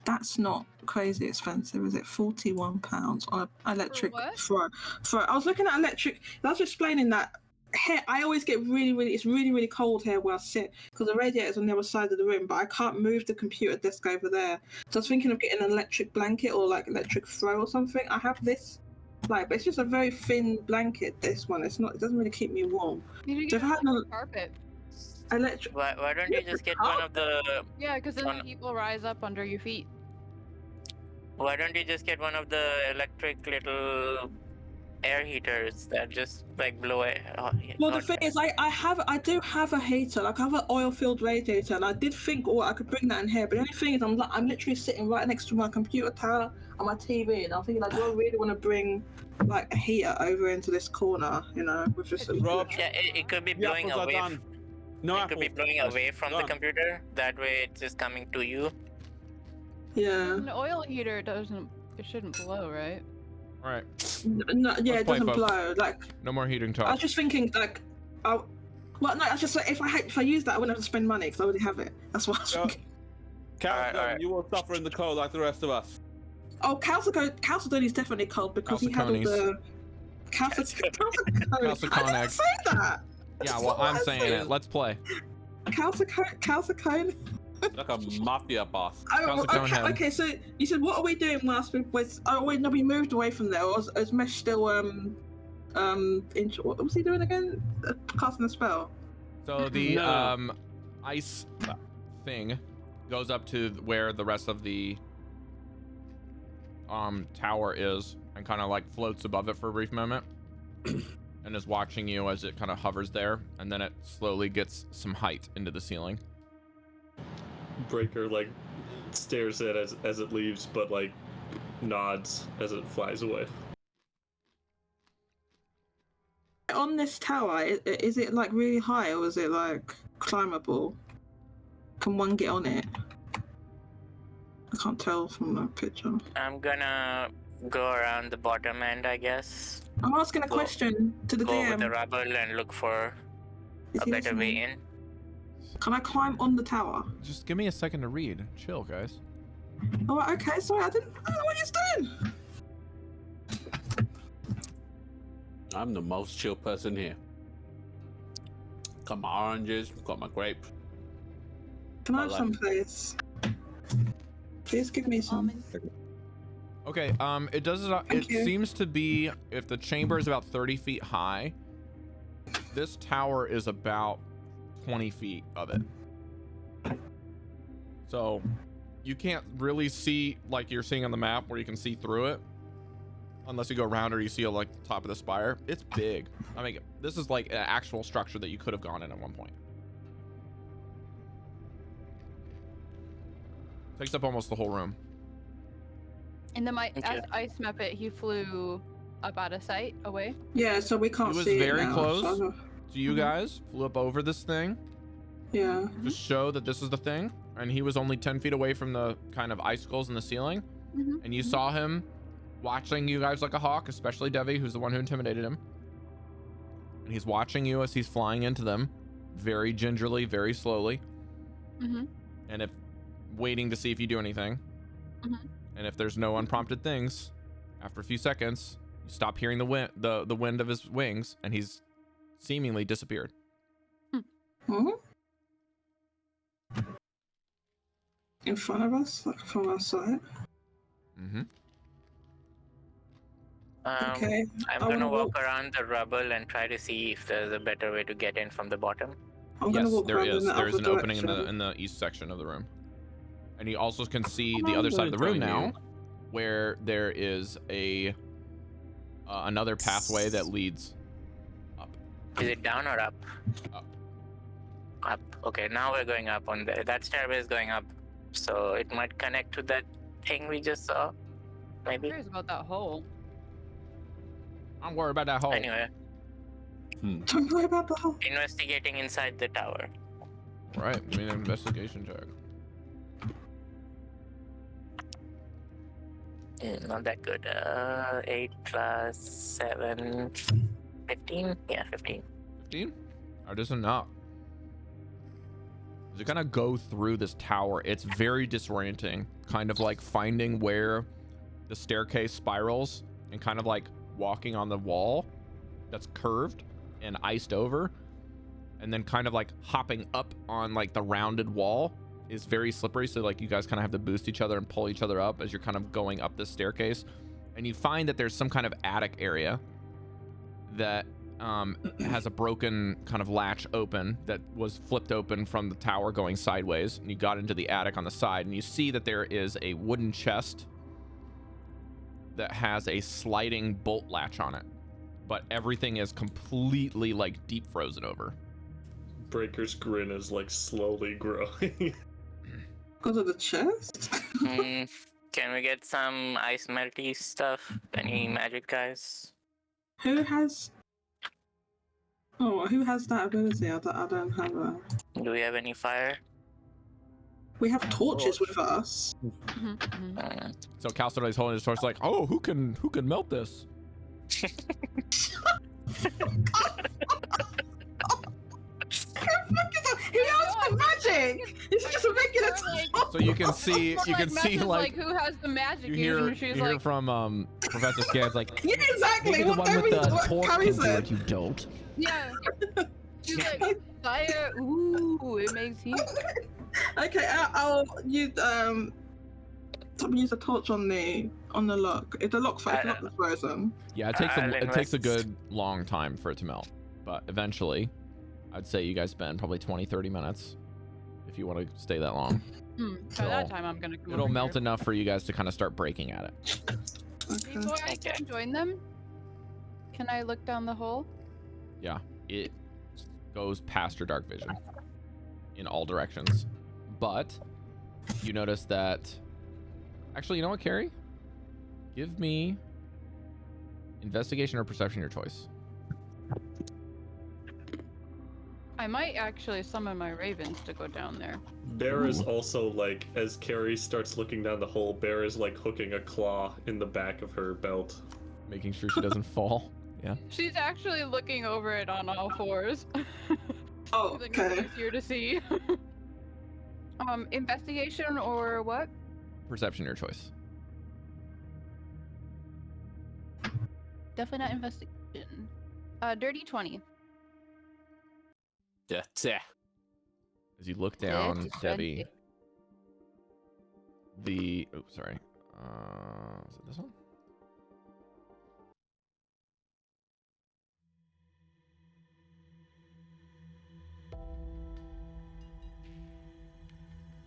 Speaker 5: that's not crazy expensive, is it? 41 pounds on an electric throw. I was looking at electric. I was explaining that here I always get it's really cold here where I sit because the radiator's on the other side of the room, but I can't move the computer desk over there. So I was thinking of getting an electric blanket or like electric throw or something. I have this. Like, but it's just a very thin blanket. This one, it doesn't really keep me warm.
Speaker 1: You should
Speaker 5: So
Speaker 1: get
Speaker 5: if I had
Speaker 1: a carpet.
Speaker 5: Electric.
Speaker 4: Why don't you just get one of the?
Speaker 1: Yeah, because then the heat will rise up under your feet.
Speaker 4: Why don't you just get one of the electric little air heaters that just like blow it?
Speaker 5: Well, the thing is, I do have a heater. Like, I have an oil-filled radiator, and I did think, oh, I could bring that in here. But the only thing is, I'm literally sitting right next to my computer tower and my TV, and I'm thinking, like, do I really want to bring like a heater over into this corner? You know, with just
Speaker 3: Rob,
Speaker 4: Yeah, it could be blowing away.
Speaker 3: No,
Speaker 4: it could be blowing away from the computer. That way, it's just coming to you.
Speaker 5: Yeah.
Speaker 1: An oil heater shouldn't blow, right?
Speaker 2: Alright.
Speaker 5: No, yeah, it doesn't
Speaker 2: folks.
Speaker 5: blow. Like,
Speaker 2: No more heating talk.
Speaker 5: I was just thinking, like, I was just like, if I use that, I wouldn't have to spend money because I already have it. That's what I was thinking.
Speaker 3: Chalcedony, you will suffer in the cold like the rest of us.
Speaker 5: Oh, Chalcedony is definitely cold because he had all the Chalcedony. I didn't say that.
Speaker 2: Yeah, well, I'm saying it. Let's play.
Speaker 5: Chalcedony.
Speaker 3: Like a mafia boss.
Speaker 5: Oh, okay, so you said, what are we doing whilst we moved away from there, or is Mesh still what was he doing again? Casting a spell.
Speaker 2: So the ice thing goes up to where the rest of the tower is and kind of like floats above it for a brief moment and is watching you as it kind of hovers there, and then it slowly gets some height into the ceiling.
Speaker 6: Breker like stares at it as it leaves, but like nods as it flies away.
Speaker 5: On this tower, is it like really high or is it like climbable? Can one get on it? I can't tell from the picture.
Speaker 4: I'm gonna go around the bottom end, I guess.
Speaker 5: I'm asking a question to the
Speaker 4: Go over the
Speaker 5: DM.
Speaker 4: rubble and look for
Speaker 5: Is
Speaker 4: a
Speaker 5: he
Speaker 4: better way
Speaker 5: listening?
Speaker 4: in.
Speaker 5: Can I climb on the tower?
Speaker 2: Just give me a second to read. Chill, guys.
Speaker 5: Oh, okay. Sorry, I don't know what he's doing.
Speaker 3: I'm the most chill person here. Got my oranges, got my grapes.
Speaker 5: Can I have
Speaker 3: Well,
Speaker 5: some, please? Please give me some.
Speaker 2: Okay, it does not, it
Speaker 5: Thank you.
Speaker 2: seems to be, if the chamber is about 30 feet high, this tower is about 20 feet of it. So you can't really see like you're seeing on the map where you can see through it unless you go around or you see like the top of the spire. It's big. I mean, this is like an actual structure that you could have gone in at one point. Takes up almost the whole room.
Speaker 1: And then
Speaker 4: Okay.
Speaker 1: as Ice Map it, he flew up out of sight away.
Speaker 5: Yeah, so we can't
Speaker 2: He was
Speaker 5: see
Speaker 2: very
Speaker 5: it now,
Speaker 2: close.
Speaker 5: so
Speaker 2: So you guys flew up over this thing
Speaker 5: yeah.
Speaker 2: to show that this is the thing, and he was only 10 feet away from the kind of icicles in the ceiling,
Speaker 1: Mhm.
Speaker 2: and you saw him watching you guys like a hawk, especially Devii, who's the one who intimidated him. And he's watching you as he's flying into them, very gingerly, very slowly,
Speaker 1: Mhm.
Speaker 2: and if waiting to see if you do anything.
Speaker 1: Mhm.
Speaker 2: And if there's no unprompted things, after a few seconds, you stop hearing the wind, the wind of his wings, and he's seemingly disappeared.
Speaker 5: Hmm? In front of us, like from our side.
Speaker 2: Mm-hmm.
Speaker 5: Okay.
Speaker 4: I'm
Speaker 5: I
Speaker 4: gonna
Speaker 5: wanna
Speaker 4: walk around the rubble and try to see if there's a better way to get in from the bottom.
Speaker 5: I'm gonna
Speaker 2: Yes,
Speaker 5: walk
Speaker 2: there
Speaker 5: around
Speaker 2: is.
Speaker 5: in the
Speaker 2: There is
Speaker 5: other
Speaker 2: an opening in
Speaker 5: direction.
Speaker 2: the east section of the room, and you also can see
Speaker 3: I'm
Speaker 2: the other
Speaker 3: gonna
Speaker 2: side of the room
Speaker 3: join
Speaker 2: now,
Speaker 3: you.
Speaker 2: where there is a another pathway that leads up.
Speaker 4: Is it down or up?
Speaker 2: Up.
Speaker 4: Up. Okay, now we're going up on there. That stairway is going up, so it might connect to that thing we just saw.
Speaker 1: I'm
Speaker 4: Maybe.
Speaker 1: curious about that hole.
Speaker 2: I'm worried about that hole.
Speaker 4: Anyway,
Speaker 5: Don't worry about the hole.
Speaker 4: investigating inside the tower.
Speaker 2: Right, give me an investigation check.
Speaker 4: Not that good. 8 plus 7, 15? Yeah, 15.
Speaker 2: 15? Or does it not? As you kind of go through this tower, it's very disorienting. Kind of like finding where the staircase spirals and kind of like walking on the wall that's curved and iced over. And then kind of like hopping up on like the rounded wall is very slippery. So like you guys kind of have to boost each other and pull each other up as you're kind of going up this staircase. And you find that there's some kind of attic area that has a broken kind of latch open that was flipped open from the tower going sideways, and you got into the attic on the side, and you see that there is a wooden chest that has a sliding bolt latch on it, but everything is completely like deep frozen over.
Speaker 6: Breker's grin is like slowly growing.
Speaker 5: Go to the chest?
Speaker 4: Can we get some ice melty stuff? Any magic guys?
Speaker 5: Who has... Oh, who has that ability? I don't have a...
Speaker 4: Do we have any fire?
Speaker 5: We have torches with us.
Speaker 1: Mhm, mhm.
Speaker 2: So Chalcedony's holding his torch like, oh, who can melt this?
Speaker 5: He has the magic! It's just a regular torch!
Speaker 2: So you can see
Speaker 1: Matt is
Speaker 2: like
Speaker 1: who has the magic
Speaker 2: you
Speaker 1: use,
Speaker 2: hear
Speaker 1: and she's
Speaker 2: you hear
Speaker 1: like,
Speaker 2: from Professor Scans like,
Speaker 5: Yeah, exactly!
Speaker 7: Maybe the
Speaker 5: What
Speaker 7: one with the
Speaker 5: what
Speaker 7: torch
Speaker 5: Cari
Speaker 7: can do
Speaker 5: said.
Speaker 7: it, you don't.
Speaker 1: yeah. She's like, fire, ooh, it makes heat.
Speaker 5: Okay, I'll use use a torch on the lock. If the lock is frozen.
Speaker 2: yeah, it takes
Speaker 4: I'll
Speaker 2: it takes a
Speaker 4: invest.
Speaker 2: good long time for it to melt, but eventually I'd say you guys spend probably 20-30 minutes if you want to stay that long.
Speaker 1: By that time, I'm gonna come
Speaker 2: It'll
Speaker 1: over
Speaker 2: melt
Speaker 1: here.
Speaker 2: enough for you guys to kind of start breaking at it.
Speaker 5: Okay.
Speaker 1: Before I
Speaker 4: Okay.
Speaker 1: can join them, can I look down the hole?
Speaker 2: Yeah, it goes past your dark vision in all directions, but you notice that actually, you know what, Cari? Give me investigation or perception, your choice.
Speaker 1: I might actually summon my ravens to go down there.
Speaker 6: Bear is also like, as Cari starts looking down the hole, Bear is like hooking a claw in the back of her belt.
Speaker 2: Making sure she doesn't fall. Yeah.
Speaker 1: She's actually looking over it on all fours.
Speaker 5: Oh,
Speaker 1: Like,
Speaker 5: okay.
Speaker 1: it's easier to see. Investigation or what?
Speaker 2: Perception, your choice.
Speaker 1: Definitely not investigation. Dirty 20.
Speaker 3: That's it.
Speaker 2: As you look down,
Speaker 1: Dirty
Speaker 2: Devii,
Speaker 1: 20.
Speaker 2: oh, sorry. Is it this one?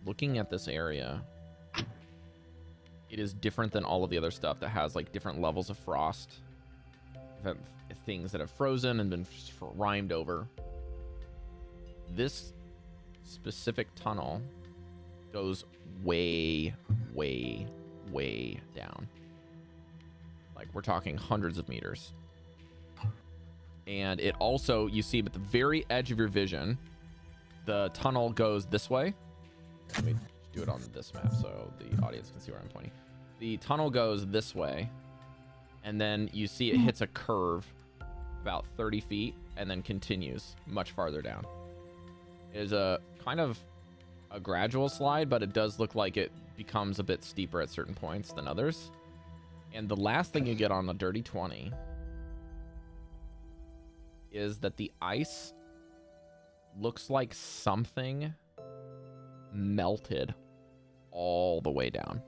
Speaker 2: Looking at this area, it is different than all of the other stuff that has like different levels of frost. Things that have frozen and been rimed over. This specific tunnel goes way, way, way down. Like we're talking hundreds of meters. And it also, you see at the very edge of your vision, the tunnel goes this way. Let me do it on this map so the audience can see where I'm pointing. The tunnel goes this way, and then you see it hits a curve about 30 feet and then continues much farther down. It is a kind of a gradual slide, but it does look like it becomes a bit steeper at certain points than others. And the last thing you get on the Dirty 20 is that the ice looks like something melted all the way down.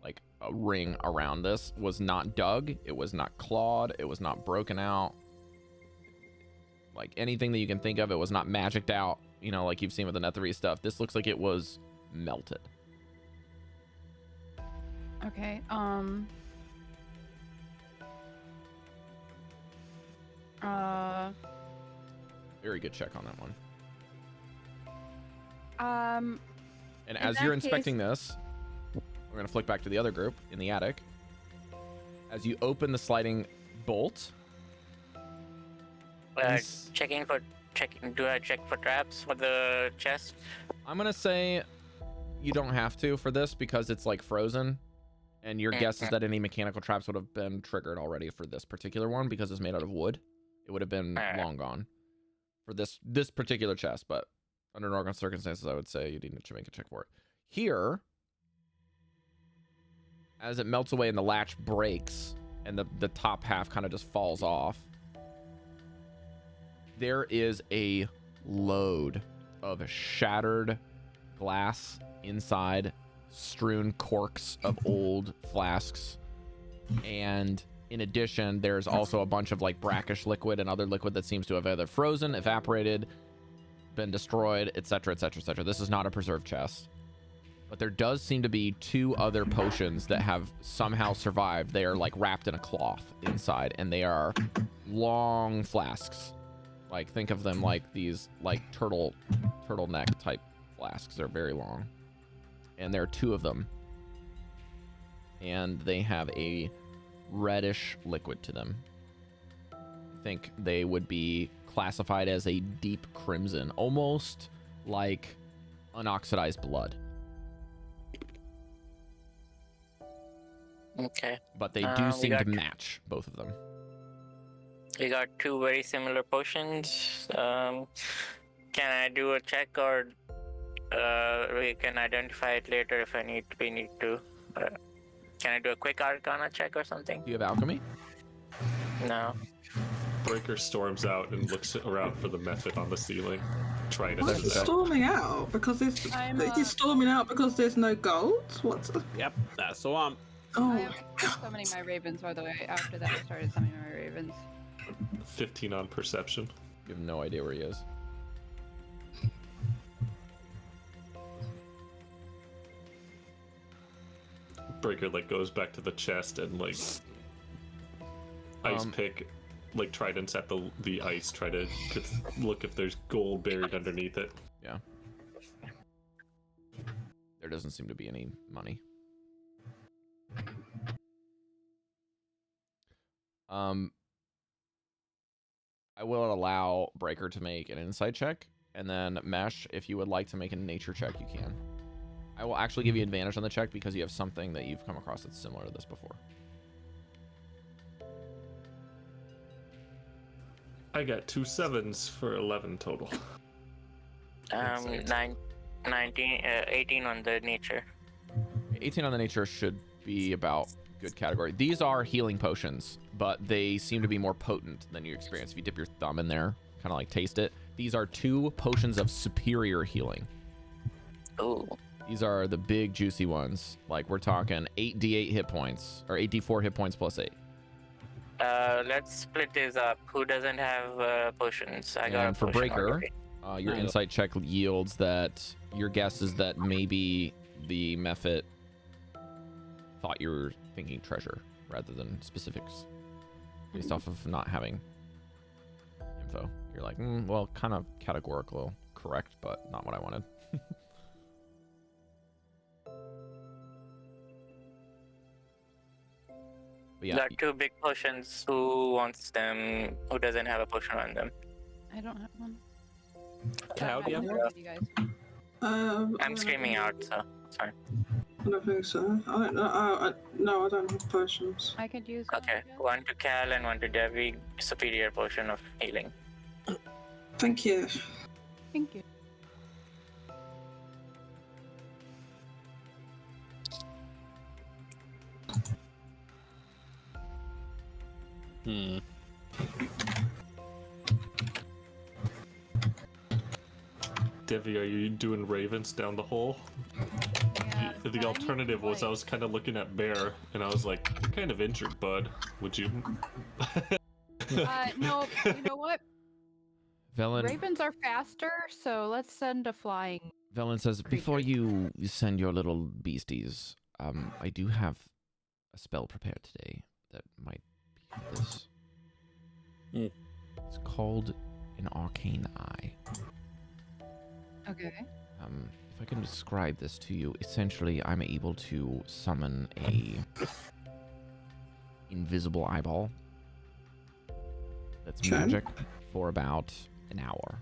Speaker 2: Like a ring around this was not dug, it was not clawed, it was not broken out. Like anything that you can think of, it was not magicked out, you know, like you've seen with the Netherese stuff. This looks like it was melted.
Speaker 1: Okay,
Speaker 2: Very good check on that one. And
Speaker 1: in
Speaker 2: as
Speaker 1: that
Speaker 2: you're inspecting this, we're going to flick back to the other group in the attic. As you open the sliding bolt,
Speaker 4: Do I check for traps for the chest?
Speaker 2: I'm going to say you don't have to for this because it's like frozen. And your guess is that any mechanical traps would have been triggered already for this particular one because it's made out of wood. It would have been long gone for this particular chest, but under normal circumstances, I would say you need to make a check for it. Here, as it melts away and the latch breaks and the top half kind of just falls off, there is a load of shattered glass inside, strewn corks of old flasks, and in addition, there's also a bunch of like brackish liquid and other liquid that seems to have either frozen, evaporated, been destroyed, etc., etc., etc. This is not a preserved chest, but there does seem to be 2 other potions that have somehow survived. They are like wrapped in a cloth inside, and they are long flasks. Like think of them like these like turtleneck type flasks. They're very long, and there are 2 of them, and they have a reddish liquid to them. I think they would be classified as a deep crimson, almost like unoxidized blood.
Speaker 4: Okay.
Speaker 2: But they do seem to match, both of them.
Speaker 4: We got 2 very similar potions. Can I do a check, or we can identify it later if we need to? Can I do a quick Arcana check or something?
Speaker 2: Do you have alchemy?
Speaker 4: No.
Speaker 6: Breker storms out and looks around for the method on the ceiling. Trying to
Speaker 5: Why
Speaker 6: do
Speaker 5: is he
Speaker 6: that.
Speaker 5: storming out? Because is he storming out because there's no gold? What's
Speaker 3: Yep, that's the one.
Speaker 5: Oh,
Speaker 1: I was summoning my ravens, by the way. After that, I started summoning my ravens.
Speaker 6: 15 on perception.
Speaker 2: You have no idea where he is.
Speaker 6: Breker like goes back to the chest and like ice pick, like tridents at the ice, try to look if there's gold buried underneath it.
Speaker 2: Yeah. There doesn't seem to be any money. I will allow Breker to make an insight check, and then Mesh, if you would like to make a nature check, you can. I will actually give you advantage on the check because you have something that you've come across that's similar to this before.
Speaker 6: I got 2 7s for 11 total.
Speaker 4: 18 on the nature.
Speaker 2: 18 on the nature should be about good category. These are healing potions, but they seem to be more potent than you experience if you dip your thumb in there, kind of like taste it. These are 2 potions of superior healing.
Speaker 4: Oh.
Speaker 2: These are the big juicy ones. Like we're talking 8d8 hit points or 8d4 hit points plus 8.
Speaker 4: Let's split this up. Who doesn't have potions? I got a
Speaker 2: for
Speaker 4: potion
Speaker 2: Breker,
Speaker 4: already.
Speaker 2: your insight check yields that your guess is that maybe the Mephit thought you were thinking treasure rather than specifics based off of not having info. You're like, well, kind of categorical correct, but not what I wanted. But yeah,
Speaker 4: Got 2 big potions. Who wants them? Who doesn't have a potion on them?
Speaker 1: I don't have one.
Speaker 3: Cal, do you have one?
Speaker 1: You guys.
Speaker 4: I'm screaming out, so sorry.
Speaker 5: I don't think so. I don't know. No, I don't have potions.
Speaker 1: I could use one, I
Speaker 4: Okay,
Speaker 1: guess.
Speaker 4: 1 to Cal and 1 to Devii. Superior potion of healing.
Speaker 5: Thank you.
Speaker 1: Thank you.
Speaker 6: Devii, are you doing ravens down the hole?
Speaker 1: Yeah,
Speaker 6: The alternative was I was kind of looking at Bear, and I was like, "You're kind of injured, bud. Would you?"
Speaker 1: no, you know what?
Speaker 2: Velen,
Speaker 1: Ravens are faster, so let's send a flying.
Speaker 2: Velen says, before you send your little beasties, I do have a spell prepared today that might be this. It's called an arcane eye.
Speaker 1: Okay.
Speaker 2: If I can describe this to you, essentially I'm able to summon a invisible eyeball that's magic for about an hour.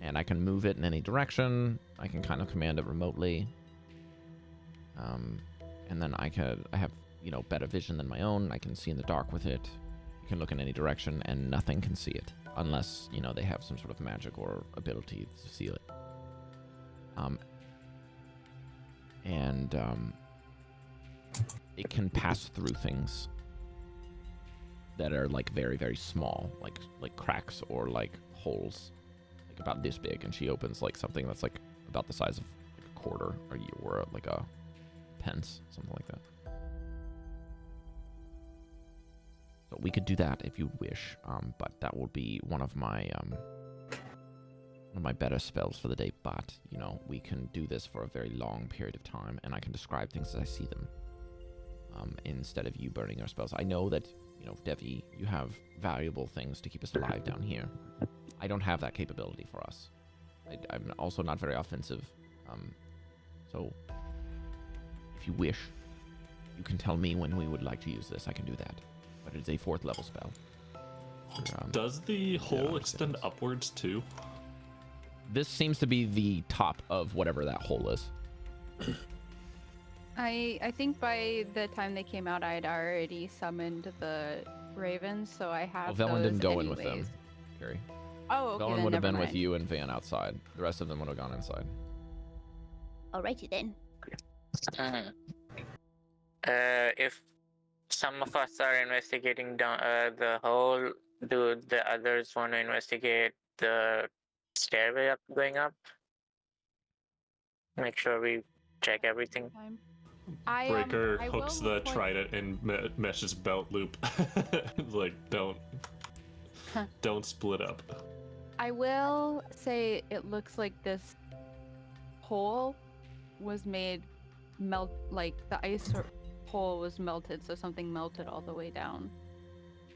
Speaker 2: And I can move it in any direction. I can kind of command it remotely. And then I have, better vision than my own. I can see in the dark with it. You can look in any direction and nothing can see it unless, they have some sort of magic or ability to see it. It can pass through things that are like very, very small, like cracks or like holes, like about this big, and she opens like something that's like about the size of like a quarter or like a pence, something like that. So we could do that if you wish, but that will be one of my better spells for the day. But we can do this for a very long period of time, and I can describe things as I see them, instead of you burning your spells. I know that Devii, you have valuable things to keep us alive down here. I don't have that capability for us. I'm also not very offensive, so if you wish, you can tell me when we would like to use this. I can do that, but it's a 4th level spell.
Speaker 6: Does the hole extend upwards too?
Speaker 2: This seems to be the top of whatever that hole is.
Speaker 1: I think by the time they came out, I had already summoned the ravens, so I have.
Speaker 2: Well, Velen
Speaker 1: those
Speaker 2: didn't go in with
Speaker 1: anyways.
Speaker 2: them, Cari.
Speaker 1: Oh, okay.
Speaker 2: Velen
Speaker 1: then
Speaker 2: would have
Speaker 1: never
Speaker 2: been with
Speaker 1: mind.
Speaker 2: you and Van outside. The rest of them would have gone inside.
Speaker 1: Alrighty then.
Speaker 4: If some of us are investigating down the hole, do the others want to investigate the stairway going up? Make sure we check everything.
Speaker 6: Breker
Speaker 1: I
Speaker 6: hooks
Speaker 1: will
Speaker 6: the
Speaker 1: point-
Speaker 6: trident in Mesh's belt loop. Like, don't split up.
Speaker 1: I will say it looks like this hole was made like the ice hole was melted, so something melted all the way down.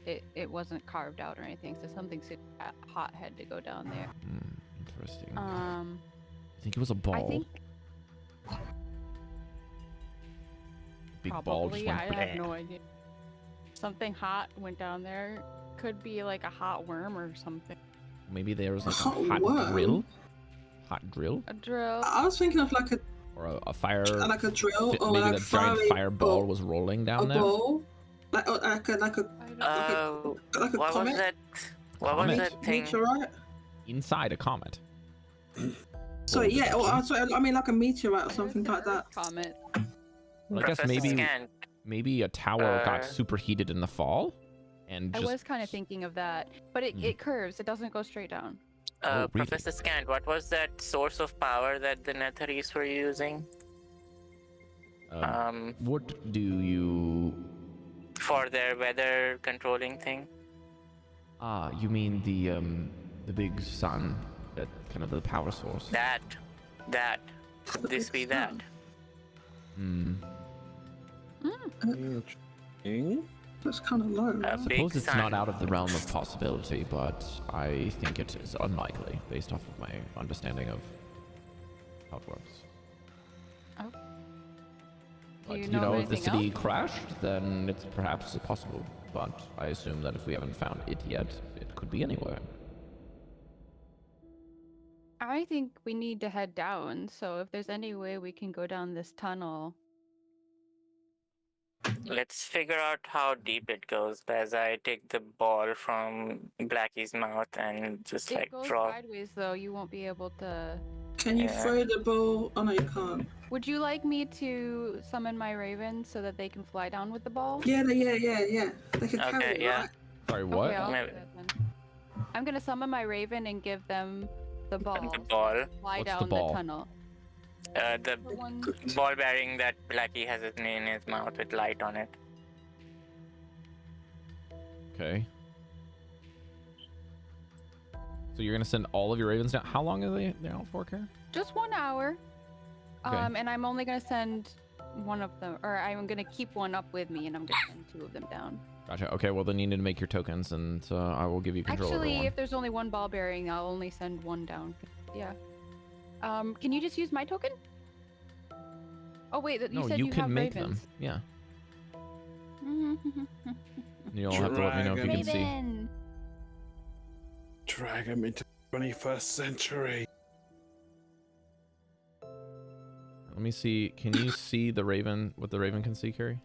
Speaker 1: It wasn't carved out or anything, so something super hot had to go down there.
Speaker 2: Interesting.
Speaker 1: I
Speaker 2: think it was a ball.
Speaker 1: I think
Speaker 2: Big
Speaker 1: probably.
Speaker 2: ball just went
Speaker 1: I have no idea. something hot went down there. Could be like a hot worm or something.
Speaker 2: Maybe there was like
Speaker 5: Hot
Speaker 2: a hot
Speaker 5: worm?
Speaker 2: drill. Hot drill?
Speaker 1: A drill.
Speaker 5: I was thinking of like
Speaker 2: Or a fire.
Speaker 5: like a drill or
Speaker 2: Maybe
Speaker 5: like
Speaker 2: a giant
Speaker 5: fiery
Speaker 2: fireball
Speaker 5: or
Speaker 2: was rolling down
Speaker 5: a
Speaker 2: there.
Speaker 5: ball, like a
Speaker 1: I don't
Speaker 5: like a
Speaker 4: What
Speaker 5: comet,
Speaker 4: was that? What was
Speaker 2: Comet?
Speaker 4: that thing?
Speaker 5: meteorite.
Speaker 2: Inside a comet.
Speaker 5: Sorry, yeah, or I mean like a meteorite or
Speaker 1: There's
Speaker 5: something
Speaker 1: the
Speaker 5: like that.
Speaker 1: Earth Comet.
Speaker 2: Well, I guess
Speaker 4: Professor Scant.
Speaker 2: maybe a tower got
Speaker 4: Uh,
Speaker 2: superheated in the fall, and
Speaker 1: I
Speaker 2: just
Speaker 1: was kind of thinking of that, but it curves. It doesn't go straight down.
Speaker 2: Oh, really?
Speaker 4: Professor Scant, what was that source of power that the Netherese were using?
Speaker 2: What do you?
Speaker 4: For their weather controlling thing?
Speaker 2: Ah, you mean the big sun, that kind of the power source.
Speaker 4: That. Could this be that?
Speaker 2: Hmm.
Speaker 3: Interesting.
Speaker 5: That's kind of low.
Speaker 4: A
Speaker 2: I
Speaker 4: big
Speaker 2: suppose it's
Speaker 4: sun.
Speaker 2: not out of the realm of possibility, but I think it is unlikely based off of my understanding of how it works.
Speaker 1: Oh.
Speaker 2: But,
Speaker 1: Do you
Speaker 2: you
Speaker 1: know
Speaker 2: know,
Speaker 1: of
Speaker 2: if the
Speaker 1: anything
Speaker 2: city
Speaker 1: else?
Speaker 2: crashed, then it's perhaps possible. But I assume that if we haven't found it yet, it could be anywhere.
Speaker 1: I think we need to head down. So if there's any way we can go down this tunnel.
Speaker 4: Let's figure out how deep it goes as I take the ball from Blackie's mouth and just
Speaker 1: It
Speaker 4: like
Speaker 1: goes
Speaker 4: drop.
Speaker 1: sideways though. You won't be able to.
Speaker 5: Can you
Speaker 4: Yeah.
Speaker 5: throw the ball? Oh no, you can't.
Speaker 1: Would you like me to summon my ravens so that they can fly down with the ball?
Speaker 5: Yeah. They can carry
Speaker 4: Okay,
Speaker 5: it,
Speaker 4: yeah.
Speaker 5: right?
Speaker 2: Sorry, what?
Speaker 1: Okay, I'll do
Speaker 4: Maybe.
Speaker 1: that then. I'm gonna summon my raven and give them the ball.
Speaker 4: The
Speaker 1: so they
Speaker 4: ball.
Speaker 1: can fly
Speaker 2: What's the
Speaker 1: down
Speaker 2: ball?
Speaker 1: tunnel.
Speaker 4: The
Speaker 1: The one.
Speaker 4: ball bearing that Blackie has in his mouth with light on it.
Speaker 2: Okay. So you're gonna send all of your ravens down. How long are they out for, Kara?
Speaker 1: Just 1 hour.
Speaker 2: Okay.
Speaker 1: And I'm only gonna send one of them, or I'm gonna keep one up with me, and I'm gonna send 2 of them down.
Speaker 2: Gotcha. Okay, well then you need to make your tokens, and I will give you control over
Speaker 1: Actually,
Speaker 2: one.
Speaker 1: if there's only one ball bearing, I'll only send 1 down. Yeah. Can you just use my token? Oh wait, you
Speaker 2: No,
Speaker 1: said
Speaker 2: you
Speaker 1: you
Speaker 2: can
Speaker 1: have
Speaker 2: make
Speaker 1: ravens.
Speaker 2: them. Yeah. You'll have to let me know if you can see.
Speaker 1: Raven.
Speaker 3: Drag him into the 21st century.
Speaker 2: Let me see. Can you see the raven? What the raven can see, Carrie?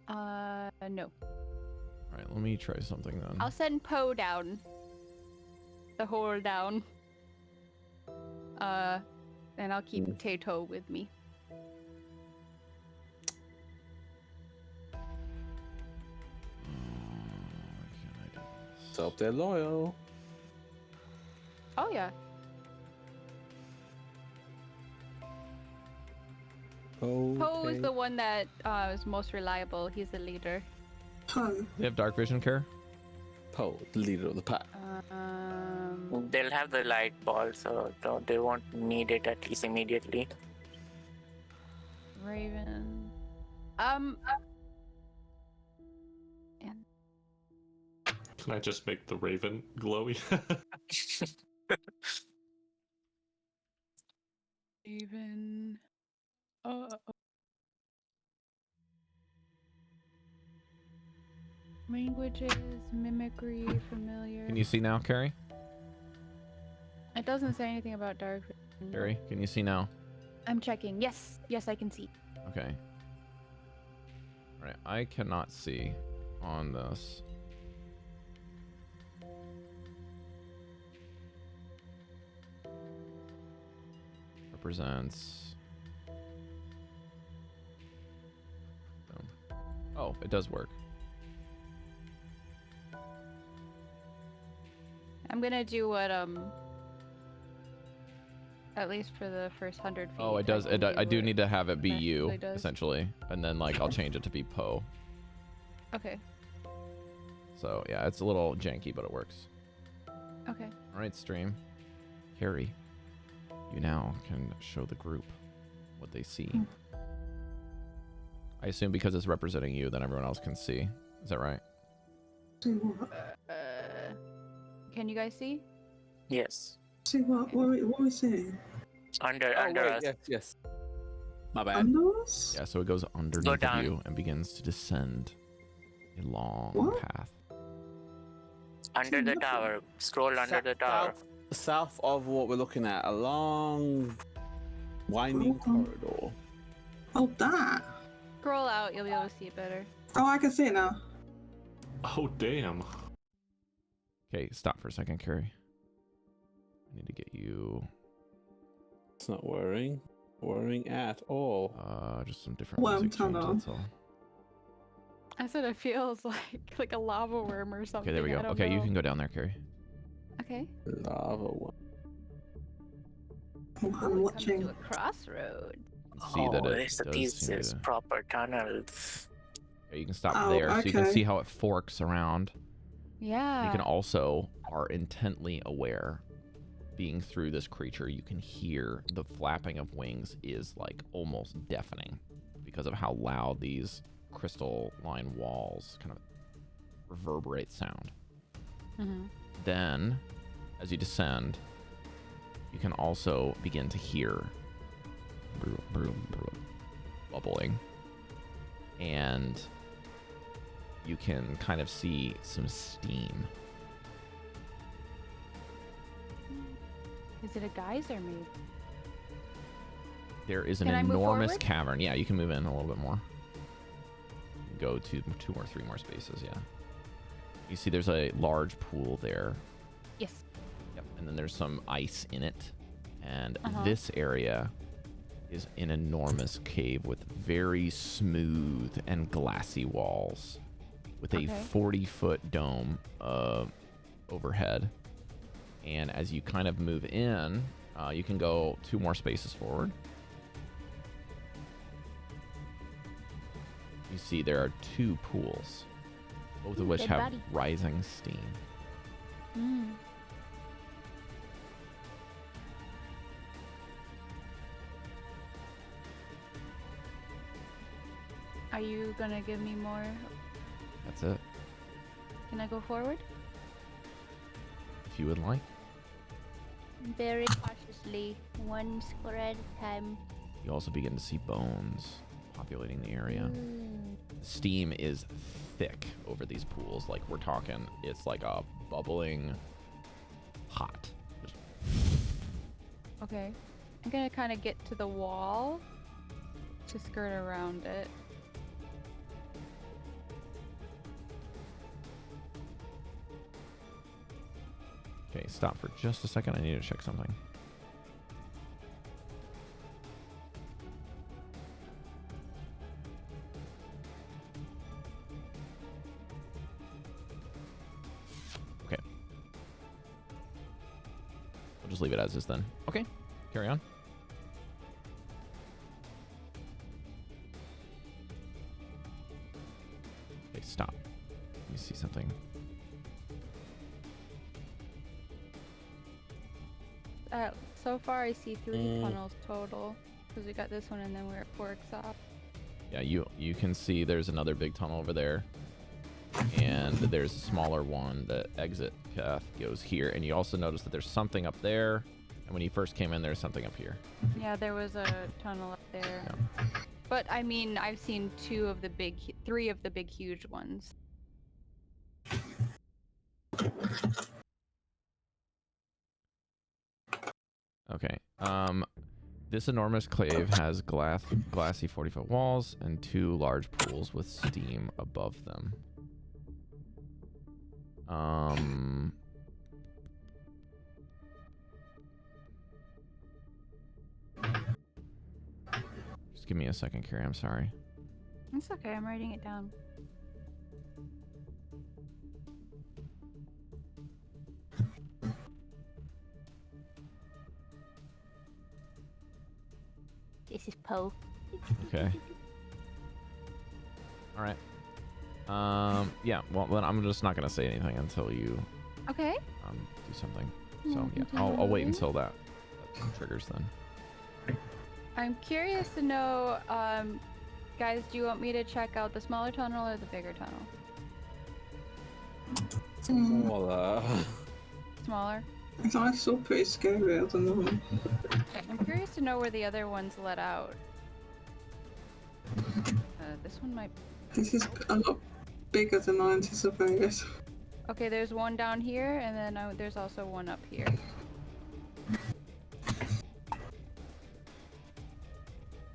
Speaker 1: No.
Speaker 2: All right. Let me try something then.
Speaker 1: I'll send Poe down. The whole down. And I'll keep Tato with me.
Speaker 2: Why can't I do this?
Speaker 3: So they're loyal.
Speaker 1: Oh yeah. Poe is the one that is most reliable. He's the leader.
Speaker 5: Poe.
Speaker 2: Do you have dark vision, Care?
Speaker 3: Poe, the leader of the pack.
Speaker 4: They'll have the light ball, so they won't need it at least immediately.
Speaker 1: Raven.
Speaker 6: Can I just make the raven glowy?
Speaker 1: Raven. Languages, mimicry, familiar.
Speaker 2: Can you see now, Carrie?
Speaker 1: It doesn't say anything about dark vision.
Speaker 2: Carrie, can you see now?
Speaker 1: I'm checking. Yes, I can see.
Speaker 2: Okay. All right. I cannot see on this. Represents. Oh, it does work.
Speaker 1: I'm gonna do what at least for the first 100 feet.
Speaker 2: Oh, it does. I do need to have it be you,
Speaker 1: actually does.
Speaker 2: essentially, and then like I'll change it to be Poe.
Speaker 1: Okay.
Speaker 2: So yeah, it's a little janky, but it works.
Speaker 1: Okay.
Speaker 2: All right, stream. Carrie, you now can show the group what they see. I assume because it's representing you, then everyone else can see. Is that right?
Speaker 5: See what?
Speaker 1: Can you guys see?
Speaker 4: Yes.
Speaker 5: See what? What are we saying?
Speaker 4: Under
Speaker 3: Oh, wait,
Speaker 4: us.
Speaker 3: yes. My bad.
Speaker 5: Under us?
Speaker 2: Yeah, so it goes underneath of
Speaker 4: down.
Speaker 2: you and begins to descend A long
Speaker 5: What?
Speaker 2: path.
Speaker 4: Under the tower. Scroll under the tower.
Speaker 3: South of what we're looking at, a long, winding corridor.
Speaker 5: Oh, that.
Speaker 1: Scroll out, you'll be able to see it better.
Speaker 5: Oh, I can see it now.
Speaker 6: Oh, damn.
Speaker 2: Okay, stop for a second, Cari. I need to get you
Speaker 3: It's not worrying at all.
Speaker 2: just some different
Speaker 5: Worm
Speaker 2: music change,
Speaker 5: tunnel.
Speaker 2: that's all.
Speaker 1: I said it feels like a lava worm or something.
Speaker 2: Okay, there we go.
Speaker 1: I don't
Speaker 2: Okay, you
Speaker 1: know.
Speaker 2: can go down there, Cari.
Speaker 1: Okay.
Speaker 3: Lava one.
Speaker 5: Oh,
Speaker 1: Ooh,
Speaker 5: I'm
Speaker 1: we come
Speaker 5: watching.
Speaker 1: to a crossroad.
Speaker 2: See that it
Speaker 4: this,
Speaker 2: does
Speaker 4: these
Speaker 2: seem
Speaker 4: is
Speaker 2: to...
Speaker 4: proper tunnels.
Speaker 2: Okay, you can stop
Speaker 5: Oh,
Speaker 2: there, so you can
Speaker 5: okay.
Speaker 2: see how it forks around.
Speaker 1: Yeah.
Speaker 2: You can also are intently aware, being through this creature, you can hear the flapping of wings is like almost deafening because of how loud these crystalline walls kind of reverberate sound.
Speaker 1: Mm-hmm.
Speaker 2: Then, as you descend, you can also begin to hear bubbling, and you can kind of see some steam.
Speaker 1: Is it a geyser, maybe?
Speaker 2: There is an
Speaker 1: Can I move
Speaker 2: enormous
Speaker 1: forward?
Speaker 2: cavern. Yeah, you can move in a little bit more. Go to 2 or 3 more spaces, yeah. You see there's a large pool there.
Speaker 1: Yes.
Speaker 2: Yep. And then there's some ice in it. And
Speaker 1: Uh-huh.
Speaker 2: this area is an enormous cave with very smooth and glassy walls with a
Speaker 1: Okay.
Speaker 2: 40-foot dome overhead. And as you kind of move in, you can go 2 more spaces forward. You see there are 2 pools, both of
Speaker 1: Ooh,
Speaker 2: which
Speaker 1: dead
Speaker 2: have
Speaker 1: body.
Speaker 2: rising steam.
Speaker 1: Mm. Are you gonna give me more?
Speaker 2: That's it.
Speaker 1: Can I go forward?
Speaker 2: If you would like.
Speaker 1: Very cautiously, one square at a time.
Speaker 2: You also begin to see bones populating the area.
Speaker 1: Mm.
Speaker 2: Steam is thick over these pools. Like, we're talking, it's like a bubbling hot. Just-
Speaker 1: Okay. I'm gonna kind of get to the wall to skirt around it.
Speaker 2: Okay, stop for just a second. I need to check something. Okay. We'll just leave it as is then. Okay, carry on. Okay, stop. Let me see something.
Speaker 1: So far I see 3
Speaker 3: Mm.
Speaker 1: tunnels total. Because we got this one and then where it forks off.
Speaker 2: Yeah, you can see there's another big tunnel over there. And there's a smaller one. The exit path goes here. And you also notice that there's something up there. And when you first came in, there's something up here.
Speaker 1: Yeah, there was a tunnel up there.
Speaker 2: Yeah.
Speaker 1: But I mean, I've seen 3 of the big huge ones.
Speaker 2: Okay. This enormous cave has glassy 40-foot walls and 2 large pools with steam above them. Just give me a second, Cari. I'm sorry.
Speaker 1: It's okay, I'm writing it down. This is Poe.
Speaker 2: Okay. All right. Yeah. Well, then I'm just not gonna say anything until you
Speaker 1: Okay.
Speaker 2: do something. So yeah, I'll wait until that triggers then.
Speaker 1: I'm curious to know, guys, do you want me to check out the smaller tunnel or the bigger tunnel?
Speaker 3: Smaller.
Speaker 1: Smaller?
Speaker 5: It's all still pretty scary, I don't know.
Speaker 1: I'm curious to know where the other ones let out. This one might...
Speaker 5: This is a lot bigger than I anticipated.
Speaker 1: Okay, there's one down here, and then there's also one up here.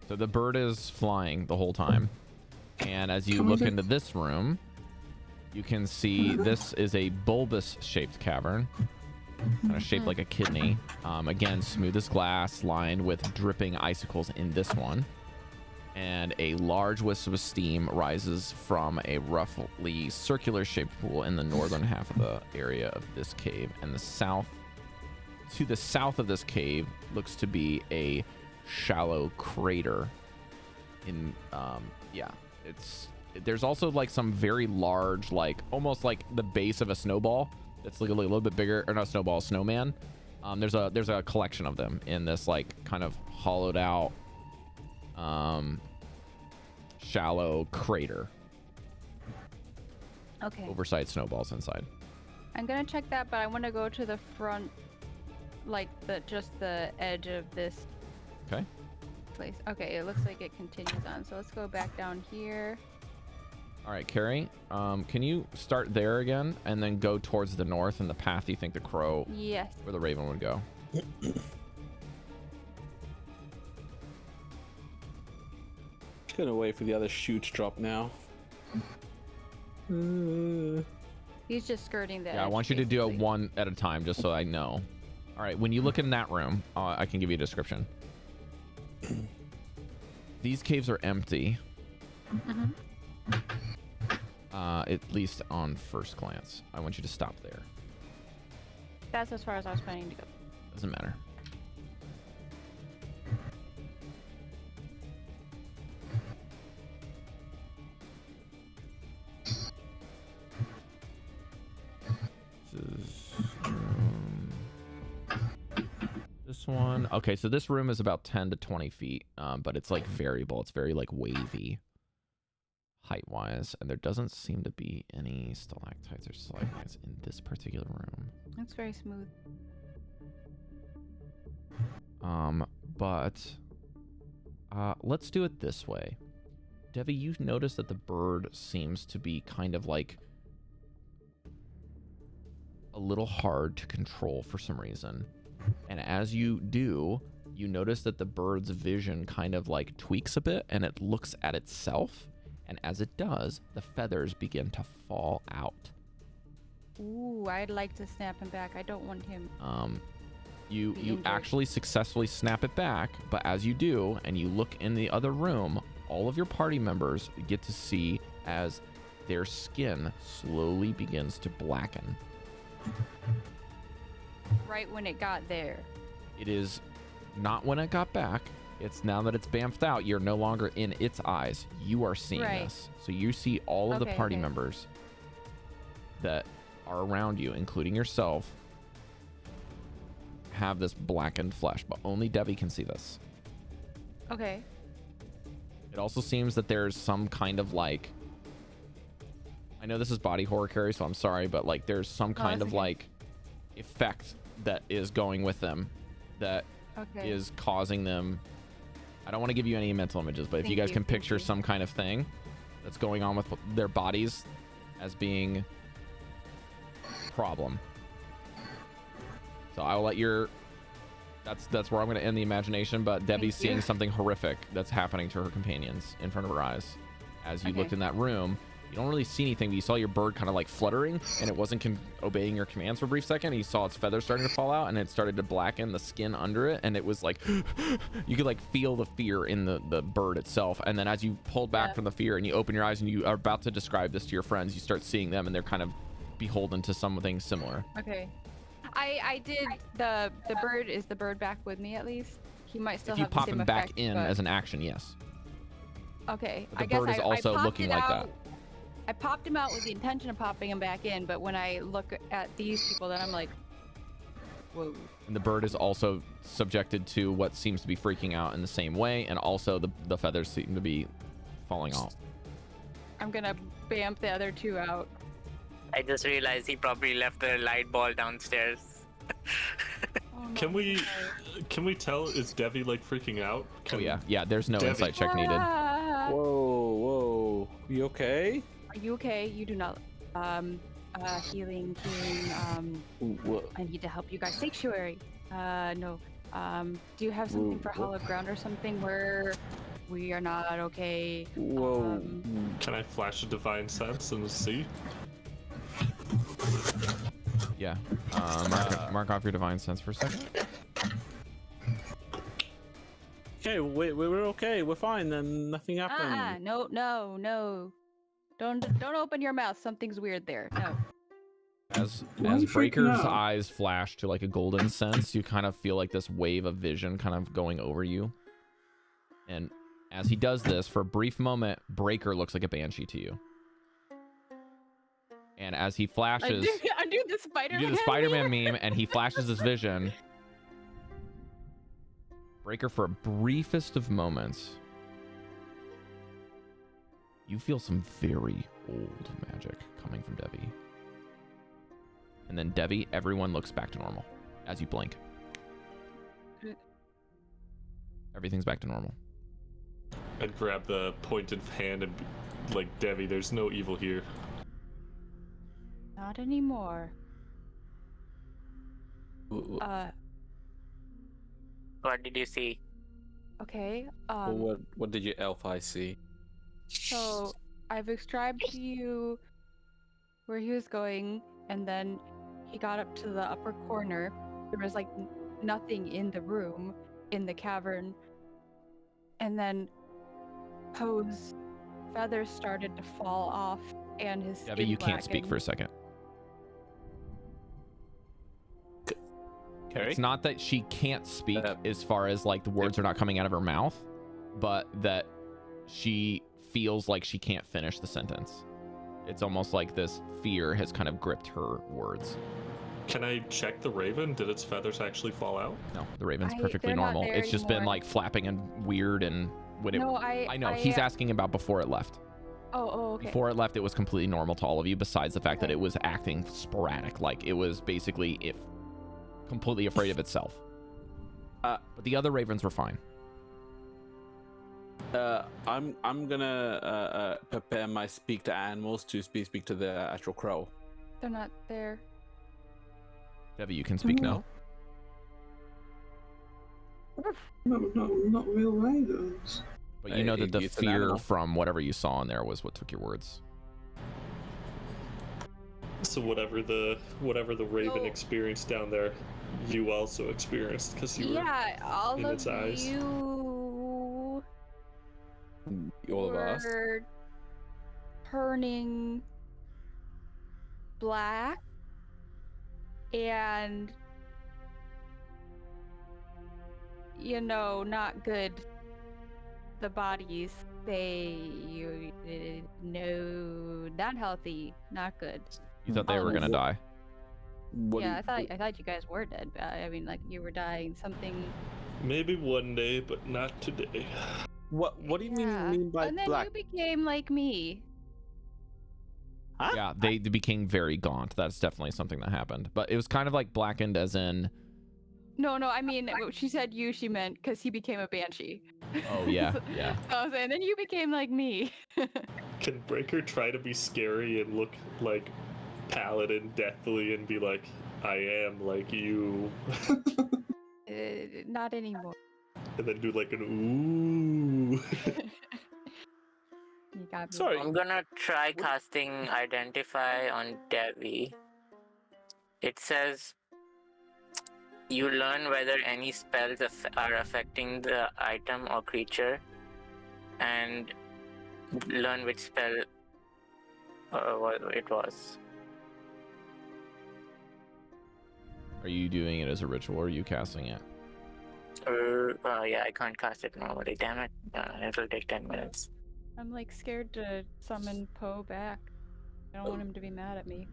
Speaker 2: So the bird is flying the whole time. And as you look into this room, you can see this is a bulbous shaped cavern. Kind of shaped like a kidney. Again, smooth as glass, lined with dripping icicles in this one. And a large wisp of steam rises from a roughly circular shaped pool in the northern half of the area of this cave. And to the south of this cave looks to be a shallow crater. There's also like some very large, like almost like the base of a snowball that's like a little bit bigger, or not snowball, snowman. There's a collection of them in this like kind of hollowed out shallow crater.
Speaker 1: Okay.
Speaker 2: Oversized snowballs inside.
Speaker 1: I'm gonna check that, but I want to go to the front, like just the edge of this
Speaker 2: Okay.
Speaker 1: place. Okay, it looks like it continues on. So let's go back down here.
Speaker 2: All right, Cari, can you start there again and then go towards the north and the path you think the crow,
Speaker 1: Yes.
Speaker 2: where the raven would go?
Speaker 3: Just gonna wait for the other shoe to drop now.
Speaker 1: He's just skirting the
Speaker 2: Yeah, I
Speaker 1: edge,
Speaker 2: want you to do it
Speaker 1: basically.
Speaker 2: one at a time, just so I know. All right, when you look in that room, I can give you a description. These caves are empty.
Speaker 1: Mhm.
Speaker 2: At least on first glance. I want you to stop there.
Speaker 1: That's as far as I was planning to go.
Speaker 2: Doesn't matter. This one. Okay, so this room is about 10 to 20 feet, but it's like variable. It's very like wavy height-wise, and there doesn't seem to be any stalactites or stalagmites in this particular room.
Speaker 1: It's very smooth.
Speaker 2: But let's do it this way. Devii, you notice that the bird seems to be kind of like a little hard to control for some reason. And as you do, you notice that the bird's vision kind of like tweaks a bit and it looks at itself. And as it does, the feathers begin to fall out.
Speaker 1: Ooh, I'd like to snap him back. I don't want him.
Speaker 2: You
Speaker 1: injured.
Speaker 2: actually successfully snap it back, but as you do, and you look in the other room, all of your party members get to see as their skin slowly begins to blacken.
Speaker 1: Right when it got there.
Speaker 2: It is not when it got back. It's now that it's bamfed out, you're no longer in its eyes. You are seeing this. So you see all of the party members that are around you, including yourself, have this blackened flesh, but only Devii can see this.
Speaker 1: Okay.
Speaker 2: It also seems that there's some kind of like, I know this is body horror, Cari, so I'm sorry, but like there's some kind of like effect that is going with them that is causing them. I don't want to give you any mental images, but if you guys can picture some kind of thing that's going on with their bodies as being a problem. So I will let your, that's where I'm going to end the imagination, but Devi's seeing something horrific that's happening to her companions in front of her eyes. As you looked in that room, you don't really see anything, but you saw your bird kind of like fluttering, and it wasn't obeying your commands for a brief second. And you saw its feathers starting to fall out, and it started to blacken the skin under it, and it was like you could like feel the fear in the bird itself. And then as you pulled back from the fear and you open your eyes and you are about to describe this to your friends, you start seeing them, and they're kind of beholden to something similar.
Speaker 1: Okay. I did the bird. Is the bird back with me at least? He might still
Speaker 2: if you
Speaker 1: have the
Speaker 2: pop
Speaker 1: same
Speaker 2: him back
Speaker 1: effect,
Speaker 2: in
Speaker 1: but...
Speaker 2: as an action, yes.
Speaker 1: Okay.
Speaker 2: But the bird is also looking like that.
Speaker 1: I popped him out with the intention of popping him back in, but when I look at these people, then I'm like, whoa.
Speaker 2: And the bird is also subjected to what seems to be freaking out in the same way, and also the feathers seem to be falling off.
Speaker 1: I'm gonna bamf the other two out.
Speaker 4: I just realized he probably left the light ball downstairs.
Speaker 1: Oh,
Speaker 6: Can we tell, is Devii like freaking out?
Speaker 2: Oh yeah, there's no
Speaker 6: Devii.
Speaker 2: insight check needed.
Speaker 1: Ah!
Speaker 3: Whoa, you okay?
Speaker 1: Are you okay? You do not. Healing. I need to help you guys. Sanctuary. No. Do you have something for hollow ground or something where we are not okay?
Speaker 3: Whoa.
Speaker 6: Can I flash a divine sense and see?
Speaker 2: Yeah. Mark off your divine sense for a second.
Speaker 3: Okay, we're okay. We're fine. Then nothing happened.
Speaker 1: No. Don't open your mouth. Something's weird there. No.
Speaker 2: As
Speaker 5: Why are you freaking
Speaker 2: Breaker's
Speaker 5: out?
Speaker 2: eyes flash to like a golden sense, you kind of feel like this wave of vision kind of going over you. And as he does this, for a brief moment, Breker looks like a banshee to you. And as he flashes,
Speaker 1: I do the Spider-Man.
Speaker 2: you do the Spider-Man meme, and he flashes his vision. Breker, for a briefest of moments, you feel some very old magic coming from Devii. And then Devii, everyone looks back to normal as you blink. Everything's back to normal.
Speaker 6: I'd grab the pointed hand and be like, Devii, there's no evil here.
Speaker 1: Not anymore.
Speaker 4: What did you see?
Speaker 1: Okay.
Speaker 3: What did your elf eye see?
Speaker 1: So I've described to you where he was going, and then he got up to the upper corner. There was like nothing in the room, in the cavern. And then Poe's feathers started to fall off, and his skin
Speaker 2: Devii, you can't speak
Speaker 1: blackened.
Speaker 2: for a second.
Speaker 3: Cari?
Speaker 2: It's not that she can't speak as far as like the words are not coming out of her mouth, but that she feels like she can't finish the sentence. It's almost like this fear has kind of gripped her words.
Speaker 6: Can I check the raven? Did its feathers actually fall out?
Speaker 2: No, the raven's
Speaker 1: they're
Speaker 2: perfectly
Speaker 1: not
Speaker 2: normal.
Speaker 1: there
Speaker 2: It's just been
Speaker 1: anymore.
Speaker 2: like flapping and weird, and when it.
Speaker 1: No,
Speaker 2: I know he's asking about before it left.
Speaker 1: Oh, okay.
Speaker 2: Before it left, it was completely normal to all of you, besides the fact that
Speaker 1: Okay.
Speaker 2: it was acting sporadic, like it was basically completely afraid of itself. But the other ravens were fine.
Speaker 3: I'm gonna prepare my speak to animals to speak to the actual crow.
Speaker 1: They're not there.
Speaker 2: Devii, you can speak now.
Speaker 5: Not real ravens.
Speaker 2: But you know that the
Speaker 3: It's an
Speaker 2: fear
Speaker 3: animal.
Speaker 2: from whatever you saw in there was what took your words.
Speaker 6: So whatever the raven
Speaker 1: So-
Speaker 6: experienced down there, you also experienced because you were
Speaker 1: Yeah, all
Speaker 6: in
Speaker 1: of
Speaker 6: its eyes.
Speaker 1: you
Speaker 3: All of us.
Speaker 1: were turning black, and not good. The bodies, no, not healthy, not good.
Speaker 2: You thought they
Speaker 1: Oh,
Speaker 2: were gonna die.
Speaker 3: What do
Speaker 1: Yeah,
Speaker 3: you-
Speaker 1: I thought you guys were dead. I mean, like you were dying something.
Speaker 6: Maybe one day, but not today.
Speaker 3: What do you
Speaker 1: Yeah.
Speaker 3: mean by
Speaker 1: And then
Speaker 3: black?
Speaker 1: you became like me.
Speaker 3: Huh?
Speaker 2: Yeah, they became very gaunt. That's definitely something that happened. But it was kind of like blackened, as in,
Speaker 1: No, I mean, when she said you, she meant because he became a banshee.
Speaker 2: oh yeah, yeah.
Speaker 1: I was saying, then you became like me.
Speaker 6: Can Breker try to be scary and look like Paladin deathly and be like, I am like you,
Speaker 1: Not anymore.
Speaker 6: and then do like an ooh?
Speaker 1: You got me.
Speaker 3: Sorry.
Speaker 4: I'm gonna try casting Identify on Devii. It says you learn whether any spells are affecting the item or creature, and learn which spell what it was.
Speaker 2: Are you doing it as a ritual, or are you casting it?
Speaker 4: Yeah, I can't cast it normally. Damn it! It'll take 10 minutes.
Speaker 1: I'm like scared to summon Poe back. I don't want him to be mad at me.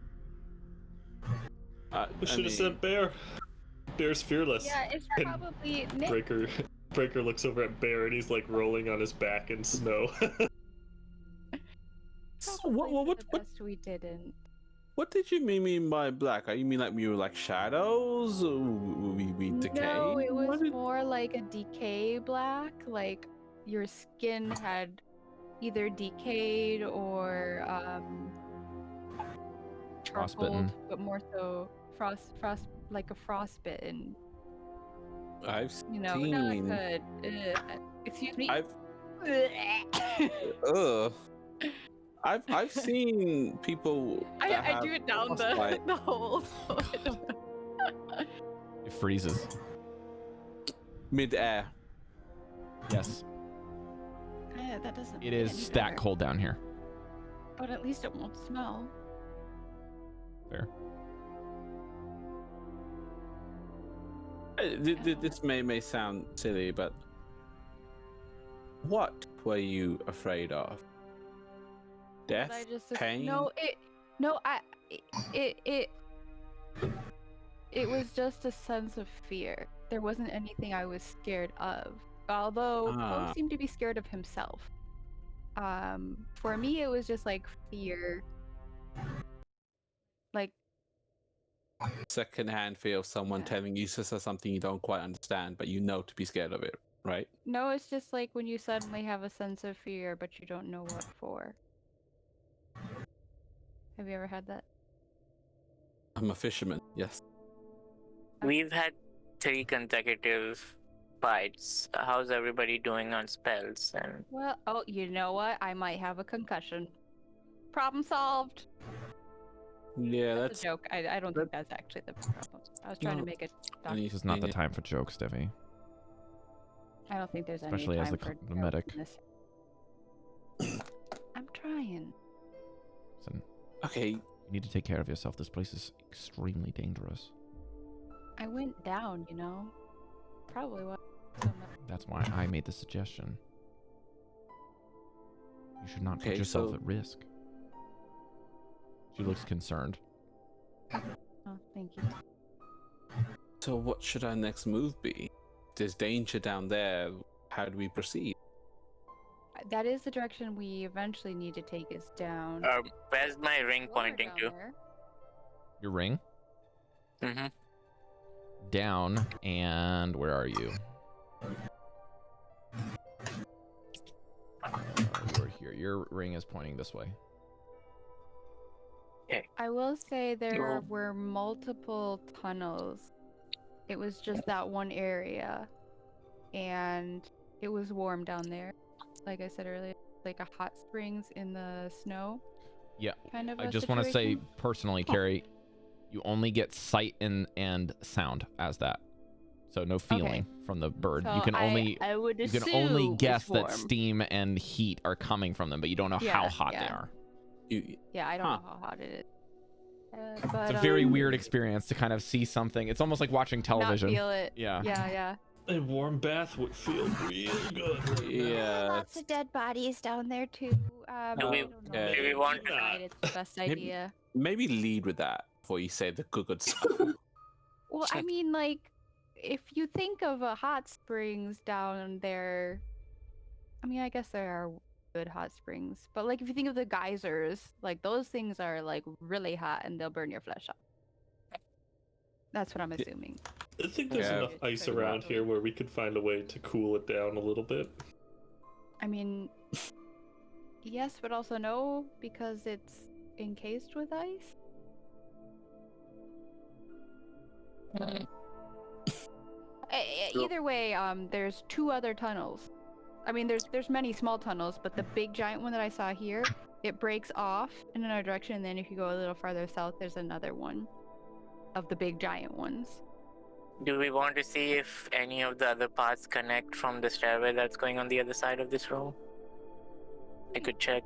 Speaker 6: We should have said Bear. Bear's fearless.
Speaker 1: Yeah, it's
Speaker 6: And
Speaker 1: probably Nick.
Speaker 6: Breker looks over at Bear and he's like rolling on his back in snow.
Speaker 3: What
Speaker 1: The best we didn't.
Speaker 3: What did you mean by black? You mean like we were like shadows? Or we decay?
Speaker 1: No, it was
Speaker 3: What did-
Speaker 1: more like a decay black. Like your skin had either decayed or
Speaker 2: Frostbitten.
Speaker 1: charcoaled, but more so frost like a frostbitten.
Speaker 3: I've
Speaker 1: You know,
Speaker 3: seen.
Speaker 1: not good. Excuse me.
Speaker 3: I've. Ugh. I've seen people.
Speaker 1: I
Speaker 3: that
Speaker 1: do
Speaker 3: have
Speaker 1: it down
Speaker 3: frostbite.
Speaker 1: the hole. So I don't know.
Speaker 2: It freezes.
Speaker 3: Mid-air.
Speaker 2: Yes.
Speaker 1: That doesn't.
Speaker 2: It
Speaker 1: make
Speaker 2: is
Speaker 1: any
Speaker 2: stat
Speaker 1: better.
Speaker 2: cold down here.
Speaker 1: But at least it won't smell.
Speaker 2: Fair.
Speaker 3: This may sound silly, but what were you afraid of? Death?
Speaker 1: I just
Speaker 3: Pain?
Speaker 1: it was just a sense of fear. There wasn't anything I was scared of. Although Poe seemed to be scared of himself. For me it was just like fear. Like
Speaker 3: Secondhand fear of someone
Speaker 1: Yeah.
Speaker 3: telling you something you don't quite understand, but you know to be scared of it, right?
Speaker 1: no, it's just like when you suddenly have a sense of fear but you don't know what for. Have you ever had that?
Speaker 3: I'm a fisherman, yes.
Speaker 4: We've had 3 consecutive fights. How's everybody doing on spells? And
Speaker 1: Well, oh, you know what? I might have a concussion. Problem solved.
Speaker 3: Yeah,
Speaker 1: That's a joke. I don't think that's actually the problem. I was trying to
Speaker 3: No.
Speaker 1: make it.
Speaker 2: This is not the time for jokes, Devii.
Speaker 1: I don't think there's
Speaker 2: Especially
Speaker 1: any
Speaker 2: as
Speaker 1: time
Speaker 2: the
Speaker 1: for
Speaker 2: the medic.
Speaker 1: this. I'm trying.
Speaker 2: Listen,
Speaker 3: Okay,
Speaker 2: you need to take care of yourself. This place is extremely dangerous.
Speaker 1: I went down, you know. Probably was. So much.
Speaker 2: That's why I made the suggestion. You should not put
Speaker 3: Okay,
Speaker 2: yourself
Speaker 3: so-
Speaker 2: at risk. She looks concerned.
Speaker 1: Oh, thank you.
Speaker 3: so what should our next move be? There's danger down there. How do we proceed?
Speaker 1: That is the direction we eventually need to take us down.
Speaker 4: where's my ring
Speaker 1: Lower
Speaker 4: pointing
Speaker 1: down
Speaker 4: to?
Speaker 1: there.
Speaker 2: Your ring
Speaker 4: Mm-hmm.
Speaker 2: down, and where are you? You're here. Your ring is pointing this way.
Speaker 1: I will say there
Speaker 4: Oh.
Speaker 1: were multiple tunnels. It was just that one area, and it was warm down there. Like I said earlier, like a hot springs in the snow.
Speaker 2: Yeah,
Speaker 1: Kind of.
Speaker 2: I
Speaker 1: a
Speaker 2: just want to say
Speaker 1: situation.
Speaker 2: personally, Cari, you only get sight and sound as that. So no feeling from the bird. You
Speaker 1: So
Speaker 2: can only
Speaker 1: I would
Speaker 2: you
Speaker 1: assume
Speaker 2: can only
Speaker 1: it's
Speaker 2: guess that
Speaker 1: warm.
Speaker 2: steam and heat are coming from them, but you don't know how
Speaker 1: Yeah,
Speaker 2: hot they
Speaker 1: yeah.
Speaker 2: are.
Speaker 1: Yeah, I don't
Speaker 3: Huh.
Speaker 1: know how hot it is. But,
Speaker 2: It's a very weird experience to kind of see something. It's almost like watching television.
Speaker 1: Not feel it.
Speaker 2: Yeah.
Speaker 1: Yeah.
Speaker 6: A warm bath would feel real good. Right now.
Speaker 3: Yeah.
Speaker 1: Lots of dead bodies down there too.
Speaker 4: Do
Speaker 1: I
Speaker 4: we-
Speaker 1: don't know.
Speaker 3: do we
Speaker 4: want
Speaker 6: to-
Speaker 1: Decide it's the best
Speaker 3: Maybe-
Speaker 1: idea.
Speaker 3: Maybe lead with that before you say the good stuff.
Speaker 1: Well, I mean, like, if you think of a hot springs down there, I mean, I guess there are good hot springs, but like if you think of the geysers, like those things are like really hot and they'll burn your flesh off. That's what I'm assuming.
Speaker 6: I think there's
Speaker 3: Yeah.
Speaker 6: enough ice
Speaker 1: Pretty
Speaker 6: around
Speaker 1: much.
Speaker 6: here where we could find a way to cool it down a little bit.
Speaker 1: I mean, yes, but also no, because it's encased with ice. Either way, there's 2 other tunnels. I mean, there's many small tunnels, but the big giant one that I saw here, it breaks off in another direction, and then if you go a little farther south, there's another one of the big giant ones.
Speaker 4: Do we want to see if any of the other paths connect from the stairway that's going on the other side of this room? I could check.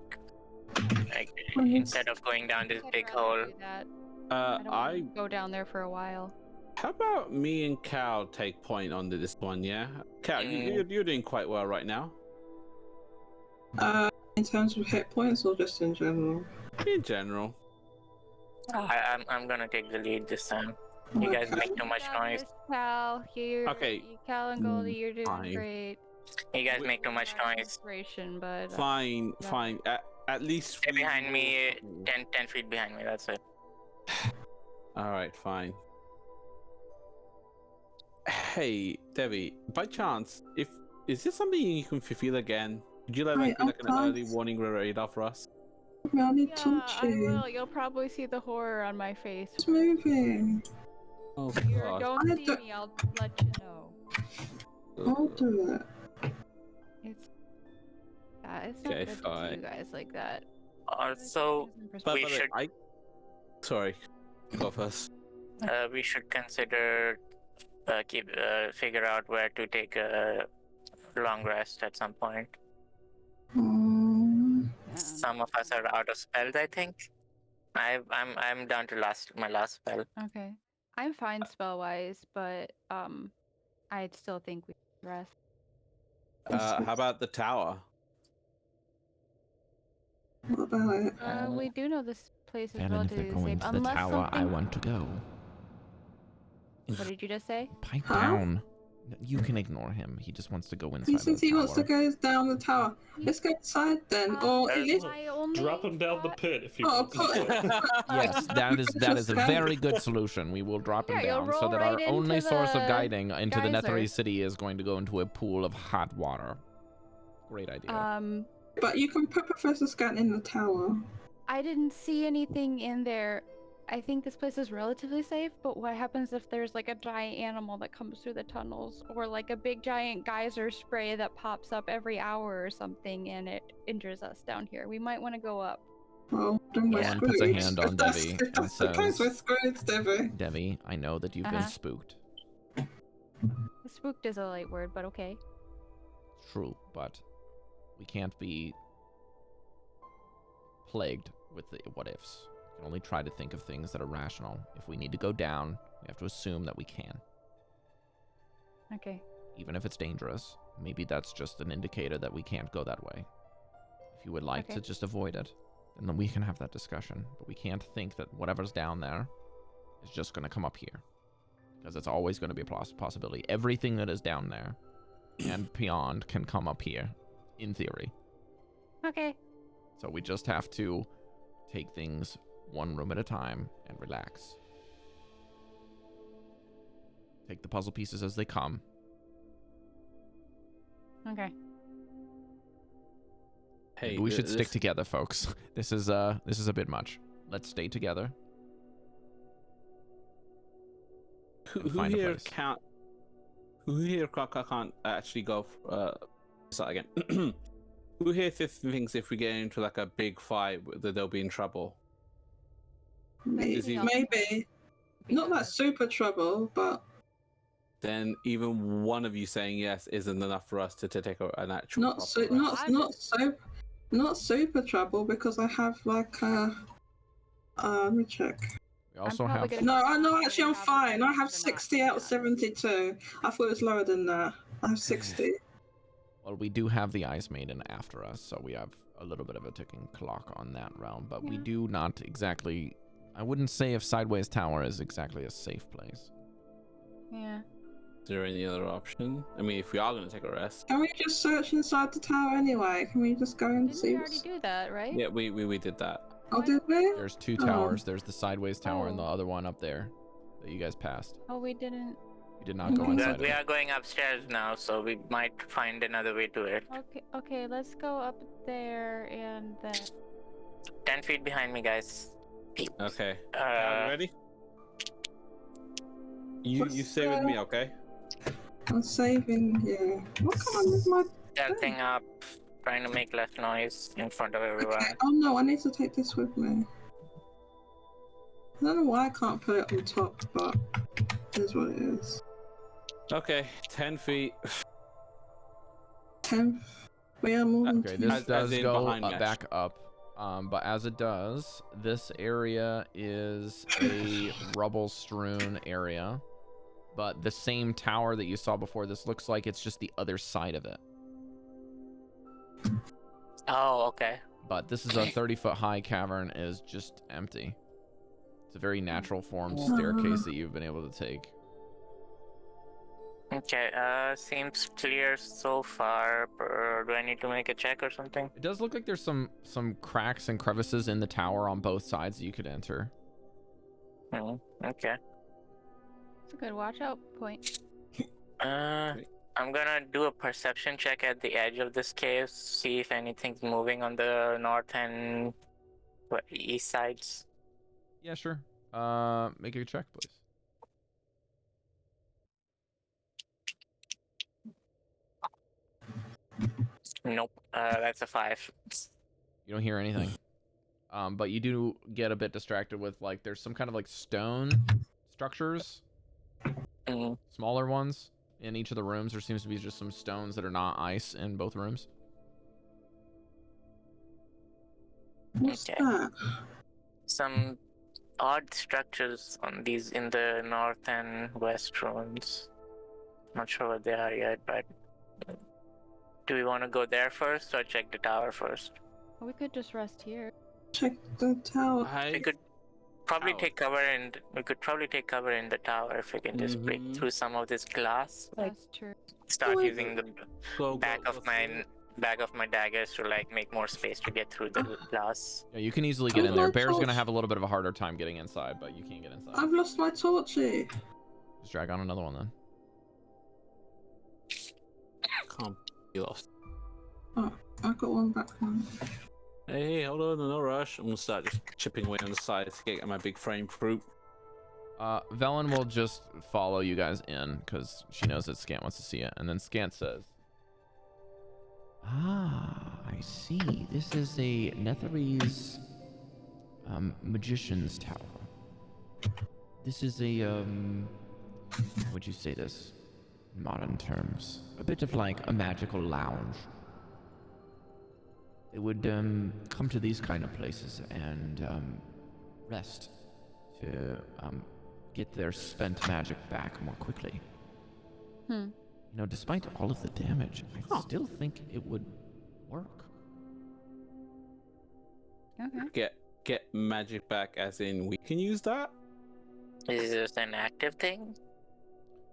Speaker 4: Like, instead of going down this
Speaker 1: I'd
Speaker 4: big
Speaker 1: rather
Speaker 4: hole.
Speaker 1: do that. I don't
Speaker 3: I
Speaker 1: want to go down there for a while.
Speaker 3: How about me and Cal take point on this one, yeah? Cal, you're doing quite well right now.
Speaker 5: In terms of hit points or just in general?
Speaker 3: In general.
Speaker 4: I'm gonna take the lead this time. You guys make too much
Speaker 1: got
Speaker 4: noise.
Speaker 1: this, Cal.
Speaker 3: Okay.
Speaker 1: Cal and Goldy, you're doing
Speaker 3: Fine.
Speaker 1: great.
Speaker 4: You guys make too much noise.
Speaker 1: Inspiration, but
Speaker 3: Fine,
Speaker 1: yeah.
Speaker 3: fine. At least
Speaker 4: Stay behind me, 10 feet behind me, that's it.
Speaker 3: All right, fine. Hey, Devii, by chance, is this something you can feel again? Would you like
Speaker 5: Right,
Speaker 3: maybe like an
Speaker 5: I'll
Speaker 3: early warning radar for us?
Speaker 5: I need
Speaker 1: Yeah, I
Speaker 5: touching.
Speaker 1: will. You'll probably see the horror on my face.
Speaker 5: It's moving.
Speaker 3: Oh
Speaker 1: If you
Speaker 3: god.
Speaker 1: don't
Speaker 5: I
Speaker 1: see
Speaker 5: don't-
Speaker 1: me, I'll let you know.
Speaker 5: I'll do it.
Speaker 1: It's it's not
Speaker 3: Okay,
Speaker 1: good to
Speaker 3: fine.
Speaker 1: see you guys like that.
Speaker 4: Also,
Speaker 3: But
Speaker 4: we should
Speaker 3: Sorry. Go first.
Speaker 4: we should consider figure out where to take a long rest at some point. Some of us are out of spells, I think. I'm down to my last spell.
Speaker 1: Okay. I'm fine spell wise, but I'd still think we should rest.
Speaker 3: How about the tower?
Speaker 5: What about it?
Speaker 1: We do know this place is
Speaker 2: And if they're
Speaker 1: relatively
Speaker 2: going
Speaker 1: safe,
Speaker 2: to the
Speaker 1: unless
Speaker 2: tower,
Speaker 1: something.
Speaker 2: I want to go.
Speaker 1: What did you just say?
Speaker 2: Pipe
Speaker 5: Huh?
Speaker 2: down. You can ignore him. He just wants to go inside
Speaker 5: He
Speaker 2: the
Speaker 5: says he wants to
Speaker 2: tower.
Speaker 5: go down the tower. Let's go inside then. Or if
Speaker 1: I only
Speaker 6: Drop him down the
Speaker 1: thought-
Speaker 6: pit if you
Speaker 5: Oh,
Speaker 6: want.
Speaker 5: put it.
Speaker 2: Yes, that is a
Speaker 5: Just
Speaker 2: very good solution. We will drop him
Speaker 1: Yeah, you'll
Speaker 2: down so
Speaker 1: roll
Speaker 2: that
Speaker 1: right
Speaker 2: our
Speaker 1: into
Speaker 2: only source of
Speaker 1: the
Speaker 2: guiding into the
Speaker 1: geyser.
Speaker 2: Netherese city is going to go into a pool of hot water. Great idea.
Speaker 5: But you can put Professor Scan in the tower.
Speaker 1: I didn't see anything in there. I think this place is relatively safe, but what happens if there's like a giant animal that comes through the tunnels, or like a big giant geyser spray that pops up every hour or something and it injures us down here? We might want to go up.
Speaker 5: Well, then we're
Speaker 4: Yeah.
Speaker 5: screwed.
Speaker 2: Puts a hand on
Speaker 5: If that's-
Speaker 2: Devii
Speaker 5: if
Speaker 2: and
Speaker 5: that's the case,
Speaker 2: says-
Speaker 5: we're screwed, Devii.
Speaker 2: Devii, I know that you've been
Speaker 1: Uh-huh.
Speaker 2: spooked.
Speaker 1: Spooked is a light word, but okay.
Speaker 2: True, but we can't be plagued with the what ifs. We can only try to think of things that are rational. If we need to go down, we have to assume that we can.
Speaker 1: Okay.
Speaker 2: Even if it's dangerous, maybe that's just an indicator that we can't go that way. If you would like
Speaker 1: Okay.
Speaker 2: to just avoid it, then we can have that discussion. But we can't think that whatever's down there is just going to come up here. Because it's always going to be a possibility. Everything that is down there and beyond can come up here, in theory.
Speaker 1: Okay.
Speaker 2: So we just have to take things one room at a time and relax. Take the puzzle pieces as they come.
Speaker 1: Okay.
Speaker 3: Hey,
Speaker 2: We should stick together, folks. This is a bit much. Let's stay together.
Speaker 3: Who
Speaker 2: find a
Speaker 3: here
Speaker 2: place.
Speaker 3: can't? Who here can't actually go? Start again. Who here thinks if we get into like a big fight that they'll be in trouble? Is he-
Speaker 5: Maybe. Not that super trouble, but
Speaker 3: Then even one of you saying yes isn't enough for us to take an actual.
Speaker 5: not
Speaker 3: proper
Speaker 5: so,
Speaker 3: rest.
Speaker 5: not super trouble because I have like let me check.
Speaker 2: We also
Speaker 1: probably
Speaker 2: have...
Speaker 1: gonna-
Speaker 5: No, actually I'm fine. I have
Speaker 1: They're not
Speaker 5: 60 out of 72. I thought it was lower than that. I have 60.
Speaker 2: Well, we do have the Ice Maiden after us, so we have a little bit of a ticking clock on that realm. But we
Speaker 1: Yeah.
Speaker 2: do not exactly... I wouldn't say if Sideways Tower is exactly a safe place.
Speaker 1: Yeah.
Speaker 3: Is there any other option? I mean, if we are going to take a rest.
Speaker 5: Can we just search inside the tower anyway? Can we just go and
Speaker 1: Didn't
Speaker 5: see
Speaker 1: we already do that, right?
Speaker 3: Yeah, we did that.
Speaker 5: Oh, did we?
Speaker 2: There's two
Speaker 5: Oh.
Speaker 2: towers. There's the Sideways Tower and the
Speaker 1: Oh.
Speaker 2: other one up there that you guys passed.
Speaker 1: Oh, we didn't.
Speaker 2: You did not go
Speaker 5: Mhm.
Speaker 2: inside of
Speaker 4: We
Speaker 2: it.
Speaker 4: are going upstairs now, so we might find another way to it.
Speaker 1: Okay, let's go up there and then.
Speaker 4: 10 feet behind me, guys.
Speaker 3: Okay. Are we ready? You stay with me, okay?
Speaker 5: I'm saving here. What can I with my...
Speaker 4: Stealthing up, trying to make less noise in front of everyone.
Speaker 5: Okay. Oh no, I need to take this with me. I don't know why I can't put it on top, but it is what it is.
Speaker 3: Okay, 10 feet.
Speaker 5: 10. We are more than
Speaker 2: Okay,
Speaker 5: 10.
Speaker 2: this
Speaker 3: As
Speaker 2: does
Speaker 3: in
Speaker 2: go
Speaker 3: behind Mesh.
Speaker 2: back up. But as it does, this area is a rubble-strewn area. But the same tower that you saw before, this looks like it's just the other side of it.
Speaker 4: Oh, okay.
Speaker 2: But this is a 30-foot high cavern, is just empty. It's a very natural formed staircase that you've been able to take.
Speaker 4: Okay, seems clear so far. Do I need to make a check or something?
Speaker 2: It does look like there's some cracks and crevices in the tower on both sides that you could enter.
Speaker 4: Okay.
Speaker 1: It's a good watch out point.
Speaker 4: I'm gonna do a perception check at the edge of this cave, see if anything's moving on the north and east sides.
Speaker 2: Yeah, sure. Make a check, please.
Speaker 4: Nope, that's a 5.
Speaker 2: You don't hear anything. But you do get a bit distracted with, like, there's some kind of like stone structures, smaller ones in each of the rooms. There seems to be just some stones that are not ice in both rooms.
Speaker 5: What's
Speaker 4: Okay.
Speaker 5: that?
Speaker 4: Some odd structures on these in the north and west rooms. Not sure what they are yet, but do we want to go there first or check the tower first?
Speaker 1: Well, we could just rest here.
Speaker 5: Check the tower.
Speaker 4: We could probably
Speaker 3: Tower.
Speaker 4: take cover in the tower if we can just break through some of this glass. Like
Speaker 1: That's true.
Speaker 4: start
Speaker 5: Wait.
Speaker 4: using the
Speaker 3: Go,
Speaker 4: back
Speaker 3: go,
Speaker 4: of
Speaker 3: go.
Speaker 4: my daggers to like make more space to get through the glass.
Speaker 2: Yeah, you can easily get in
Speaker 5: Oh,
Speaker 2: there.
Speaker 5: my
Speaker 2: Bear's gonna
Speaker 5: torch.
Speaker 2: have a little bit of a harder time getting inside, but you can get inside.
Speaker 5: I've lost my torchy.
Speaker 2: Just drag on another one then.
Speaker 3: Can't be lost.
Speaker 5: Oh, I've got one back now.
Speaker 3: Hey, hold on, no rush. I'm gonna start just chipping away on the side to get my big frame fruit.
Speaker 2: Velen will just follow you guys in because she knows that Scant wants to see it. And then Scant says, I see. This is a Netherese magician's tower. This is a, how would you say this in modern terms? A bit of like a magical lounge. They would come to these kind of places and rest to get their spent magic back more quickly. You know, despite all of the damage, I still think it would work.
Speaker 1: Okay.
Speaker 3: Get magic back, as in we can use that.
Speaker 4: Is this an active thing?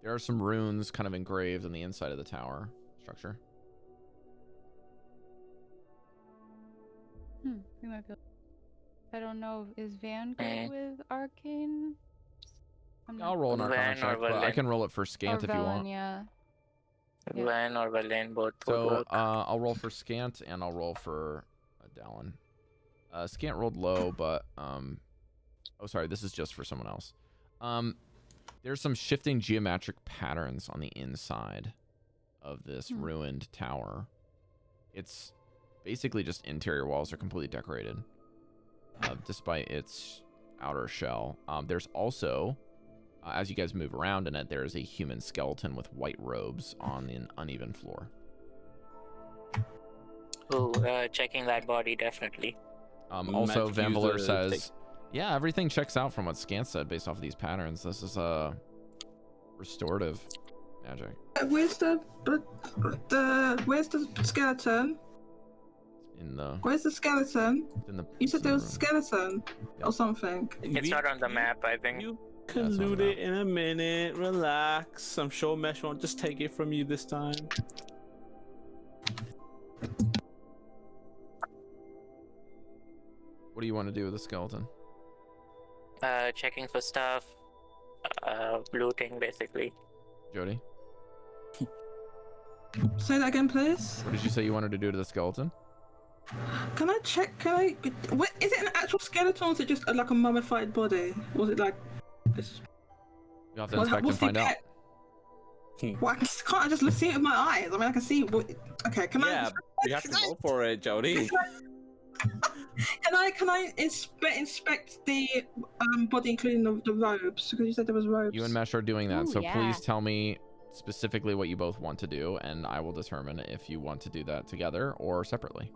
Speaker 2: There are some runes kind of engraved on the inside of the tower structure.
Speaker 1: We might be. I don't know. Is Van good with arcane?
Speaker 2: I'll roll an arcana
Speaker 4: Van or
Speaker 2: check, but I
Speaker 4: Velen.
Speaker 2: can roll it for Scant if you want.
Speaker 1: Yeah. Yeah.
Speaker 4: Van or Valen both would
Speaker 2: So
Speaker 4: work.
Speaker 2: I'll roll for Scant and I'll roll for Dallan. Scant rolled low, but oh sorry, this is just for someone else. There's some shifting geometric patterns on the inside of this ruined tower. It's basically just interior walls are completely decorated, despite its outer shell. There's also, as you guys move around in it, there is a human skeleton with white robes on an uneven floor.
Speaker 4: Ooh, checking that body definitely.
Speaker 2: Also,
Speaker 3: Magic
Speaker 2: Vanvalor
Speaker 3: user
Speaker 2: says, yeah, everything checks out from what Scant said based off of these patterns. This is restorative magic.
Speaker 5: Where's the skeleton? Where's the skeleton?
Speaker 2: In the
Speaker 5: You said there was a
Speaker 2: room.
Speaker 5: skeleton or something.
Speaker 4: It's not on the map, I think.
Speaker 3: You can
Speaker 2: That's not
Speaker 3: loot
Speaker 2: enough.
Speaker 3: it in a minute. Relax. I'm sure Mesh won't just take it from you this time.
Speaker 2: What do you want to do with the skeleton?
Speaker 4: Checking for stuff, looting basically.
Speaker 2: Jodie,
Speaker 5: Say that again, please.
Speaker 2: what did you say you wanted to do to the skeleton?
Speaker 5: Can I check? What, is it an actual skeleton or is it just like a mummified body? Was it like this?
Speaker 2: You'll have to inspect and find out.
Speaker 5: Well, can't I just see it with my eyes? I mean, I can see. Okay, can
Speaker 3: Yeah, you have to go for it, Jodie.
Speaker 5: Can I inspect the body, including the robes? Because you said there was robes.
Speaker 2: You and Mesh are doing that,
Speaker 1: Ooh,
Speaker 2: so
Speaker 1: yeah.
Speaker 2: please tell me specifically what you both want to do, and I will determine if you want to do that together or separately.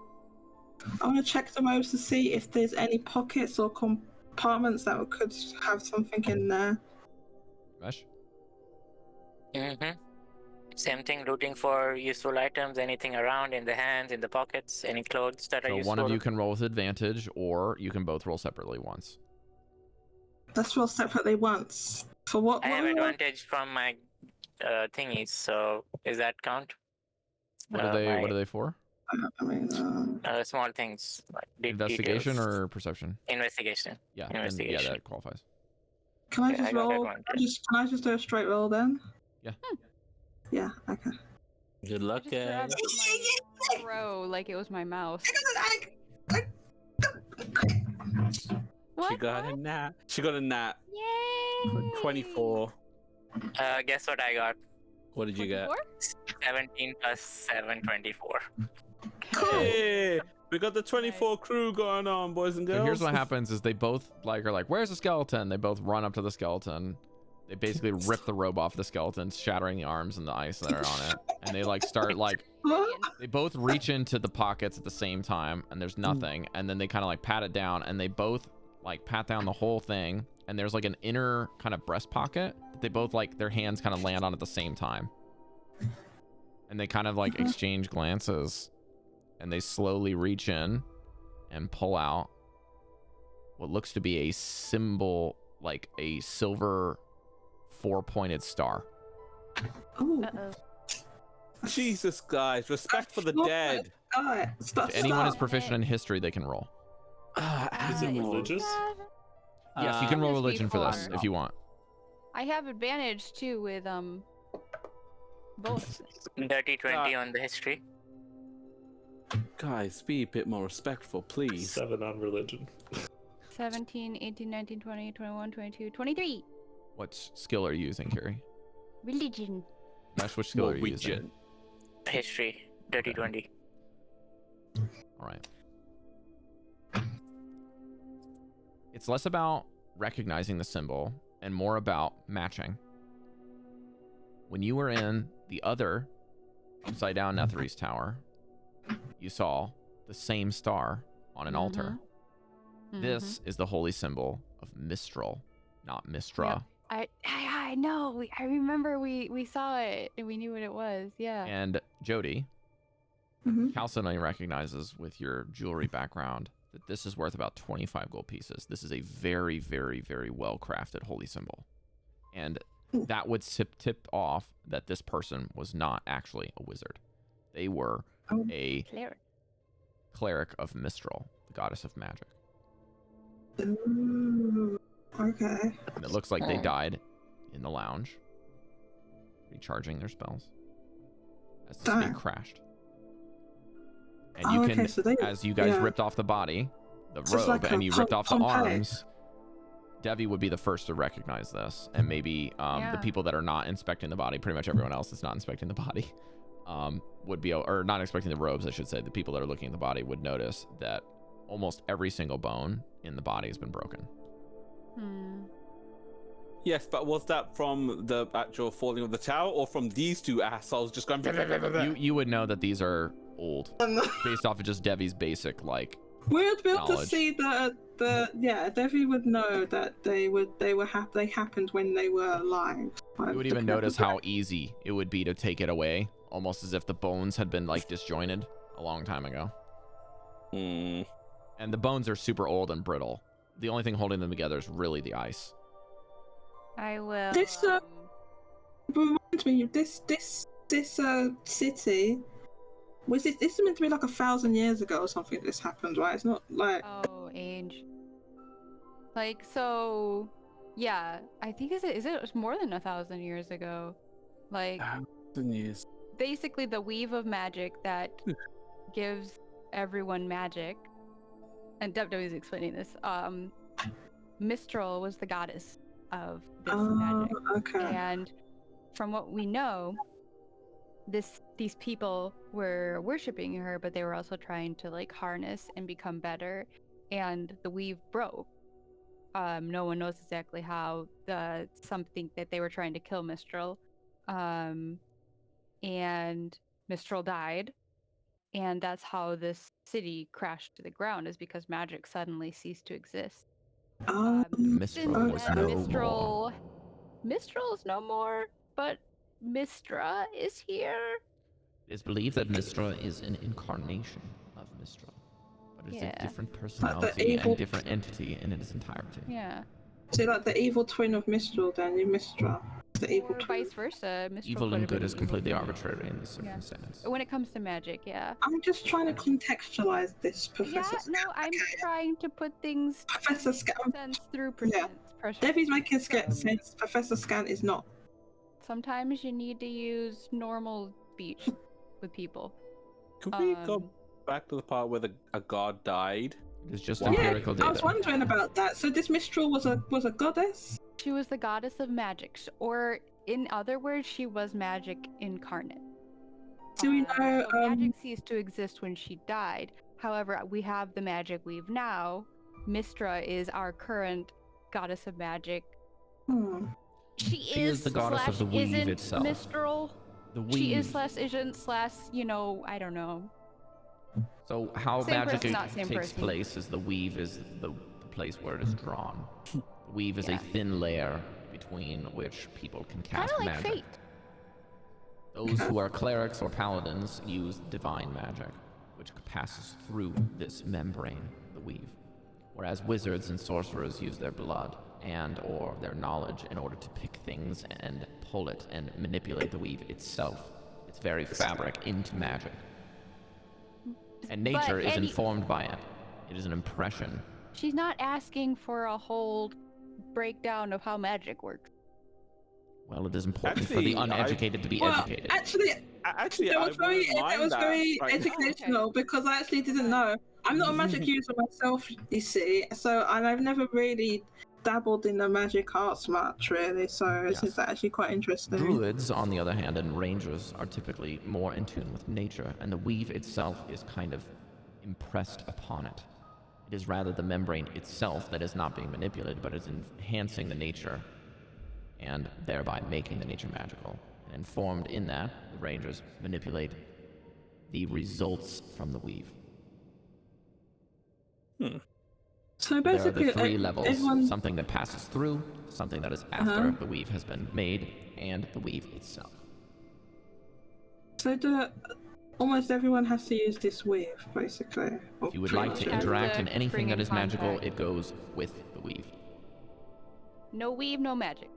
Speaker 5: I want to check the robes to see if there's any pockets or compartments that could have something in there.
Speaker 2: Mesh?
Speaker 4: Mm-hmm. Same thing, looting for useful items, anything around in the hands, in the pockets, any clothes that are
Speaker 2: So
Speaker 4: useful.
Speaker 2: one of you can roll with advantage, or you can both roll separately once.
Speaker 5: Let's roll separately once. For what?
Speaker 4: I have
Speaker 5: what-
Speaker 4: advantage from my thingies, so does that count?
Speaker 2: What are they? What are they for?
Speaker 5: I mean,
Speaker 4: Small things like
Speaker 2: Investigation
Speaker 4: details.
Speaker 2: or perception?
Speaker 4: Investigation.
Speaker 2: Yeah, then, yeah,
Speaker 4: Investigation.
Speaker 2: that qualifies.
Speaker 5: can I
Speaker 4: Okay,
Speaker 5: just
Speaker 4: I got
Speaker 5: roll?
Speaker 4: advantage.
Speaker 5: Can I just do a straight roll then?
Speaker 2: Yeah.
Speaker 5: Yeah. Okay.
Speaker 3: Good
Speaker 1: I
Speaker 3: luck,
Speaker 1: just
Speaker 3: guys.
Speaker 1: grabbed my crow like it was my mouse. What?
Speaker 3: She got a nat. She got a nat.
Speaker 1: Yay!
Speaker 3: 24.
Speaker 4: Guess what I got?
Speaker 3: What did you get?
Speaker 1: 24?
Speaker 4: 17 plus 7, 24.
Speaker 3: Hey, we got the 24 crew going on, boys and girls.
Speaker 2: So here's what happens: is they both are like, "Where's the skeleton?" They both run up to the skeleton. They basically rip the robe off the skeleton, shattering the arms and the ice that are on it. And they like start like they both reach into the pockets at the same time, and there's nothing. And then they kind of like pat it down, and they both like pat down the whole thing. And there's like an inner kind of breast pocket that they both like their hands kind of land on at the same time. And they kind of like exchange glances, and they slowly reach in and pull out what looks to be a symbol, like a silver 4-pointed star.
Speaker 5: Oh,
Speaker 3: Jesus, guys, respect for the dead.
Speaker 2: If anyone is proficient in history, they can roll.
Speaker 6: Is it religious?
Speaker 2: Yes, you can roll
Speaker 1: Just
Speaker 2: religion for this
Speaker 1: before.
Speaker 2: if you want.
Speaker 1: I have advantage too with both.
Speaker 4: Dirty 20 on the history.
Speaker 3: Guys, be a bit more respectful, please.
Speaker 6: 7 on religion.
Speaker 1: 17, 18, 19, 20, 21, 22, 23.
Speaker 2: What skill are you using, Cari?
Speaker 1: Religion.
Speaker 2: Mesh, which skill are you using?
Speaker 3: Norwegian.
Speaker 4: History. Dirty 20.
Speaker 2: All right. It's less about recognizing the symbol and more about matching. When you were in the other upside down Netherese tower, you saw the same star on an altar. This is the holy symbol of Mistral, not Mistra.
Speaker 1: Yep. I know. I remember we saw it and we knew what it was. Yeah.
Speaker 2: And Jodie, Chalcedony recognizes with your jewelry background that this is worth about 25 gold pieces. This is a very, very, very well crafted holy symbol. And that would tip off that this person was not actually a wizard. They were a cleric of Mistral, the goddess of magic.
Speaker 5: Ooh, okay.
Speaker 2: And it looks like they died in the lounge, recharging their spells as the snake crashed. And you can,
Speaker 5: so
Speaker 2: as you guys ripped off the body, the
Speaker 5: So it's
Speaker 2: robe,
Speaker 5: like
Speaker 2: and
Speaker 5: a
Speaker 2: you ripped off the
Speaker 5: Pompeii.
Speaker 2: arms, Devii would be the first to recognize this, and maybe the people that are not inspecting the body, pretty much everyone else that's not inspecting the body, would be, or not inspecting the robes, I should say, the people that are looking at the body would notice that almost every single bone in the body has been broken.
Speaker 3: Yes, but was that from the actual falling of the tower or from these two assholes just going?
Speaker 2: You would know that these are old, based off of just Devi's basic like.
Speaker 5: We'd be able to
Speaker 2: knowledge.
Speaker 5: see Devii would know that they happened when they were alive.
Speaker 2: You would even notice how easy it would be to take it away, almost as if the bones had been like disjointed a long time ago. And the bones are super old and brittle. The only thing holding them together is really the ice.
Speaker 1: I will.
Speaker 5: This reminds me of this city. Was this is meant to be like 1,000 years ago or something? This happened, right? It's not like
Speaker 1: age. Like so, yeah. I think is it more than 1,000 years ago? Like
Speaker 3: 1,000 years.
Speaker 1: Basically, the weave of magic that gives everyone magic. And Devii is explaining this. Mistral was the goddess of this magic.
Speaker 5: Okay.
Speaker 1: And from what we know, these people were worshiping her, but they were also trying to like harness and become better. And the weave broke. No one knows exactly how. Something that they were trying to kill Mistral, and Mistral died. And that's how this city crashed to the ground, is because magic suddenly ceased to exist.
Speaker 2: Mistral was no more.
Speaker 1: Mistral is no more, but Mistra is here.
Speaker 2: It is believed that Mistra is an incarnation of Mistral, but it's a different personality and different entity in its entirety.
Speaker 1: Yeah.
Speaker 5: So like the evil twin of Mistral, then you Mistra. The evil twin.
Speaker 1: Vice versa. Mistral
Speaker 2: Evil
Speaker 1: could
Speaker 2: and
Speaker 1: have
Speaker 2: good
Speaker 1: been
Speaker 2: is
Speaker 1: evil
Speaker 2: completely
Speaker 1: too.
Speaker 2: arbitrary in this circumstance.
Speaker 1: When it comes to magic, yeah.
Speaker 5: I'm just trying to contextualize this, Professor.
Speaker 1: Yeah, no, I'm trying to put things
Speaker 5: Professor Scan.
Speaker 1: sense through
Speaker 5: Yeah. Devi's making sense. Professor Scan is not.
Speaker 1: Sometimes you need to use normal speech. with people.
Speaker 3: Could we go back to the part where a god died?
Speaker 2: It's just
Speaker 5: Yeah,
Speaker 2: empirical
Speaker 5: I was
Speaker 2: data.
Speaker 5: wondering about that. So this Mistral was a goddess?
Speaker 1: She was the goddess of magic, or in other words, she was magic incarnate.
Speaker 5: Do we know?
Speaker 1: So magic ceased to exist when she died. However, we have the magic weave now. Mistra is our current goddess of magic. She
Speaker 2: is the goddess of the weave
Speaker 1: isn't
Speaker 2: itself.
Speaker 1: Mistral.
Speaker 2: The weave.
Speaker 1: She is / isn't / I don't know.
Speaker 2: So how
Speaker 1: Same
Speaker 2: magic
Speaker 1: person, not same
Speaker 2: takes
Speaker 1: person.
Speaker 2: place is the weave is the place where it is drawn. The weave is
Speaker 1: Yeah.
Speaker 2: a thin layer between which people can
Speaker 1: Kind
Speaker 2: cast
Speaker 1: of like
Speaker 2: magic.
Speaker 1: fate.
Speaker 2: Those who are clerics or paladins use divine magic, which passes through this membrane, the weave. Whereas wizards and sorcerers use their blood and or their knowledge in order to pick things and pull it and manipulate the weave itself, its very fabric, into magic. And nature is informed by it. It is an impression.
Speaker 1: She's not asking for a whole breakdown of how magic works.
Speaker 2: Well, it is important for the uneducated to be educated.
Speaker 5: Actually, that was very educational because I actually didn't know. I'm not a magic user myself, you see, so I've never really dabbled in the magic arts much, really. So this is actually quite interesting.
Speaker 2: Druids, on the other hand, and rangers are typically more in tune with nature, and the weave itself is kind of impressed upon it. It is rather the membrane itself that is not being manipulated, but is enhancing the nature and thereby making the nature magical. And informed in that, the rangers manipulate the results from the weave.
Speaker 5: So basically,
Speaker 2: there are the three levels:
Speaker 5: everyone...
Speaker 2: something that passes through, something that is after the weave has been made, and the weave itself.
Speaker 5: So almost everyone has to use this weave, basically.
Speaker 2: If you would like to interact in anything that is magical, it goes with the weave.
Speaker 1: No weave, no magic.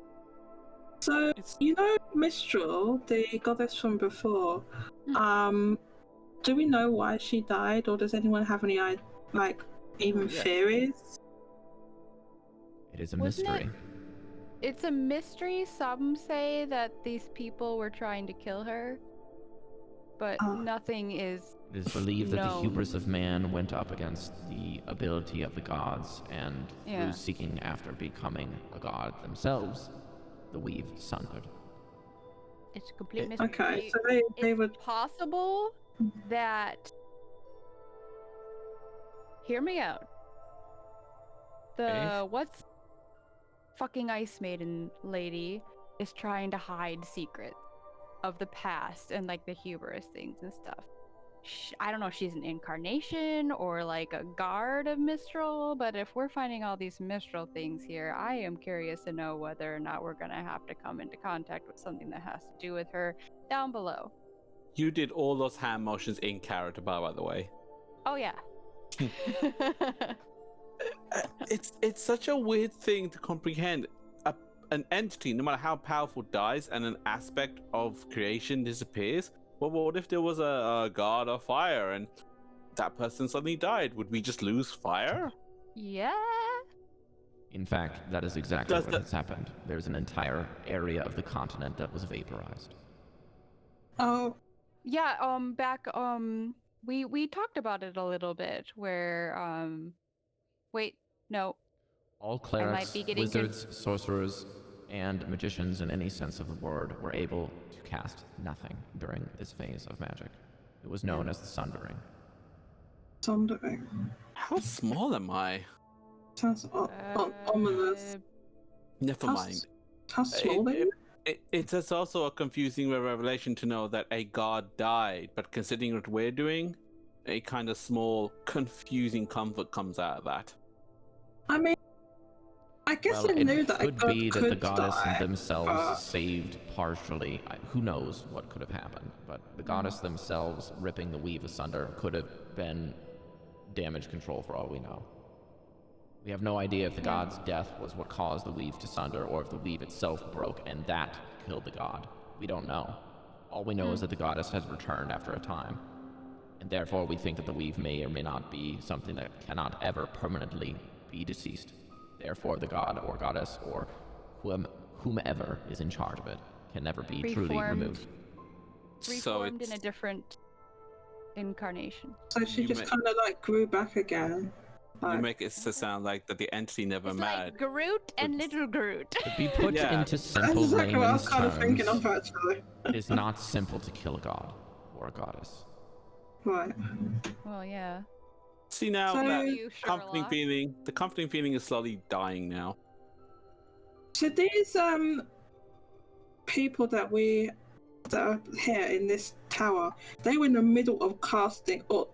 Speaker 5: So, you know Mistral, the goddess from before, do we know why she died, or does anyone have any, theories?
Speaker 2: It is a mystery.
Speaker 1: It's a mystery. Some say that these people were trying to kill her, but nothing is
Speaker 2: It is believed that the
Speaker 1: known.
Speaker 2: hubris of man went up against the ability of the gods, and through seeking after becoming a god themselves, the weave sundered.
Speaker 1: It's a complete mystery.
Speaker 5: Okay, so they would...
Speaker 1: possible that... Hear me out. What's fucking Ice Maiden lady is trying to hide secrets of the past and like the hubris things and stuff. I don't know if she's an incarnation or like a guard of Mistral, but if we're finding all these Mistral things here, I am curious to know whether or not we're gonna have to come into contact with something that has to do with her down below.
Speaker 3: You did all those hand motions in character, by the way.
Speaker 1: Oh yeah.
Speaker 3: It's such a weird thing to comprehend. An entity, no matter how powerful, dies and an aspect of creation disappears. Well, what if there was a god of fire and that person suddenly died? Would we just lose fire?
Speaker 1: Yeah.
Speaker 2: In fact, that is exactly what has happened. There's an entire area of the continent that was vaporized.
Speaker 5: Oh.
Speaker 1: Yeah, we talked about it a little bit where wait, no.
Speaker 2: All clerics, wizards, sorcerers, and magicians in any sense of the word were able to cast nothing during this phase of magic. It was known as the sundering.
Speaker 5: Sundering.
Speaker 3: How small am I?
Speaker 5: Sounds ominous.
Speaker 3: Never mind.
Speaker 5: How small are you?
Speaker 3: It's also a confusing revelation to know that a god died, but considering what we're doing, a kind of small, confusing comfort comes out of that.
Speaker 5: I mean, I guess I knew that
Speaker 2: it could be that the goddess themselves saved partially. Who knows what could have happened, but the goddess themselves ripping the weave asunder could have been damage control for all we know. We have no idea if the god's death was what caused the weave to sunder, or if the weave itself broke and that killed the god. We don't know. All we know is that the goddess has returned after a time, and therefore we think that the weave may or may not be something that cannot ever permanently be deceased. Therefore, the god or goddess or whomever is in charge of it can never be truly removed.
Speaker 1: reformed in
Speaker 3: it's-
Speaker 1: a different incarnation.
Speaker 5: So she
Speaker 3: You
Speaker 5: just
Speaker 3: may-
Speaker 5: kind of like grew back again.
Speaker 3: You
Speaker 5: Like,
Speaker 3: make it to sound like that the entity never
Speaker 1: It's
Speaker 3: mad.
Speaker 1: like Groot and little Groot.
Speaker 2: To be put
Speaker 3: Yeah.
Speaker 2: into
Speaker 5: that's
Speaker 2: simple
Speaker 5: exactly what I was
Speaker 2: layman's
Speaker 5: kind of thinking
Speaker 2: terms,
Speaker 5: of actually.
Speaker 2: it is not simple to kill a god or a goddess.
Speaker 5: Right.
Speaker 1: Well, yeah.
Speaker 3: See now
Speaker 5: So-
Speaker 3: that
Speaker 1: You,
Speaker 3: comforting
Speaker 1: Sherlock.
Speaker 3: feeling, the comforting feeling is slowly dying now.
Speaker 5: So these people that are here in this tower, they were in the middle of casting or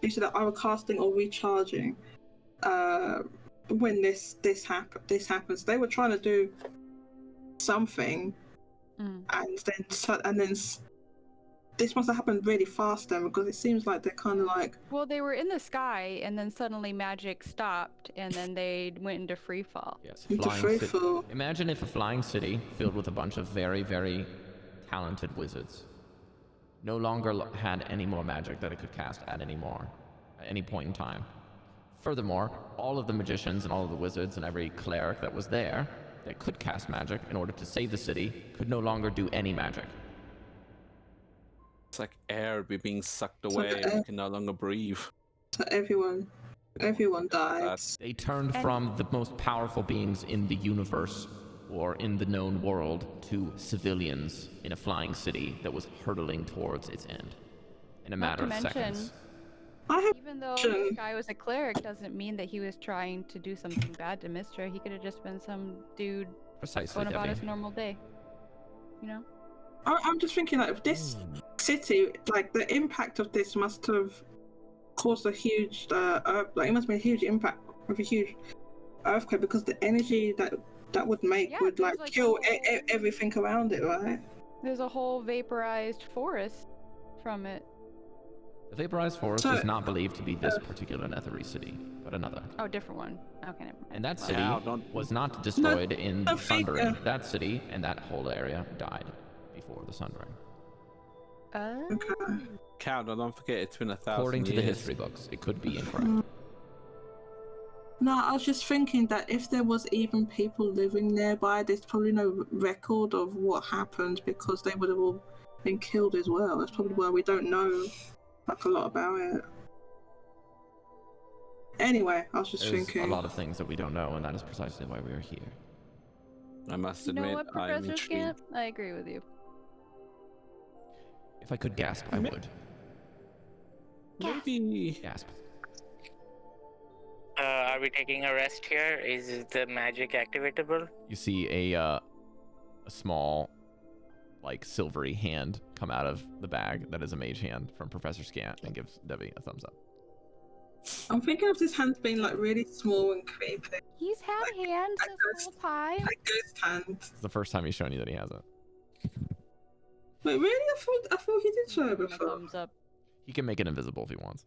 Speaker 5: you said either casting or recharging when this happens. They were trying to do something,
Speaker 1: Mm.
Speaker 5: and then this must have happened really fast then, because it seems like they're kind of like,
Speaker 1: Well, they were in the sky, and then suddenly magic stopped, and then they went into free fall.
Speaker 2: Yes,
Speaker 5: into
Speaker 2: flying
Speaker 5: free
Speaker 2: city.
Speaker 5: fall.
Speaker 2: Imagine if a flying city filled with a bunch of very, very talented wizards no longer had any more magic that it could cast at any point in time. Furthermore, all of the magicians and all of the wizards and every cleric that was there that could cast magic in order to save the city could no longer do any magic.
Speaker 3: It's like air being sucked
Speaker 5: like
Speaker 3: away and
Speaker 5: air.
Speaker 3: you can no longer breathe.
Speaker 5: so everyone died.
Speaker 3: That's
Speaker 2: They turned
Speaker 1: And-
Speaker 2: from the most powerful beings in the universe or in the known world to civilians in a flying city that was hurtling towards its end in a matter
Speaker 1: to
Speaker 2: of
Speaker 1: mention-
Speaker 2: seconds.
Speaker 5: I have
Speaker 1: Even though
Speaker 5: Sure.
Speaker 1: this guy was a cleric, doesn't mean that he was trying to do something bad to Mystra. He could have just been some dude
Speaker 2: Precisely,
Speaker 1: going about his
Speaker 2: Devii.
Speaker 1: normal day. You know?
Speaker 5: I'm just thinking like this city, like the impact of this must have caused a huge, like it must be a huge impact with a huge earthquake, because the energy that would make
Speaker 1: Yeah,
Speaker 5: would
Speaker 1: there's,
Speaker 5: like
Speaker 1: like,
Speaker 5: kill
Speaker 1: whole-
Speaker 5: everything around it, right?
Speaker 1: There's a whole vaporized forest from it.
Speaker 2: The vaporized forest
Speaker 5: So-
Speaker 2: is not believed to be this particular Netherese city, but another.
Speaker 1: Oh, different one. Okay, never mind.
Speaker 2: And that city
Speaker 3: Wow, don't-
Speaker 2: was not destroyed in the
Speaker 5: I think,
Speaker 2: Sundering. That city and that whole area died before the Sundering.
Speaker 5: Okay.
Speaker 3: Cow, don't forget it's been 1,000
Speaker 2: According to the
Speaker 3: years.
Speaker 2: history books, it could be incorrect.
Speaker 5: No, I was just thinking that if there was even people living nearby, there's probably no record of what happened, because they would have all been killed as well. That's probably why we don't know like a lot about it. Anyway, I was just
Speaker 2: There's
Speaker 5: thinking.
Speaker 2: a lot of things that we don't know, and that is precisely why we are here.
Speaker 3: I must
Speaker 1: You know
Speaker 3: admit,
Speaker 1: what,
Speaker 3: I'm
Speaker 1: Professor
Speaker 3: intrigued.
Speaker 1: Scamp? I agree with you.
Speaker 2: If I could gasp, I would.
Speaker 3: Maybe
Speaker 2: Gasp.
Speaker 4: Are we taking a rest here? Is the magic activatable?
Speaker 2: You see a small, like, silvery hand come out of the bag that is a mage hand from Professor Scant and gives Devii a thumbs up.
Speaker 5: I'm thinking of this hand being like really small and creepy,
Speaker 1: He's had hands this whole time.
Speaker 5: like ghost hand.
Speaker 2: It's the first time he's shown you that he has it.
Speaker 5: Wait, really? I thought he did show it
Speaker 1: Give him a
Speaker 5: before.
Speaker 1: thumbs up.
Speaker 2: He can make it invisible if he wants.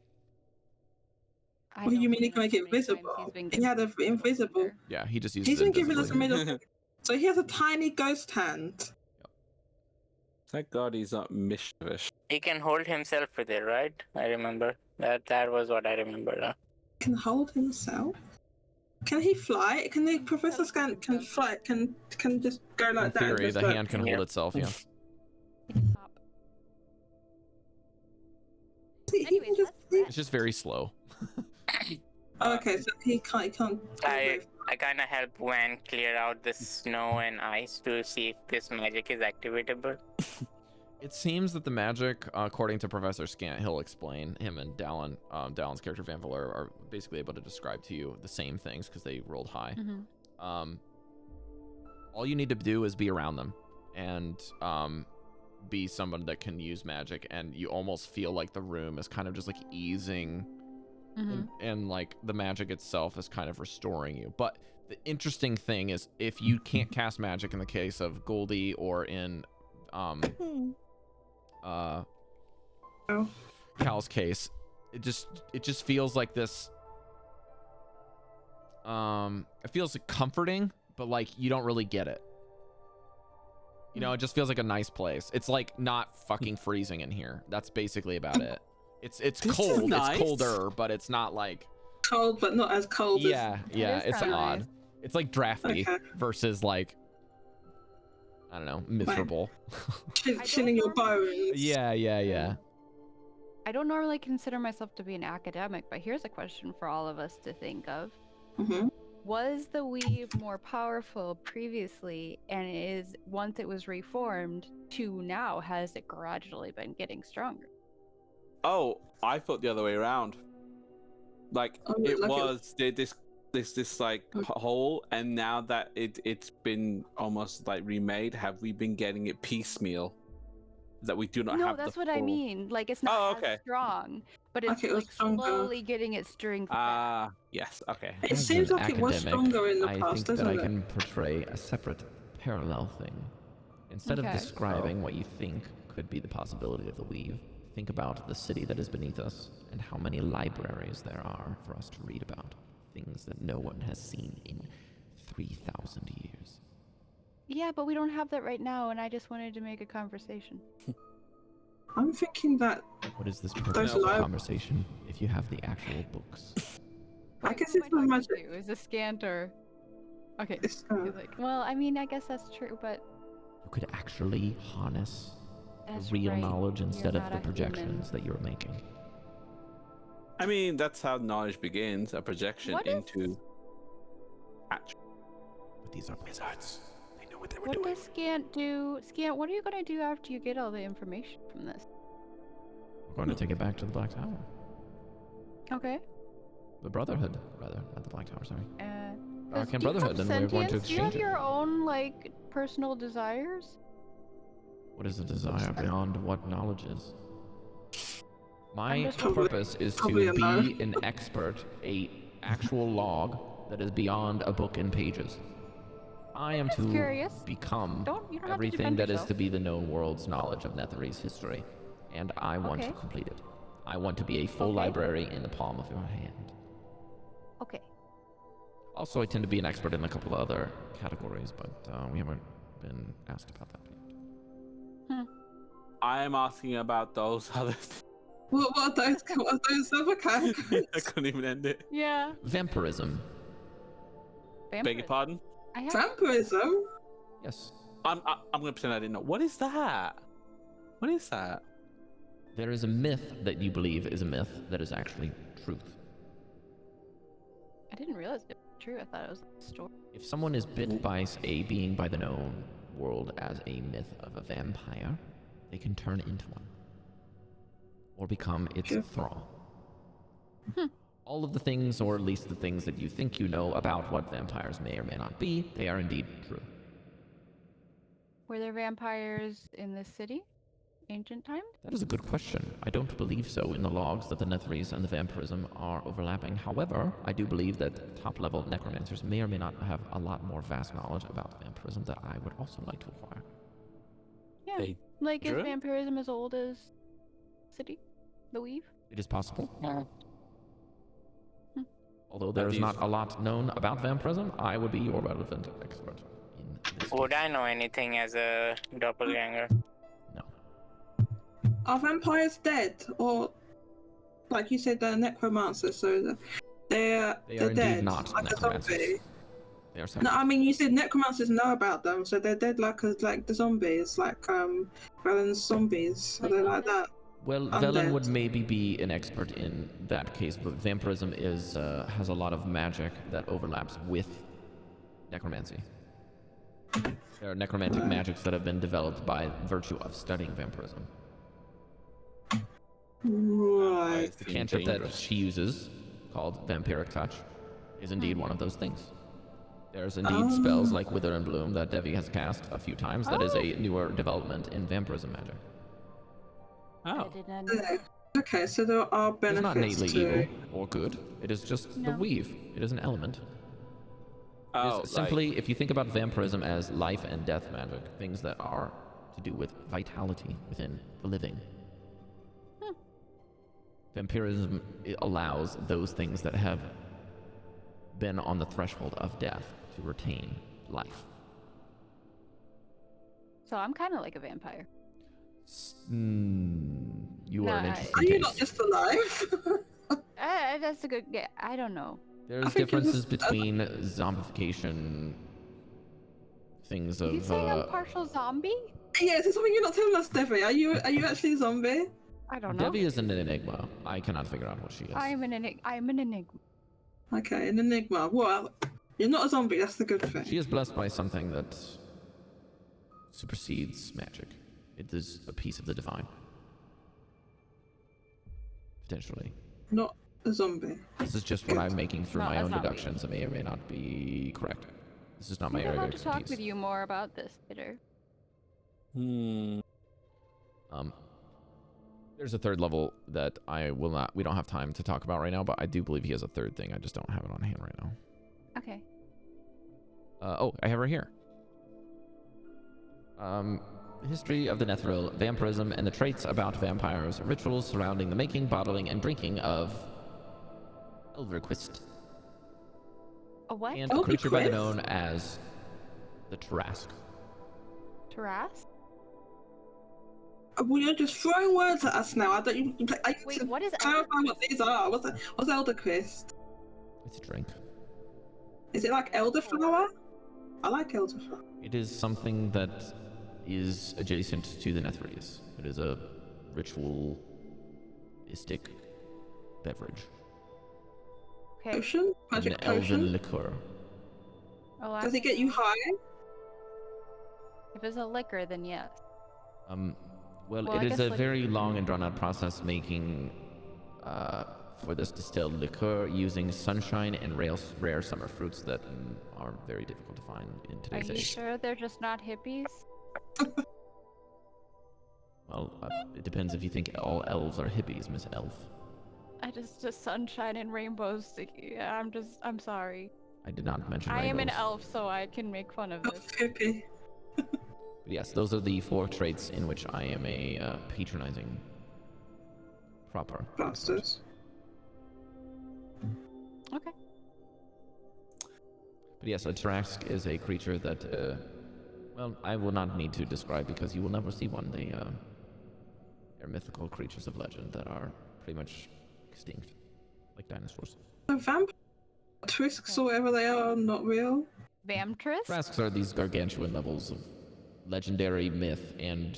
Speaker 1: I
Speaker 5: What do you
Speaker 1: don't
Speaker 5: mean he
Speaker 1: know
Speaker 5: can make
Speaker 1: how
Speaker 5: it
Speaker 1: many times
Speaker 5: visible?
Speaker 1: he's been
Speaker 5: He had
Speaker 1: given
Speaker 5: a invisible.
Speaker 1: finger.
Speaker 2: Yeah, he just uses
Speaker 5: He's
Speaker 2: it
Speaker 5: been giving us a
Speaker 2: invisibly.
Speaker 5: middle. So he has a tiny ghost hand.
Speaker 3: thank God he's not mischievous.
Speaker 4: He can hold himself with it, right? I remember. That was what I remember.
Speaker 5: Can hold himself. Can he fly? Can the Professor Scan can fly? Can just go like
Speaker 2: In
Speaker 5: that? and
Speaker 2: theory,
Speaker 5: just
Speaker 2: the
Speaker 5: go-
Speaker 2: hand can hold
Speaker 4: Yeah.
Speaker 2: itself, yeah.
Speaker 1: He can hop.
Speaker 5: He can
Speaker 1: Anyways,
Speaker 5: just.
Speaker 1: let's
Speaker 2: It's just very slow.
Speaker 5: Oh, okay, so he can't. He can't.
Speaker 4: I kind of help Van clear out the snow and ice to see if this magic is activatable.
Speaker 2: It seems that the magic, according to Professor Scant, he'll explain, him and Dallan, Dallan's character Vanvalor, are basically able to describe to you the same things because they rolled high.
Speaker 1: Mhm.
Speaker 2: All you need to do is be around them and be someone that can use magic, and you almost feel like the room is kind of just like easing and like the magic itself is kind of restoring you. But the interesting thing is, if you can't cast magic in the case of Goldy or in Cal's case, it just feels like this it feels comforting, but like you don't really get it. You know, it just feels like a nice place. It's like not fucking freezing in here. That's basically about it. It's
Speaker 3: This is
Speaker 2: cold.
Speaker 3: nice.
Speaker 2: It's colder, but it's not like
Speaker 5: cold, but not as cold.
Speaker 2: yeah.
Speaker 1: is
Speaker 2: It's
Speaker 1: kinda
Speaker 2: odd.
Speaker 1: nice.
Speaker 2: It's like drafty
Speaker 5: Okay.
Speaker 2: versus like I don't know, miserable.
Speaker 5: Chilling your bones.
Speaker 2: Yeah.
Speaker 1: I don't normally consider myself to be an academic, but here's a question for all of us to think of.
Speaker 5: Mm-hmm.
Speaker 1: Was the weave more powerful previously, and is once it was reformed to now, has it gradually been getting stronger?
Speaker 3: Oh, I thought the other way around. Like it
Speaker 5: like
Speaker 3: was this like hole, and now that it's been almost like remade, have we been getting it piecemeal? That we do not
Speaker 1: No,
Speaker 3: have.
Speaker 1: that's
Speaker 3: the
Speaker 1: what I
Speaker 3: full-
Speaker 1: mean. Like it's not as strong, but it's
Speaker 5: Okay, it was
Speaker 1: like
Speaker 5: stronger.
Speaker 1: slowly getting its strength back.
Speaker 3: Ah, yes. Okay.
Speaker 5: It
Speaker 2: As
Speaker 5: seems
Speaker 2: an
Speaker 5: like it was
Speaker 2: academic,
Speaker 5: stronger in the
Speaker 2: I
Speaker 5: past,
Speaker 2: think that
Speaker 5: doesn't
Speaker 2: I
Speaker 5: it?
Speaker 2: can portray a separate parallel thing. Instead of
Speaker 1: Okay.
Speaker 2: describing what you think could be the possibility of the weave, think about the city that is beneath us and how many libraries there are for us to read about. Things that no one has seen in 3,000 years.
Speaker 1: Yeah, but we don't have that right now, and I just wanted to make a conversation.
Speaker 5: I'm thinking that
Speaker 2: What is this
Speaker 5: Those
Speaker 2: purpose of
Speaker 5: lib-
Speaker 2: conversation if you have the actual books?
Speaker 5: I
Speaker 1: Wait,
Speaker 5: guess
Speaker 1: who
Speaker 5: it's
Speaker 1: am I
Speaker 5: not
Speaker 1: talking
Speaker 5: magic.
Speaker 1: to? Is this Scant or? Okay.
Speaker 5: It's,
Speaker 1: he's like, well, I mean, I guess that's true, but
Speaker 2: You could actually harness
Speaker 1: that's
Speaker 2: the real
Speaker 1: right.
Speaker 2: knowledge instead
Speaker 1: You're
Speaker 2: of
Speaker 1: not
Speaker 2: the
Speaker 1: a human.
Speaker 2: projections that you're making.
Speaker 3: I mean, that's how knowledge begins, a projection
Speaker 1: What is-
Speaker 3: into actual.
Speaker 2: But these are wizards. They know what they were
Speaker 1: What
Speaker 2: doing.
Speaker 1: does Scant do? Scant, what are you gonna do after you get all the information from this?
Speaker 2: We're going to take it back to the Black Tower.
Speaker 1: Okay.
Speaker 2: The Brotherhood, rather. Not the Black Tower, sorry.
Speaker 1: Does-
Speaker 2: Arcane
Speaker 1: do you have
Speaker 2: Brotherhood, and we're going to
Speaker 1: sentience? Do you have
Speaker 2: exchange it.
Speaker 1: your own like personal desires?
Speaker 2: What is a desire beyond what knowledge is? My
Speaker 1: just
Speaker 2: purpose is
Speaker 5: probably
Speaker 2: to
Speaker 5: a no.
Speaker 2: be an expert, a actual log that is beyond a book and pages. I am
Speaker 1: Just
Speaker 2: to
Speaker 1: curious.
Speaker 2: become
Speaker 1: You don't have to
Speaker 2: everything
Speaker 1: defend
Speaker 2: that is
Speaker 1: yourself.
Speaker 2: to be the known world's knowledge of Netherese history, and I want to
Speaker 1: Okay.
Speaker 2: complete it. I want to be a full
Speaker 1: Okay.
Speaker 2: library in the palm of your hand.
Speaker 1: Okay.
Speaker 2: Also, I tend to be an expert in a couple of other categories, but we haven't been asked about that yet.
Speaker 3: I am asking about those other.
Speaker 5: what are those other categories?
Speaker 3: I couldn't even end it.
Speaker 1: Yeah.
Speaker 2: Vampirism.
Speaker 3: Beg your pardon.
Speaker 1: I have
Speaker 5: Vampirism?
Speaker 2: Yes.
Speaker 3: I'm gonna pretend I didn't know. What is that? What is that?
Speaker 2: There is a myth that you believe is a myth that is actually truth.
Speaker 1: I didn't realize it was true. I thought it was a story.
Speaker 2: If someone is bit by a being by the known world as a myth of a vampire, they can turn into one. Or become its thrall. All of the things, or at least the things that you think you know about what vampires may or may not be, they are indeed true.
Speaker 1: Were there vampires in this city? Ancient times?
Speaker 2: That is a good question. I don't believe so in the logs that the Netherese and the vampirism are overlapping. However, I do believe that top-level necromancers may or may not have a lot more vast knowledge about vampirism that I would also like to acquire.
Speaker 1: Yeah.
Speaker 3: They
Speaker 1: Like, is
Speaker 3: drew?
Speaker 1: vampirism as old as city? The weave?
Speaker 2: It is possible.
Speaker 4: Yeah.
Speaker 2: Although there is not a lot known about vampirism, I would be your relevant expert in this
Speaker 4: Would
Speaker 2: case.
Speaker 4: I know anything as a doppelganger?
Speaker 2: No.
Speaker 5: Are vampires dead? Or, like you said, they're necromancers, so they're
Speaker 2: They are
Speaker 5: dead.
Speaker 2: indeed not
Speaker 5: like a
Speaker 2: necromancers.
Speaker 5: zombie.
Speaker 2: They are
Speaker 5: No,
Speaker 2: separate.
Speaker 5: I mean you said necromancers know about them, so they're dead like the zombies, like Dallan's zombies. Are they like that?
Speaker 2: Well,
Speaker 5: undead.
Speaker 2: Velen would maybe be an expert in that case, but vampirism is has a lot of magic that overlaps with necromancy. There are necromantic magics that have been developed by virtue of studying vampirism.
Speaker 5: Right.
Speaker 2: The cantrip that she uses, called Vampiric Touch, is indeed one of those things. There's indeed spells like Wither and Bloom that Devii has cast a few times. That is a newer development in vampirism magic.
Speaker 1: I
Speaker 3: Oh,
Speaker 1: did not know.
Speaker 5: Okay, so there are
Speaker 2: It's
Speaker 5: benefits
Speaker 2: not innately
Speaker 5: to
Speaker 2: evil or good. It is just the
Speaker 1: No.
Speaker 2: weave. It is an element.
Speaker 3: oh,
Speaker 2: It's simply, if you think about vampirism as life and death magic, things that are to do with vitality within the living. Vampirism allows those things that have been on the threshold of death to retain life.
Speaker 1: So I'm kind of like a vampire.
Speaker 2: You are an
Speaker 1: Nah,
Speaker 2: interesting
Speaker 5: Are you
Speaker 2: case.
Speaker 5: not just alive?
Speaker 1: That's a good. Yeah, I don't know.
Speaker 2: There's
Speaker 5: I think it was-
Speaker 2: differences between zombification things
Speaker 1: Are you
Speaker 2: of
Speaker 1: saying I'm partial zombie?
Speaker 5: Yeah, is there something you're not telling us, Devii? Are you actually a zombie?
Speaker 1: I don't know.
Speaker 2: Devii is an enigma. I cannot figure out what she is.
Speaker 1: I'm an enigma.
Speaker 5: Okay, an enigma. Well, you're not a zombie. That's the good thing.
Speaker 2: She is blessed by something that supersedes magic. It is a piece of the divine. Potentially.
Speaker 5: Not a zombie.
Speaker 2: This is just what I'm making through
Speaker 1: Not
Speaker 2: my
Speaker 1: a
Speaker 2: own
Speaker 1: zombie.
Speaker 2: deductions. It may or may not be correct. This is not my
Speaker 1: I'm
Speaker 2: area of
Speaker 1: allowed to talk
Speaker 2: expertise.
Speaker 1: with you more about this later.
Speaker 2: There's a third level that we don't have time to talk about right now, but I do believe he has a third thing. I just don't have it on hand right now.
Speaker 1: Okay.
Speaker 2: Oh, I have her here. History of the Netheril, vampirism, and the traits about vampires, rituals surrounding the making, bottling, and drinking of Elverquist,
Speaker 1: A what?
Speaker 2: and a creature by the
Speaker 5: Elverquist?
Speaker 2: known as the Trask.
Speaker 1: Taras?
Speaker 5: Well, you're just throwing words at us now. I don't. I need
Speaker 1: Wait,
Speaker 5: to
Speaker 1: what is
Speaker 5: clarify what these are. What's Elderquist?
Speaker 2: It's a drink.
Speaker 5: Is it like elderflower? I like elderflower.
Speaker 2: It is something that is adjacent to the Netherese. It is a ritualistic beverage.
Speaker 1: Okay.
Speaker 5: Potion? Magic
Speaker 2: An elven
Speaker 5: potion?
Speaker 2: liqueur.
Speaker 1: Oh,
Speaker 5: Does it get you high?
Speaker 1: If it's a liquor, then yes.
Speaker 2: Well,
Speaker 1: Well,
Speaker 2: it
Speaker 1: I
Speaker 2: is
Speaker 1: guess,
Speaker 2: a
Speaker 1: like-
Speaker 2: very long and drawn-out process making for this distilled liqueur using sunshine and rare summer fruits that are very difficult to find in
Speaker 1: Are
Speaker 2: today's
Speaker 1: you
Speaker 2: age.
Speaker 1: sure they're just not hippies?
Speaker 2: Well, it depends if you think all elves are hippies, Miss Elf.
Speaker 1: I just sunshine and rainbows. Yeah, I'm sorry.
Speaker 2: I did not mention
Speaker 1: I am an
Speaker 2: rainbows.
Speaker 1: elf, so I can make fun of this.
Speaker 5: Hippie.
Speaker 2: But yes, those are the 4 traits in which I am a patronizing proper.
Speaker 5: Bastards.
Speaker 1: Okay.
Speaker 2: But yes, a Trask is a creature that, well, I will not need to describe because you will never see one. They're mythical creatures of legend that are pretty much extinct, like dinosaurs.
Speaker 5: The vampire twisks or whatever they are not real.
Speaker 1: Vamtress?
Speaker 2: Trasks are these gargantuan levels of legendary myth and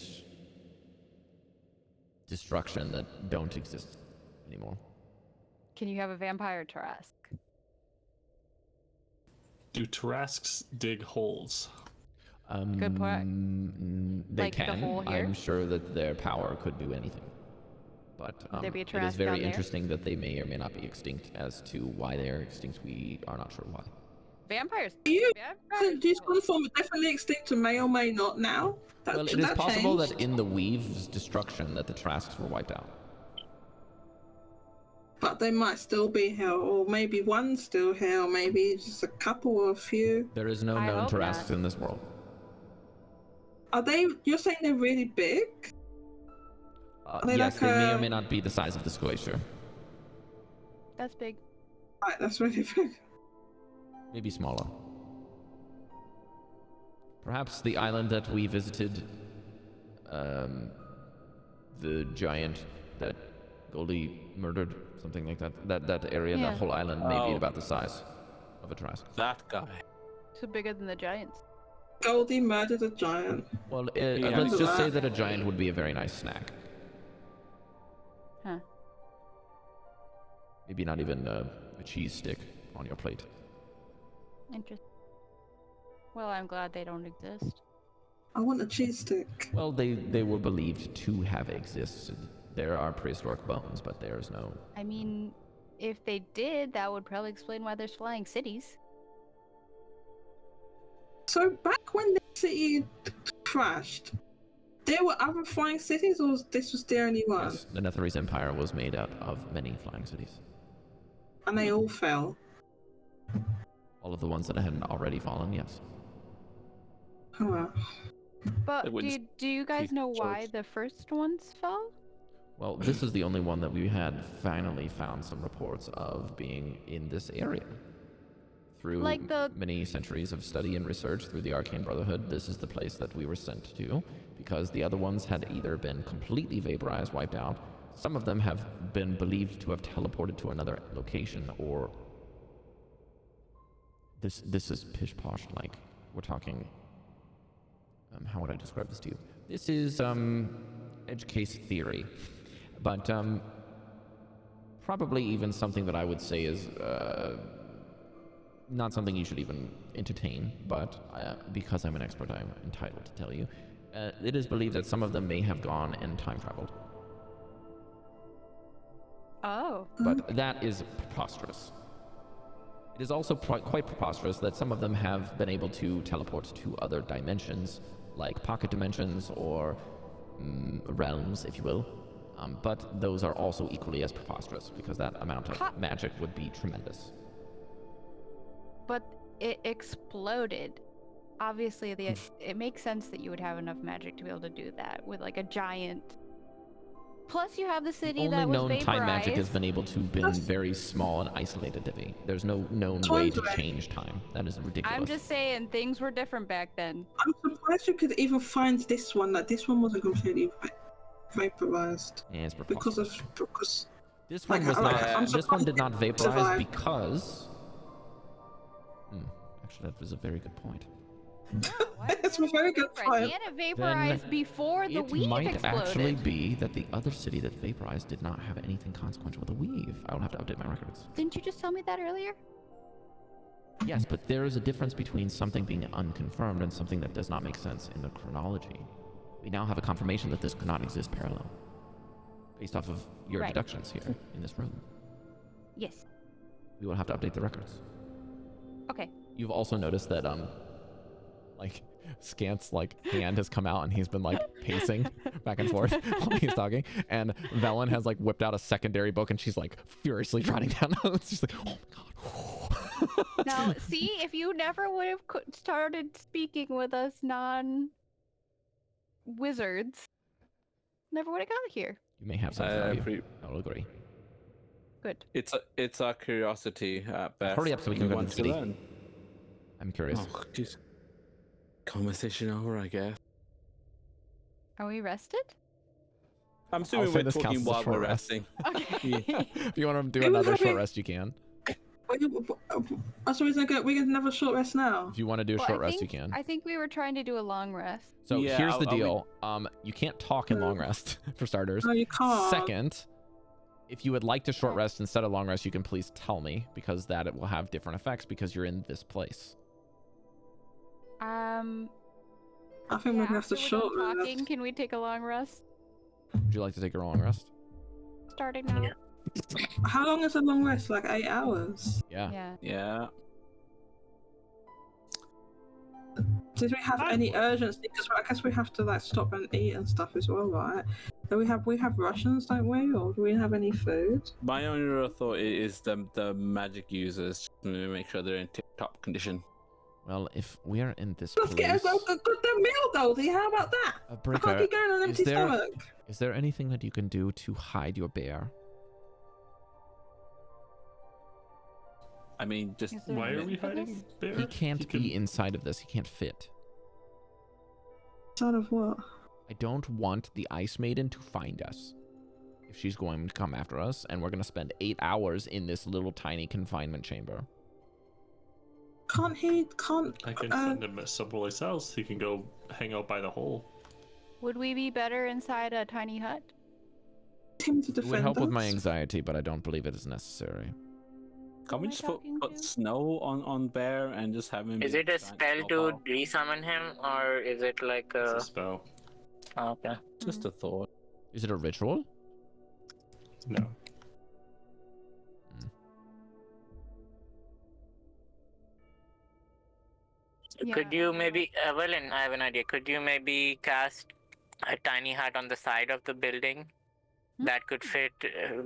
Speaker 2: destruction that don't exist anymore.
Speaker 1: Can you have a vampire Trask?
Speaker 6: Do Tarasks dig holes?
Speaker 1: Good point.
Speaker 2: They
Speaker 1: Like the
Speaker 2: can.
Speaker 1: hole here?
Speaker 2: I'm sure that their power could do anything. But
Speaker 1: Would there be a
Speaker 2: it is
Speaker 1: Trask
Speaker 2: very
Speaker 1: down there?
Speaker 2: interesting that they may or may not be extinct. As to why they are extinct, we are not sure why.
Speaker 1: Vampires.
Speaker 5: Do you
Speaker 1: Vampires.
Speaker 5: do you conform definitely extinct and may or may not now?
Speaker 2: Well, it
Speaker 5: Should
Speaker 2: is
Speaker 5: that
Speaker 2: possible
Speaker 5: change?
Speaker 2: that in the Weave's destruction that the Trasks were wiped out.
Speaker 5: But they might still be here, or maybe one's still here, or maybe just a couple or a few.
Speaker 2: There is no
Speaker 1: I
Speaker 2: known
Speaker 1: hope
Speaker 2: Tarasks
Speaker 1: not.
Speaker 2: in this world.
Speaker 5: Are they? You're saying they're really big? they
Speaker 2: Yes,
Speaker 5: like
Speaker 2: they may or
Speaker 5: a-
Speaker 2: may not be the size of this glacier.
Speaker 1: That's big.
Speaker 5: Right, that's really big.
Speaker 2: Maybe smaller. Perhaps the island that we visited, the giant that Goldy murdered, something like that. That area,
Speaker 1: Yeah.
Speaker 2: that whole island, may be
Speaker 3: Oh.
Speaker 2: about the size of a Trask.
Speaker 3: That guy.
Speaker 1: So bigger than the giants.
Speaker 5: Goldie murdered a giant.
Speaker 2: Well,
Speaker 3: Yeah.
Speaker 2: let's just say that a giant would be a very nice snack.
Speaker 1: Huh.
Speaker 2: Maybe not even a cheese stick on your plate.
Speaker 1: Interesting. Well, I'm glad they don't exist.
Speaker 5: I want a cheese stick.
Speaker 2: Well, they were believed to have existed. There are prehistoric bones, but there's no...
Speaker 1: I mean, if they did, that would probably explain why there's flying cities.
Speaker 5: So back when the city crashed, there were other flying cities, or this was the only one?
Speaker 2: Yes, the Netherese Empire was made out of many flying cities.
Speaker 5: And they all fell.
Speaker 2: All of the ones that hadn't already fallen, yes.
Speaker 5: Oh well.
Speaker 1: But
Speaker 3: It wouldn't
Speaker 1: do you guys
Speaker 3: keep
Speaker 1: know why
Speaker 3: George.
Speaker 1: the first ones fell?
Speaker 2: Well, this is the only one that we had finally found some reports of being in this area. Through
Speaker 1: Like the-
Speaker 2: many centuries of study and research through the Arcane Brotherhood, this is the place that we were sent to, because the other ones had either been completely vaporized, wiped out, some of them have been believed to have teleported to another location, or... This is pish-posh, like, we're talking how would I describe this to you? This is edge case theory, but probably even something that I would say is not something you should even entertain, but because I'm an expert, I'm entitled to tell you. It is believed that some of them may have gone and time traveled.
Speaker 1: Oh.
Speaker 2: But that is preposterous. It is also quite preposterous that some of them have been able to teleport to other dimensions, like pocket dimensions or realms, if you will. But those are also equally as preposterous, because that amount of magic would be tremendous.
Speaker 1: But it exploded. Obviously, it makes sense that you would have enough magic to be able to do that with like a giant. Plus, you have the city that was
Speaker 2: only known time magic has
Speaker 1: vaporized.
Speaker 2: been able to been very small and isolated, Devii. There's no known way to change time. That is ridiculous.
Speaker 1: I'm just saying things were different back then.
Speaker 5: I'm surprised you could even find this one. Like this one wasn't completely vaporized.
Speaker 2: Yeah, it's
Speaker 5: because
Speaker 2: this one
Speaker 5: like,
Speaker 2: was not. This one did not vaporize
Speaker 5: survived.
Speaker 2: because. Actually, that was a very good point.
Speaker 5: It's a very good point.
Speaker 1: And it vaporized before the weave
Speaker 2: It might
Speaker 1: exploded.
Speaker 2: actually be that the other city that vaporized did not have anything consequential with the weave. I will have to update my records.
Speaker 1: Didn't you just tell me that earlier?
Speaker 2: Yes, but there is a difference between something being unconfirmed and something that does not make sense in the chronology. We now have a confirmation that this could not exist parallel, based off of your deductions here in this room.
Speaker 1: Yes.
Speaker 2: We will have to update the records.
Speaker 1: Okay.
Speaker 2: You've also noticed that like Scant's like hand has come out and he's been like pacing back and forth while he's talking, and Velen has like whipped out a secondary book and she's like furiously jotting down notes. She's like, oh my god.
Speaker 1: Now, see, if you never would have started speaking with us non-wizards, never would have got here.
Speaker 2: You may have something for you. I'll agree.
Speaker 1: Good.
Speaker 3: It's our curiosity at best.
Speaker 2: Hurry up so we can go to
Speaker 3: want
Speaker 2: the city.
Speaker 3: learn.
Speaker 2: I'm curious.
Speaker 3: Oh, geez. Conversation over, I guess.
Speaker 1: Are we rested?
Speaker 3: I'm assuming we're
Speaker 2: this
Speaker 3: talking
Speaker 2: counts as a
Speaker 3: while
Speaker 2: short
Speaker 3: we're
Speaker 2: rest.
Speaker 3: resting.
Speaker 1: Okay.
Speaker 2: If you want to do another short rest, you can.
Speaker 5: So we can another short rest now.
Speaker 2: If you want to do a short rest, you can.
Speaker 1: I think we were trying to do a long rest.
Speaker 2: So
Speaker 3: Yeah,
Speaker 2: here's the
Speaker 3: are we-
Speaker 2: deal. You can't talk in long rest, for starters.
Speaker 5: No, you can't.
Speaker 2: Second, if you would like to short rest instead of long rest, you can please tell me, because that it will have different effects because you're in this place.
Speaker 5: I think we're gonna have to short rest.
Speaker 1: talking, can we take a long rest?
Speaker 2: Would you like to take a long rest?
Speaker 1: Starting now?
Speaker 4: Yeah.
Speaker 5: How long is a long rest? Like 8 hours?
Speaker 2: Yeah.
Speaker 1: Yeah.
Speaker 3: Yeah.
Speaker 5: Did we have any urgency? Because I guess we have to like stop and eat and stuff as well, right? Do we have rations, don't we? Or do we have any food?
Speaker 3: My only real thought is the magic users to make sure they're in tip-top condition.
Speaker 2: Well, if we're in this
Speaker 5: Let's
Speaker 2: place...
Speaker 5: get a good meal, Goldy. How about that? I
Speaker 2: Breker,
Speaker 5: can't keep going on an empty stomach.
Speaker 2: Is there anything that you can do to hide your bear?
Speaker 3: I mean, just
Speaker 1: Is there
Speaker 6: Why are we
Speaker 1: for
Speaker 6: hiding
Speaker 1: this?
Speaker 6: Bear?
Speaker 2: He can't be inside of this. He can't fit.
Speaker 5: Sort of what?
Speaker 2: I don't want the Ice Maiden to find us. If she's going to come after us, and we're going to spend 8 hours in this little tiny confinement chamber.
Speaker 5: Can't he? Can't.
Speaker 6: I can send him someplace else. He can go hang out by the hole.
Speaker 1: Would we be better inside a tiny hut?
Speaker 5: Him to
Speaker 2: It
Speaker 5: defend
Speaker 2: would help with my
Speaker 5: us?
Speaker 2: anxiety, but I don't believe it is necessary.
Speaker 3: Can we
Speaker 1: am I
Speaker 3: just
Speaker 1: talking
Speaker 3: put
Speaker 1: to?
Speaker 3: snow on Bear and just have him?
Speaker 4: Is
Speaker 3: be
Speaker 4: it a
Speaker 3: giant
Speaker 4: spell to
Speaker 3: snowball?
Speaker 4: resummon him, or is it like
Speaker 6: It's
Speaker 4: a...
Speaker 6: a spell.
Speaker 4: Oh, okay.
Speaker 3: Just a thought.
Speaker 2: Is it a ritual?
Speaker 6: No.
Speaker 4: Could you maybe, Evelyn, I have an idea. Could you maybe cast a tiny hut on the side of the building that could fit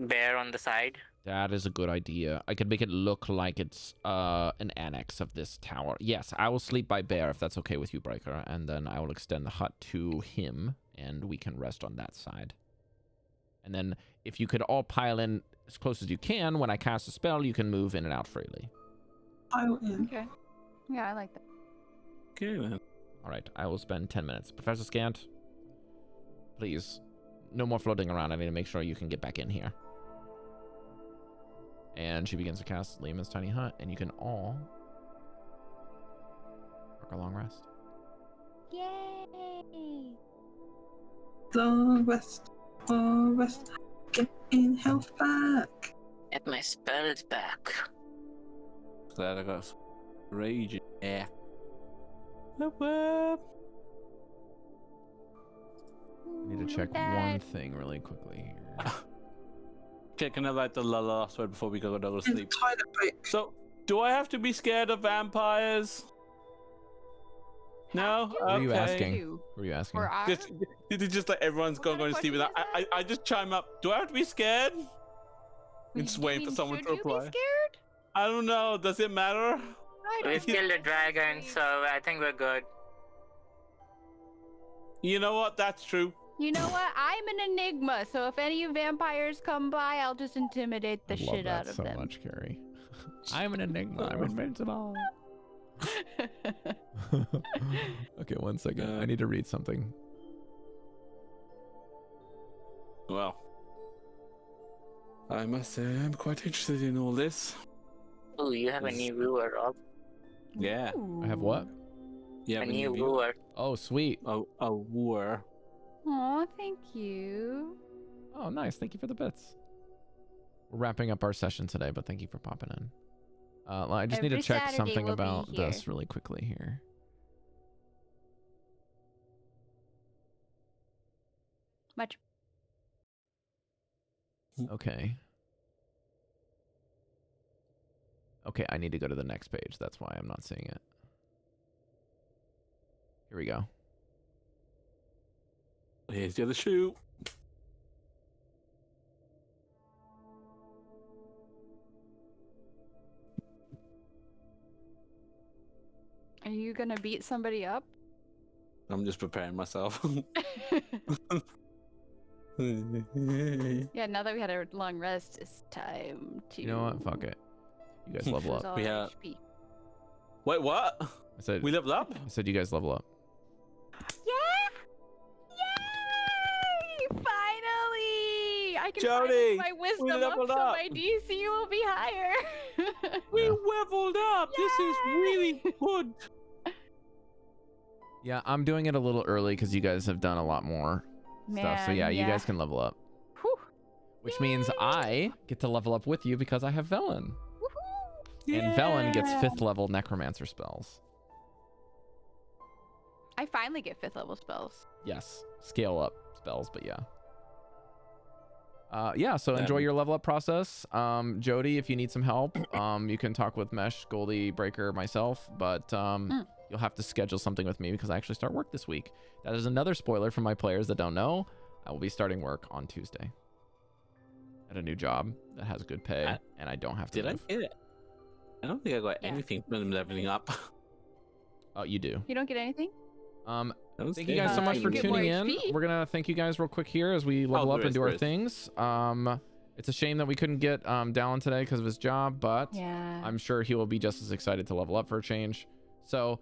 Speaker 4: Bear on the side?
Speaker 2: That is a good idea. I could make it look like it's an annex of this tower. Yes, I will sleep by Bear if that's okay with you, Breker, and then I will extend the hut to him, and we can rest on that side. And then if you could all pile in as close as you can, when I cast a spell, you can move in and out freely.
Speaker 5: Pile in.
Speaker 1: Okay. Yeah, I like that.
Speaker 3: Okay then.
Speaker 2: All right, I will spend 10 minutes. Professor Scant, please, no more floating around. I need to make sure you can get back in here. And she begins to cast Liam's tiny hut, and you can all work a long rest.
Speaker 1: Yay!
Speaker 5: rest, rest. Getting health back.
Speaker 4: Get my spells back.
Speaker 3: Glad I got some rage. Yeah.
Speaker 2: I need to check one thing really quickly here.
Speaker 3: Okay, can I light the last word before we go to sleep?
Speaker 5: Toilet break.
Speaker 3: So, do I have to be scared of vampires? No?
Speaker 2: What are you
Speaker 3: Okay.
Speaker 2: asking? What are you asking?
Speaker 1: Or I?
Speaker 3: Just like everyone's
Speaker 1: What
Speaker 3: going
Speaker 1: kind
Speaker 3: to
Speaker 1: of
Speaker 3: sleep.
Speaker 1: question
Speaker 3: Without,
Speaker 1: is
Speaker 3: I just chime up. Do I have to be scared? I'm just waiting for someone to reply.
Speaker 1: Should you be scared?
Speaker 3: I don't know. Does it matter?
Speaker 1: I
Speaker 4: We
Speaker 1: don't
Speaker 4: killed
Speaker 1: know.
Speaker 4: a dragon, so I think we're good.
Speaker 3: You know what? That's true.
Speaker 1: You know what? I'm an enigma, so if any vampires come by, I'll just intimidate the
Speaker 2: I love
Speaker 1: shit
Speaker 2: that
Speaker 1: out of
Speaker 2: so
Speaker 1: them.
Speaker 2: much, Cari. I'm an enigma. I'm invincible. Okay, one second. I need to read something.
Speaker 3: Well, I must say I'm quite interested in all this.
Speaker 4: Ooh, you have a new viewer, Rob.
Speaker 3: Yeah.
Speaker 2: I have what?
Speaker 3: Yeah.
Speaker 4: A new viewer.
Speaker 2: Oh, sweet.
Speaker 3: A wooer.
Speaker 1: Aw, thank you.
Speaker 2: Oh, nice. Thank you for the bits. We're wrapping up our session today, but thank you for popping in. I just need to
Speaker 1: Every
Speaker 2: check
Speaker 1: Saturday
Speaker 2: something
Speaker 1: we'll be
Speaker 2: about
Speaker 1: here.
Speaker 2: this really quickly here.
Speaker 1: Much.
Speaker 2: Okay. Okay, I need to go to the next page. That's why I'm not seeing it. Here we go.
Speaker 3: Here's the other shoe.
Speaker 1: Are you gonna beat somebody up?
Speaker 3: I'm just preparing myself.
Speaker 1: Yeah, now that we had a long rest, it's time to.
Speaker 2: You know what? Fuck it. You guys level
Speaker 1: use
Speaker 2: up.
Speaker 1: all
Speaker 3: We
Speaker 1: our
Speaker 3: have-
Speaker 1: HP.
Speaker 3: Wait, what?
Speaker 2: I said
Speaker 3: We leveled up?
Speaker 2: I said you guys level up.
Speaker 1: Yeah! Yay! Finally! I can finally
Speaker 3: Jodie,
Speaker 1: use my wisdom up,
Speaker 3: leveled
Speaker 1: so
Speaker 3: up.
Speaker 1: my DC will be higher.
Speaker 3: We
Speaker 2: Yeah.
Speaker 3: leveled up. This is really
Speaker 1: Yay!
Speaker 3: good.
Speaker 2: Yeah, I'm doing it a little early because you guys have done a lot more stuff. So yeah, you guys can level up.
Speaker 1: Whew.
Speaker 2: Which means
Speaker 1: Yay!
Speaker 2: I get to level up with you because I have Velen.
Speaker 1: Woohoo!
Speaker 2: And Velen gets
Speaker 1: Yeah.
Speaker 2: 5th level necromancer spells.
Speaker 1: I finally get 5th level spells.
Speaker 2: Yes, scale up spells, but yeah. Yeah, so enjoy
Speaker 3: Um,
Speaker 2: your level up process. Jodie, if you need some help, you can talk with Mesh, Goldy, Breker, myself, but you'll have to schedule something with me because I actually start work this week. That is another spoiler for my players that don't know. I will be starting work on Tuesday at a new job that has good pay, and I don't have to
Speaker 3: Did I
Speaker 2: move.
Speaker 3: get it? I don't think I got
Speaker 1: Yeah.
Speaker 3: anything from them leveling up.
Speaker 2: Oh, you do.
Speaker 1: You don't get anything?
Speaker 2: Thank you guys so much
Speaker 1: you
Speaker 2: for
Speaker 1: get more
Speaker 2: tuning in.
Speaker 1: HP.
Speaker 2: We're gonna thank you guys real quick here as we level up
Speaker 3: there
Speaker 2: and do our
Speaker 3: is.
Speaker 2: things. It's a shame that we couldn't get Dallan today because of his job, but
Speaker 1: Yeah.
Speaker 2: I'm sure he will be just as excited to level up for a change. So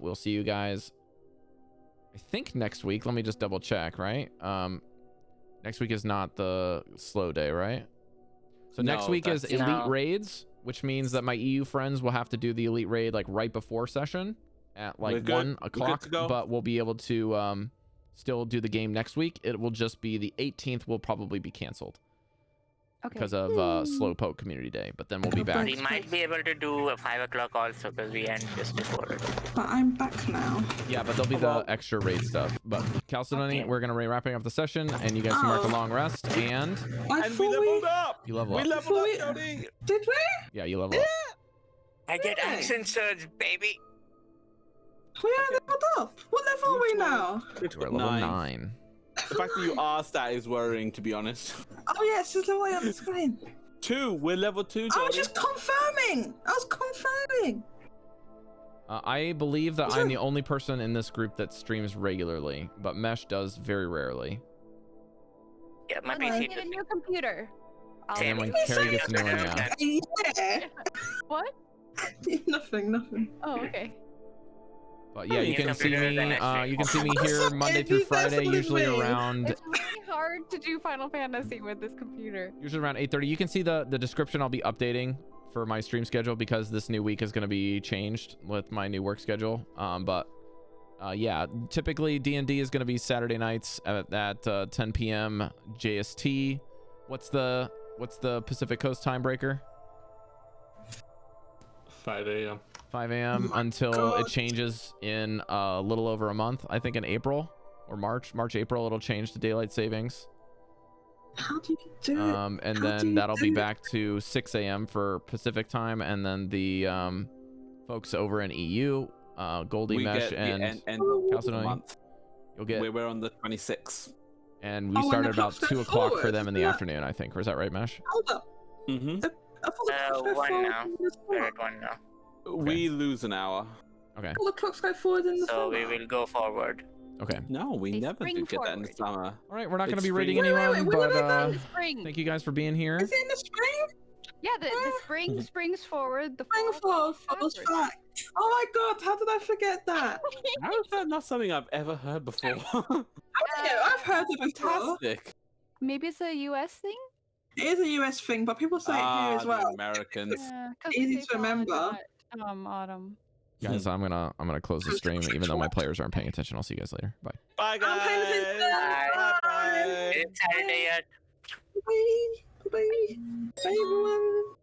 Speaker 2: we'll see you guys, I think, next week. Let me just double check, right? Next week is not the slow day, right? So next
Speaker 3: No,
Speaker 2: week is
Speaker 3: that's-
Speaker 2: elite
Speaker 4: No.
Speaker 2: raids, which means that my EU friends will have to do the elite raid like right before session at
Speaker 3: We're
Speaker 2: like
Speaker 3: good.
Speaker 2: 1
Speaker 3: We're good
Speaker 2: o'clock,
Speaker 3: to go.
Speaker 2: but we'll be able to still do the game next week. It will just be the 18th will probably be canceled
Speaker 1: Okay.
Speaker 2: because of Slowpoke Community Day, but then we'll be back.
Speaker 4: We might be able to do a 5 o'clock also because we end just before it.
Speaker 5: But I'm back now.
Speaker 2: Yeah, but there'll be the extra raid stuff. But Chalcedony,
Speaker 4: Okay.
Speaker 2: we're gonna be wrapping up the session, and you guys can mark a long rest. And
Speaker 5: I
Speaker 3: And we
Speaker 5: thought
Speaker 3: leveled up.
Speaker 2: you level
Speaker 3: We
Speaker 2: up.
Speaker 3: leveled up,
Speaker 5: We-
Speaker 3: Jodie.
Speaker 5: Did we?
Speaker 2: Yeah, you level up.
Speaker 4: I get
Speaker 5: Really?
Speaker 4: accent surge, baby.
Speaker 5: We are leveled up. What level are we now?
Speaker 3: It's
Speaker 2: We're
Speaker 3: got
Speaker 2: level
Speaker 3: 9.
Speaker 2: 9.
Speaker 3: The fact that you asked that is worrying, to be honest.
Speaker 5: Oh yes, it's the way on the screen.
Speaker 3: 2. We're level 2,
Speaker 5: I was
Speaker 3: Jodie.
Speaker 5: just confirming. I was confirming.
Speaker 2: I believe that I'm the only person in this group that streams regularly, but Mesh does very rarely.
Speaker 4: Yeah, my
Speaker 5: Hello.
Speaker 4: PC
Speaker 1: Get a
Speaker 4: just
Speaker 1: new computer. I'll-
Speaker 2: And then when
Speaker 5: Yes,
Speaker 2: Cari
Speaker 5: I
Speaker 2: gets a new one, yeah.
Speaker 5: Yeah.
Speaker 1: What?
Speaker 5: Nothing.
Speaker 1: Oh, okay.
Speaker 2: But yeah, you
Speaker 4: New
Speaker 2: can see
Speaker 4: computer,
Speaker 2: me.
Speaker 4: then I
Speaker 2: You can see me
Speaker 5: Oh,
Speaker 2: here
Speaker 5: so
Speaker 2: Monday
Speaker 5: it
Speaker 2: through
Speaker 5: is
Speaker 2: Friday,
Speaker 5: definitely
Speaker 2: usually
Speaker 5: me.
Speaker 2: around
Speaker 1: It's really hard to do Final Fantasy with this computer.
Speaker 2: 8:30. You can see the description I'll be updating for my stream schedule because this new week is going to be changed with my new work schedule. But Yeah, typically D&D is going to be Saturday nights at 10 p.m. JST. What's the Pacific Coast time, Breaker?
Speaker 6: 5 a.m.
Speaker 2: 5 a.m. until
Speaker 5: God.
Speaker 2: it changes in a little over a month. I think in April or March, April, it'll change to daylight savings.
Speaker 5: How do you do it?
Speaker 2: And
Speaker 5: How do
Speaker 2: then
Speaker 5: you
Speaker 2: that'll be
Speaker 5: do it?
Speaker 2: back to 6 a.m. for Pacific time, and then the folks over in EU, Goldy,
Speaker 3: We
Speaker 2: Mesh,
Speaker 3: get the
Speaker 2: and
Speaker 3: end of the
Speaker 2: Chalcedony,
Speaker 3: month.
Speaker 2: you'll get.
Speaker 3: We're on the 26th.
Speaker 2: And we
Speaker 5: Oh, and
Speaker 2: started
Speaker 5: the
Speaker 2: about
Speaker 5: clocks go
Speaker 2: 2 o'clock for
Speaker 5: forward,
Speaker 2: them in the
Speaker 5: isn't it?
Speaker 2: afternoon, I think. Or is that right, Mesh?
Speaker 5: Hold up.
Speaker 3: Mm-hmm.
Speaker 5: I thought the clocks go
Speaker 4: 1
Speaker 5: forward
Speaker 4: now.
Speaker 5: in the
Speaker 4: We're
Speaker 5: summer.
Speaker 4: at 1 now.
Speaker 3: We lose an hour.
Speaker 2: Okay.
Speaker 5: All the clocks go forward in the
Speaker 4: So
Speaker 5: summer.
Speaker 4: we will go forward.
Speaker 2: Okay.
Speaker 3: No, we
Speaker 1: They
Speaker 3: never
Speaker 1: spring
Speaker 3: do get that in the
Speaker 1: forward.
Speaker 3: summer.
Speaker 2: All right. We're not going to
Speaker 3: It's
Speaker 2: be rating
Speaker 3: spring.
Speaker 5: Wait,
Speaker 2: anyone,
Speaker 5: when have
Speaker 2: but
Speaker 5: I done?
Speaker 1: The spring.
Speaker 2: thank you guys for being here.
Speaker 5: Is it in the spring?
Speaker 1: Yeah, the spring springs forward. The
Speaker 5: Spring
Speaker 1: fall
Speaker 5: falls
Speaker 1: backwards.
Speaker 5: back. Oh my god, how did I forget that?
Speaker 3: How is that not something I've ever heard before?
Speaker 5: Yeah, I've heard it before.
Speaker 3: Fantastic.
Speaker 1: Maybe it's a U.S. thing.
Speaker 5: It is a US thing, but people say it here as
Speaker 3: the
Speaker 5: well.
Speaker 3: Americans.
Speaker 1: Yeah, 'cause
Speaker 5: Easy
Speaker 1: they
Speaker 5: to
Speaker 1: fall,
Speaker 5: remember.
Speaker 1: not, autumn.
Speaker 2: Guys, I'm gonna close the stream, even though my players aren't paying attention. I'll see you guys later. Bye.
Speaker 3: Bye,
Speaker 5: I'm paying
Speaker 3: guys.
Speaker 5: attention.
Speaker 3: Bye.
Speaker 5: Bye.
Speaker 4: It's Saturday yet.
Speaker 5: Bye. Bye. Bye, everyone.